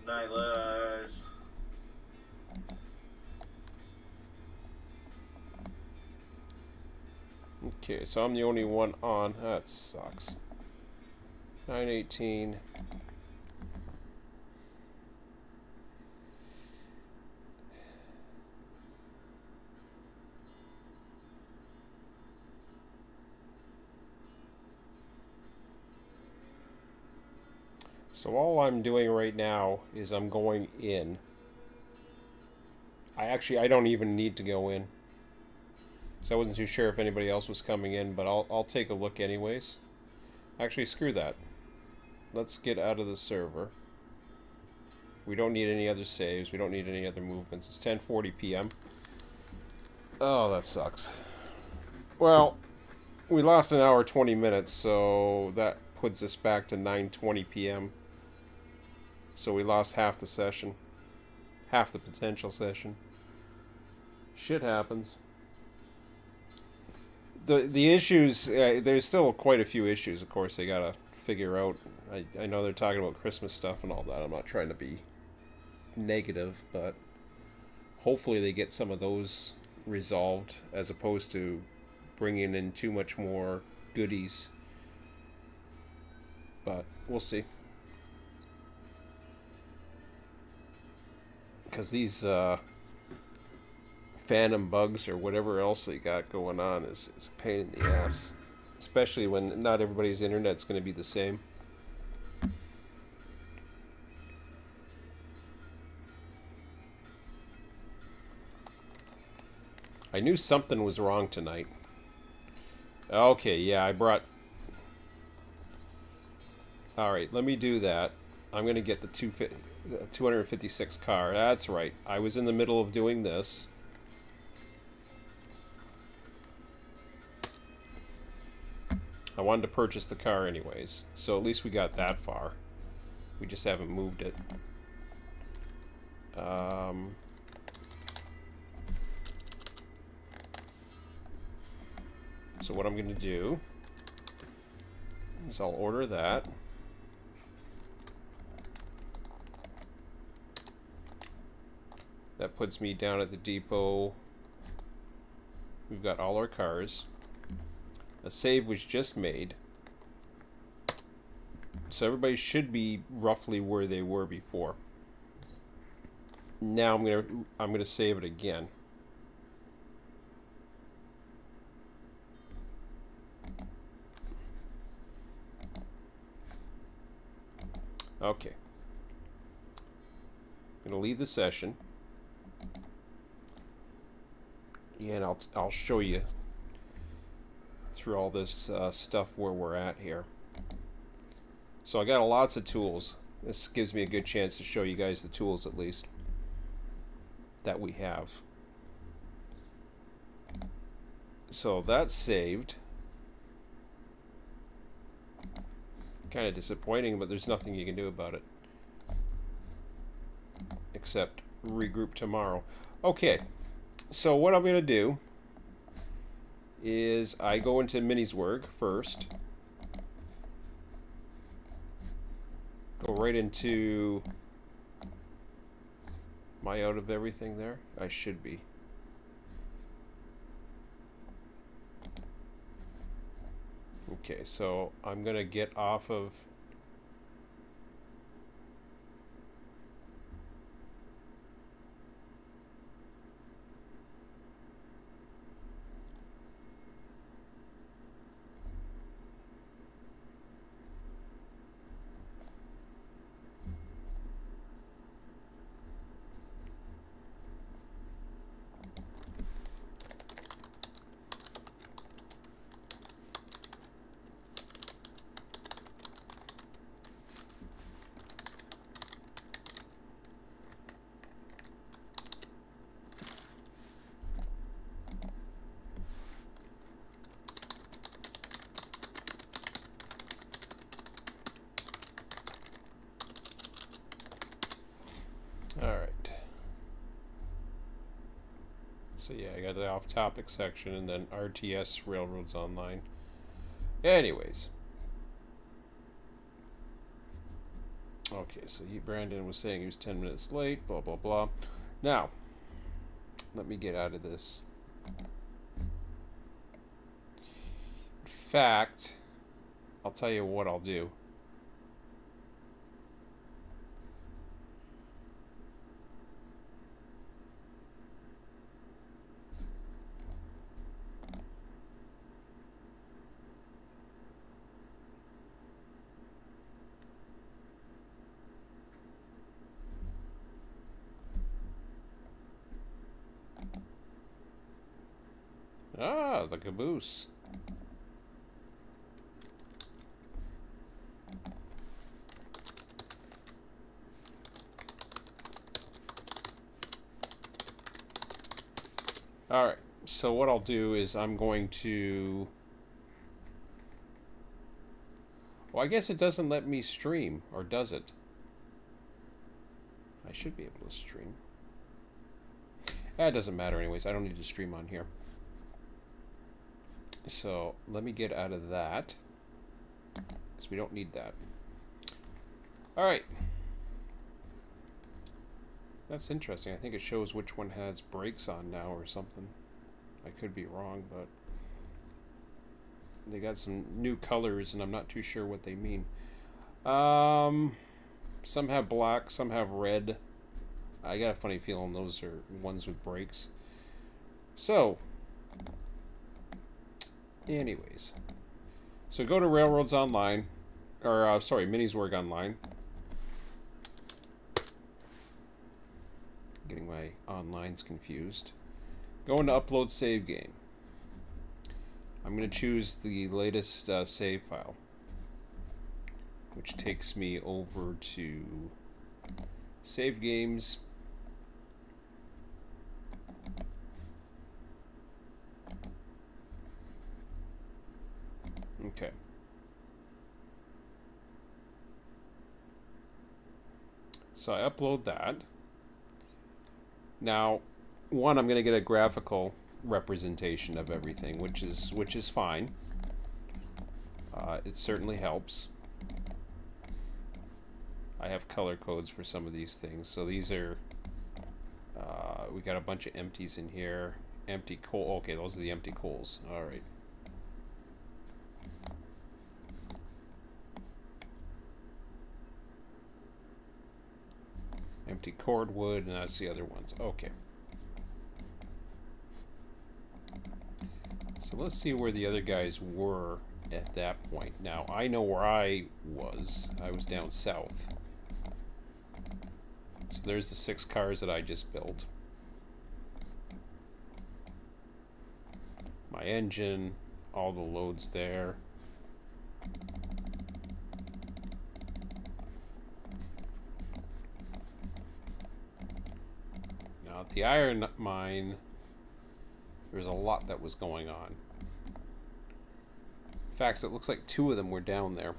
Nightless. Okay, so I'm the only one on. That sucks. 9:18. So all I'm doing right now is I'm going in. I don't even need to go in. So I wasn't too sure if anybody else was coming in, but I'll take a look anyways. Actually, screw that. Let's get out of the server. We don't need any other saves. We don't need any other movements. It's 10:40 p.m. Oh, that sucks. Well, we lost an hour 20 minutes, so that puts us back to 9:20 p.m. So we lost half the session. Half the potential session. Shit happens. The issues, there's still quite a few issues, of course, they gotta figure out. I know they're talking about Christmas stuff and all that. I'm not trying to be negative, but hopefully they get some of those resolved as opposed to bringing in too much more goodies. But we'll see. Because these phantom bugs or whatever else they got going on is a pain in the ass. Especially when not everybody's internet's going to be the same. I knew something was wrong tonight. Okay, yeah, I brought... Alright, let me do that. I'm going to get the 256 car. That's right. I was in the middle of doing this. I wanted to purchase the car anyways, so at least we got that far. We just haven't moved it. So what I'm going to do is I'll order that. That puts me down at the depot. We've got all our cars. A save was just made. So everybody should be roughly where they were before. Now I'm gonna save it again. Okay. I'm gonna leave the session. Yeah, and I'll show you through all this stuff where we're at here. So I got lots of tools. This gives me a good chance to show you guys the tools at least that we have. So that's saved. Kind of disappointing, but there's nothing you can do about it except regroup tomorrow. Okay, so what I'm going to do is I go into Miniswerg first. Go right into... Am I out of everything there? I should be. Okay, so I'm going to get off of... Alright. So yeah, I got the off-topic section and then RTS Railroads Online. Anyways. Okay, so Brandon was saying he was 10 minutes late, blah, blah, blah. Now, let me get out of this. In fact, I'll tell you what I'll do. Ah, the caboose. Alright, so what I'll do is I'm going to... Well, I guess it doesn't let me stream, or does it? I should be able to stream. It doesn't matter anyways, I don't need to stream on here. So, let me get out of that. because we don't need that. Alright. That's interesting. I think it shows which one has brakes on now or something. I could be wrong, but they got some new colors and I'm not too sure what they mean. Some have black, some have red. I got a funny feeling those are ones with brakes. So, anyways. So go to Railroads Online, or sorry, Miniswerg Online. Getting my onlines confused. Go into Upload Save Game. I'm going to choose the latest save file, which takes me over to Save Games. Okay. So I upload that. Now, one, I'm going to get a graphical representation of everything, which is fine. It certainly helps. I have color codes for some of these things. So these are, we got a bunch of empties in here. Empty coal. Okay, those are the empty coals. All right. Empty cordwood, and that's the other ones. Okay. So let's see where the other guys were at that point. Now, I know where I was. I was down south. So there's the 6 cars that I just built. My engine, all the loads there. Now, at the iron mine, there's a lot that was going on. In fact, it looks like 2 of them were down there.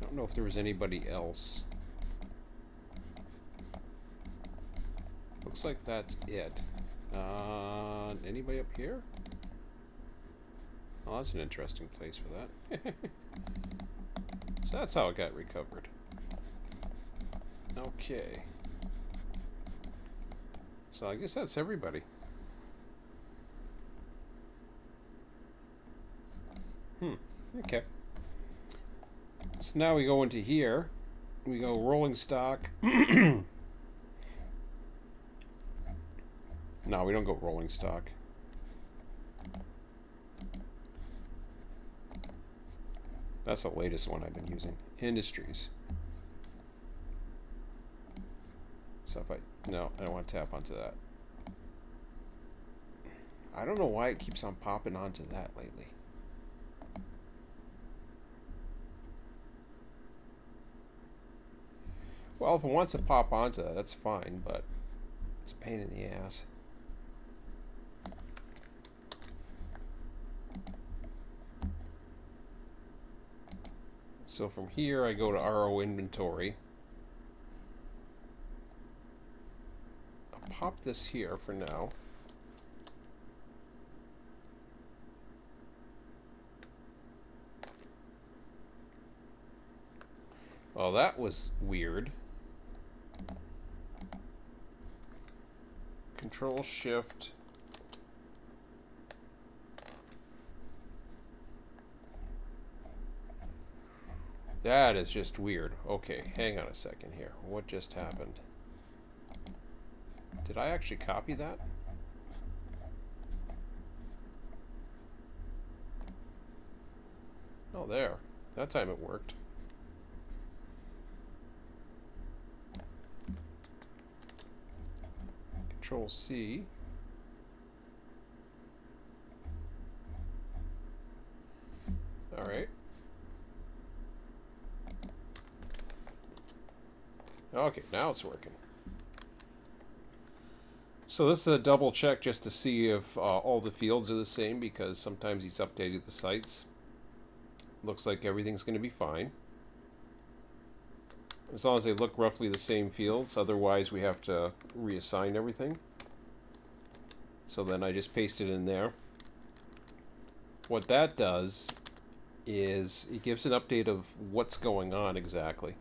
I don't know if there was anybody else. Looks like that's it. Anybody up here? Oh, that's an interesting place for that. So that's how it got recovered. Okay. So I guess that's everybody. Okay. So now we go into here. We go rolling stock. No, we don't go rolling stock. That's the latest one I've been using. Industries. So if no, I don't want to tap onto that. I don't know why it keeps on popping onto that lately. Well, if it wants to pop onto that, that's fine, but it's a pain in the ass. So from here, I go to RO inventory. I'll pop this here for now. Well, that was weird. Control Shift. That is just weird. Okay, hang on a second here. What just happened? Did I actually copy that? Oh, there. That time it worked. Control C. All right. Okay, now it's working. So this is a double check just to see if all the fields are the same, because sometimes he's updated the sites. Looks like everything's going to be fine. As long as they look roughly the same fields, otherwise we have to reassign everything. So then I just paste it in there. What that does is it gives an update of what's going on exactly.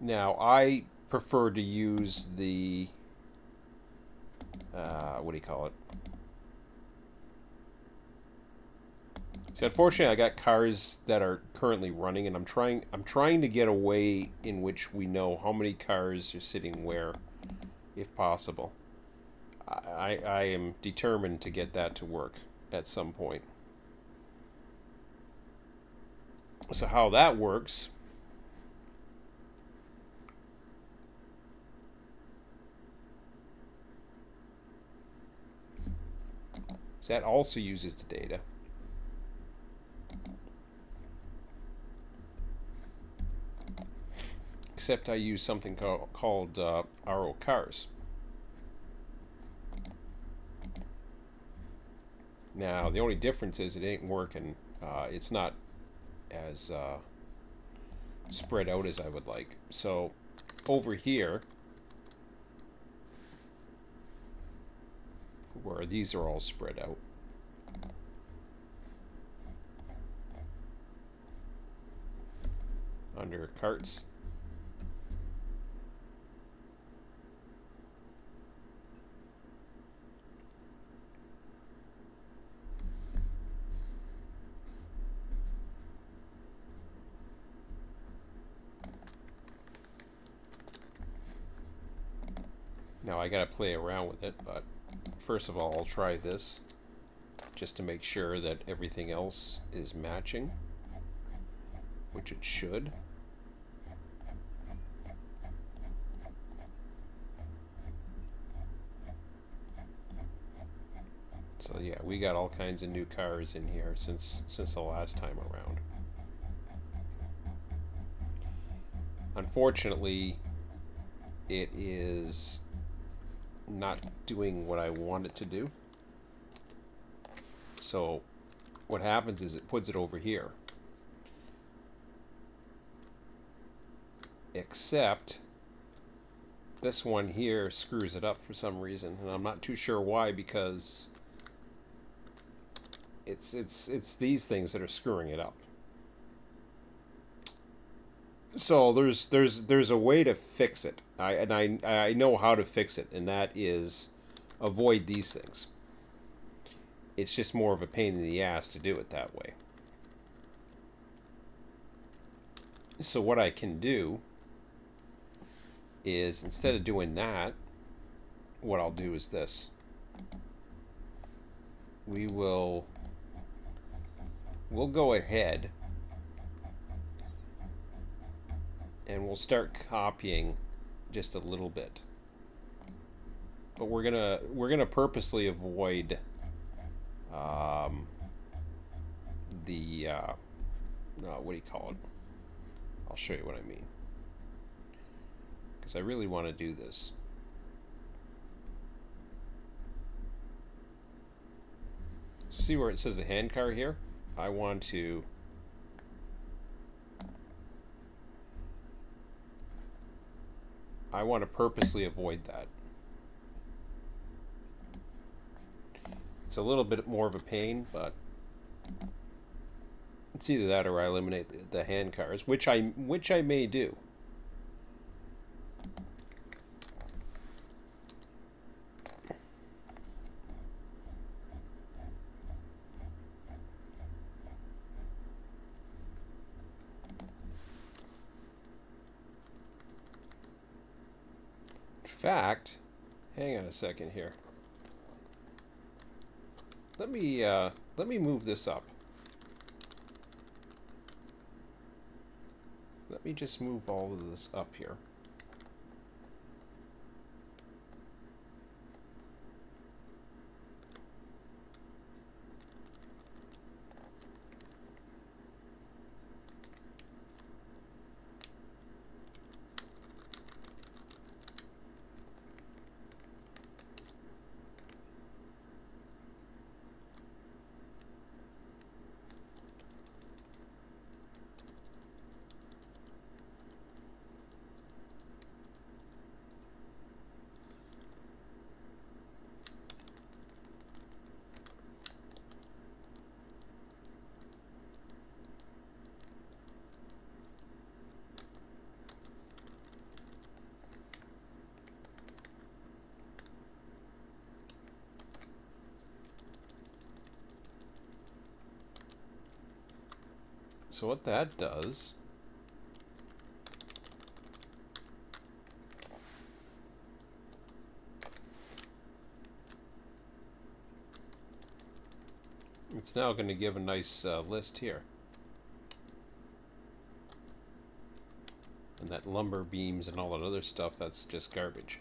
Now, I prefer to use the, what do you call it? See, unfortunately, I got cars that are currently running, and I'm trying to get a way in which we know how many cars are sitting where, if possible. I am determined to get that to work at some point. So how that works is that also uses the data. Except I use something called RO cars. Now, the only difference is it ain't working. It's not as spread out as I would like. So, over here, where these are all spread out, under carts, now I gotta play around with it, but first of all I'll try this just to make sure that everything else is matching, which it should. So yeah, we got all kinds of new cars in here since the last time around. Unfortunately, it is not doing what I want it to do. So what happens is it puts it over here. Except this one here screws it up for some reason, and I'm not too sure why, because it's these things that are screwing it up. So there's a way to fix it. I know how to fix it, and that is avoid these things. It's just more of a pain in the ass to do it that way. So what I can do is, instead of doing that, what I'll do is this. We'll go ahead and we'll start copying just a little bit. But we're gonna purposely avoid the what do you call it? I'll show you what I mean, because I really want to do this. See where it says the hand car here? I want to purposely avoid that. It's a little bit more of a pain, but it's either that or I eliminate the hand cars, which I may do. In fact, hang on a second here. Let me move this up. Let me just move all of this up here. So what that does... It's now going to give a nice list here. And that lumber beams and all that other stuff, that's just garbage.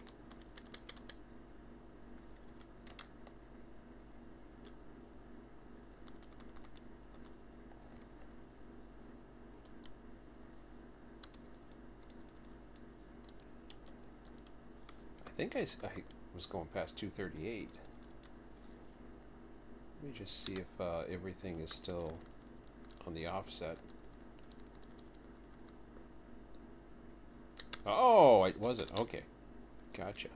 I think I was going past 238. Let me just see if everything is still on the offset. Oh, it wasn't. Okay. Gotcha.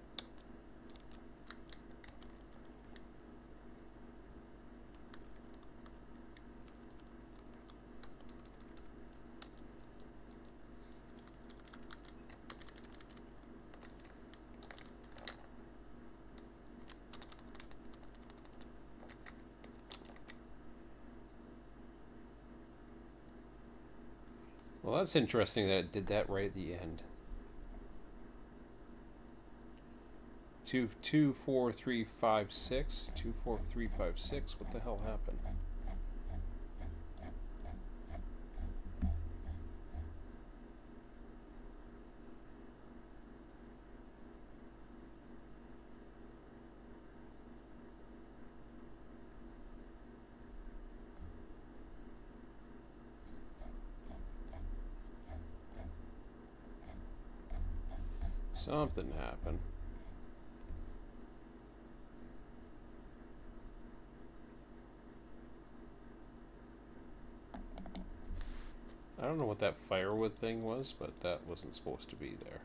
Well, that's interesting that it did that right at the end. 2, 4, 3, 5, 6. 2, 4, 3, 5, 6. What the hell happened? Something happened. I don't know what that firewood thing was, but that wasn't supposed to be there.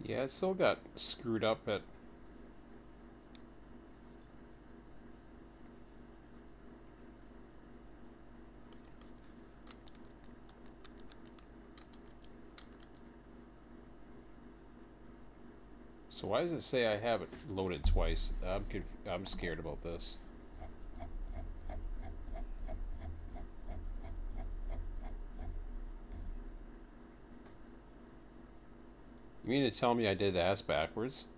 Yeah, it still got screwed up at... So why does it say I have it loaded twice? I'm scared about this. You mean to tell me I did ass backwards?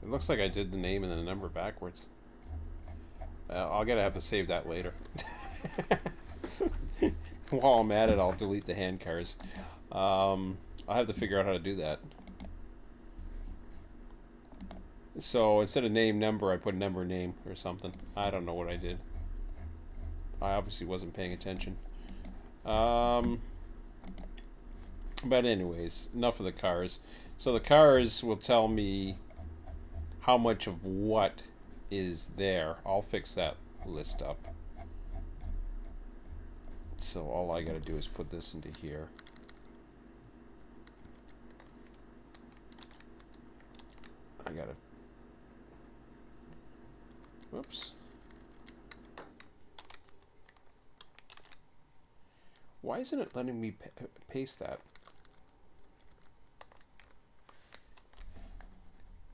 It looks like I did the name and the number backwards. I'll gotta have to save that later. While I'm at it, I'll delete the hand cars. I'll have to figure out how to do that. So instead of name number, I put number name or something. I don't know what I did. I obviously wasn't paying attention. But anyways, enough of the cars. So the cars will tell me how much of what is there. I'll fix that list up. So all I gotta do is put this into here. I gotta... Whoops. Why isn't it letting me paste that?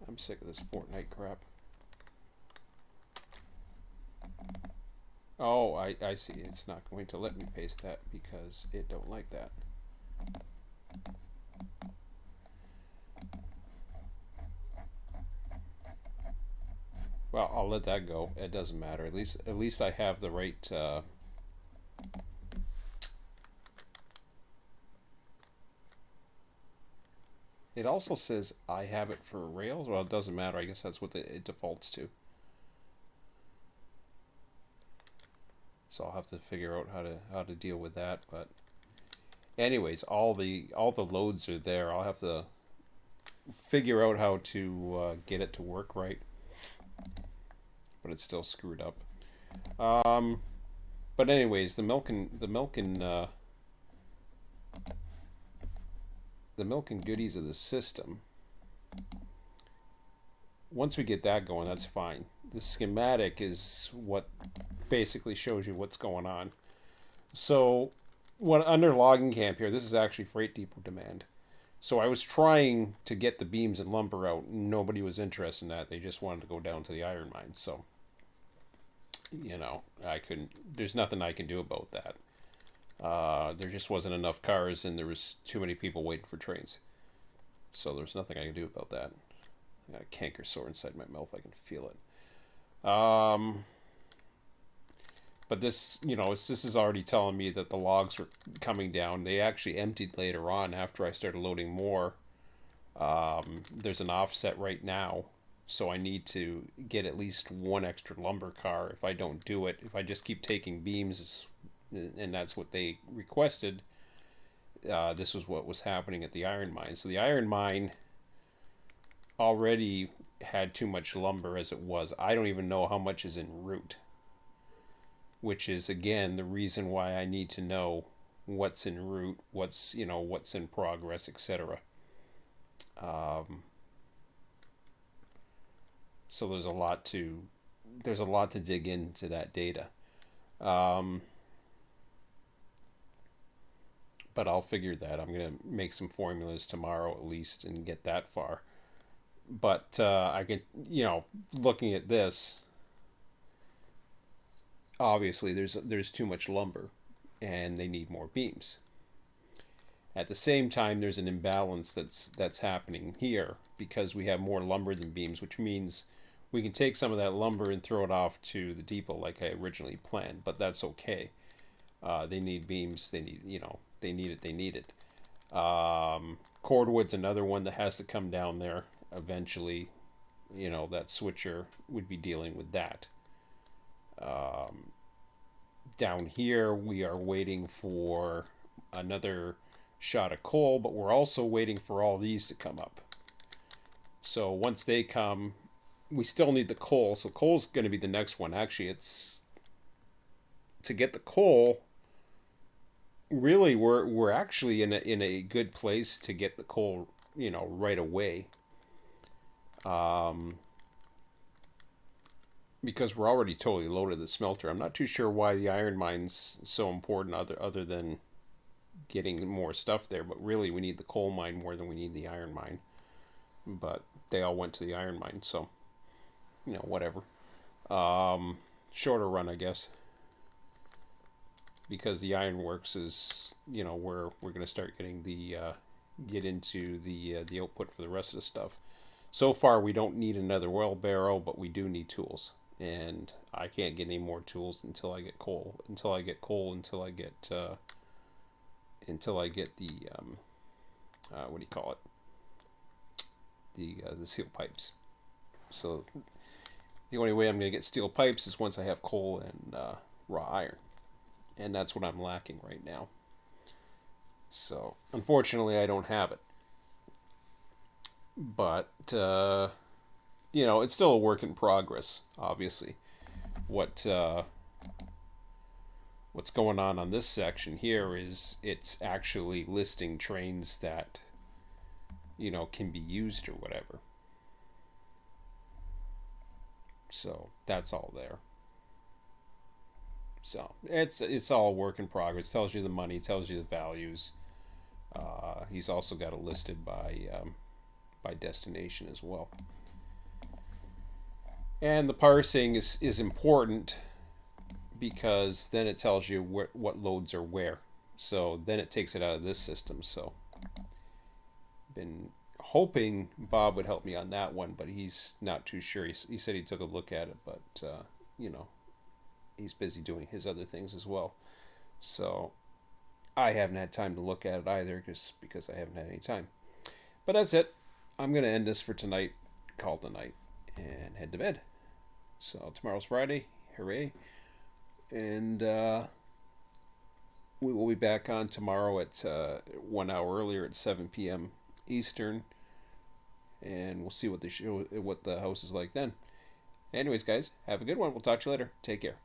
I'm sick of this Fortnite crap. Oh, I see. It's not going to let me paste that because it don't like that. Well, I'll let that go. It doesn't matter. At least I have the right. It also says I have it for Rails. Well, it doesn't matter. I guess that's what it defaults to. So I'll have to figure out how to deal with that. But anyways, all the loads are there. I'll have to figure out how to get it to work right. But it's still screwed up. But anyways, the milk and goodies of the system. Once we get that going, that's fine. The schematic is what basically shows you what's going on. So, what under logging camp here, this is actually freight depot demand. So I was trying to get the beams and lumber out. Nobody was interested in that. They just wanted to go down to the iron mine. So, you know, I couldn't. There's nothing I can do about that. There just wasn't enough cars, and there was too many people waiting for trains. So there's nothing I can do about that. I got a canker sore inside my mouth. I can feel it. But this, you know, this is already telling me that the logs were coming down. They actually emptied later on after I started loading more. There's an offset right now, so I need to get at least one extra lumber car. If I don't do it, if I just keep taking beams, and that's what they requested, this was what was happening at the iron mine. So the iron mine already had too much lumber as it was. I don't even know how much is en route, which is again the reason why I need to know what's en route, what's in progress, etc. So there's a lot to dig into that data. But I'll figure that. I'm going to make some formulas tomorrow at least and get that far. But I can, looking at this, obviously there's too much lumber and they need more beams. At the same time, there's an imbalance that's happening here because we have more lumber than beams, which means we can take some of that lumber and throw it off to the depot like I originally planned, but that's okay. They need beams. They need it. Cordwood's another one that has to come down there eventually. That switcher would be dealing with that. Down here, we are waiting for another shot of coal, but we're also waiting for all these to come up. So once they come, we still need the coal. So coal's going to be the next one. Actually, it's to get the coal. Really, we're actually in a good place to get the coal, right away. Because we're already totally loaded the smelter. I'm not too sure why the iron mine's so important other than getting more stuff there, but really we need the coal mine more than we need the iron mine. But they all went to the iron mine, so whatever. Shorter run, I guess. Because the ironworks is, where we're going to start getting get into the output for the rest of the stuff. So far, we don't need another oil barrel, but we do need tools. And I can't get any more tools until I get coal. Until I get the what do you call it? The steel pipes. So the only way I'm going to get steel pipes is once I have coal and raw iron. And that's what I'm lacking right now. So, unfortunately, I don't have it. But, it's still a work in progress, obviously. What's going on this section here is it's actually listing trains that, can be used or whatever. So, that's all there. So it's all work in progress. Tells you the money, tells you the values. He's also got it listed by destination as well. And the parsing is important because then it tells you what loads are where. So then it takes it out of this system. So been hoping Bob would help me on that one, but he's not too sure. He said he took a look at it, but you know, he's busy doing his other things as well. So I haven't had time to look at it either because I haven't had any time. But that's it. I'm going to end this for tonight, call it a night, and head to bed. So tomorrow's Friday. Hooray. And we will be back on tomorrow at 1 hour earlier at 7 p.m. Eastern. And we'll see what the house is like then. Anyways, guys, have a good one. We'll talk to you later. Take care.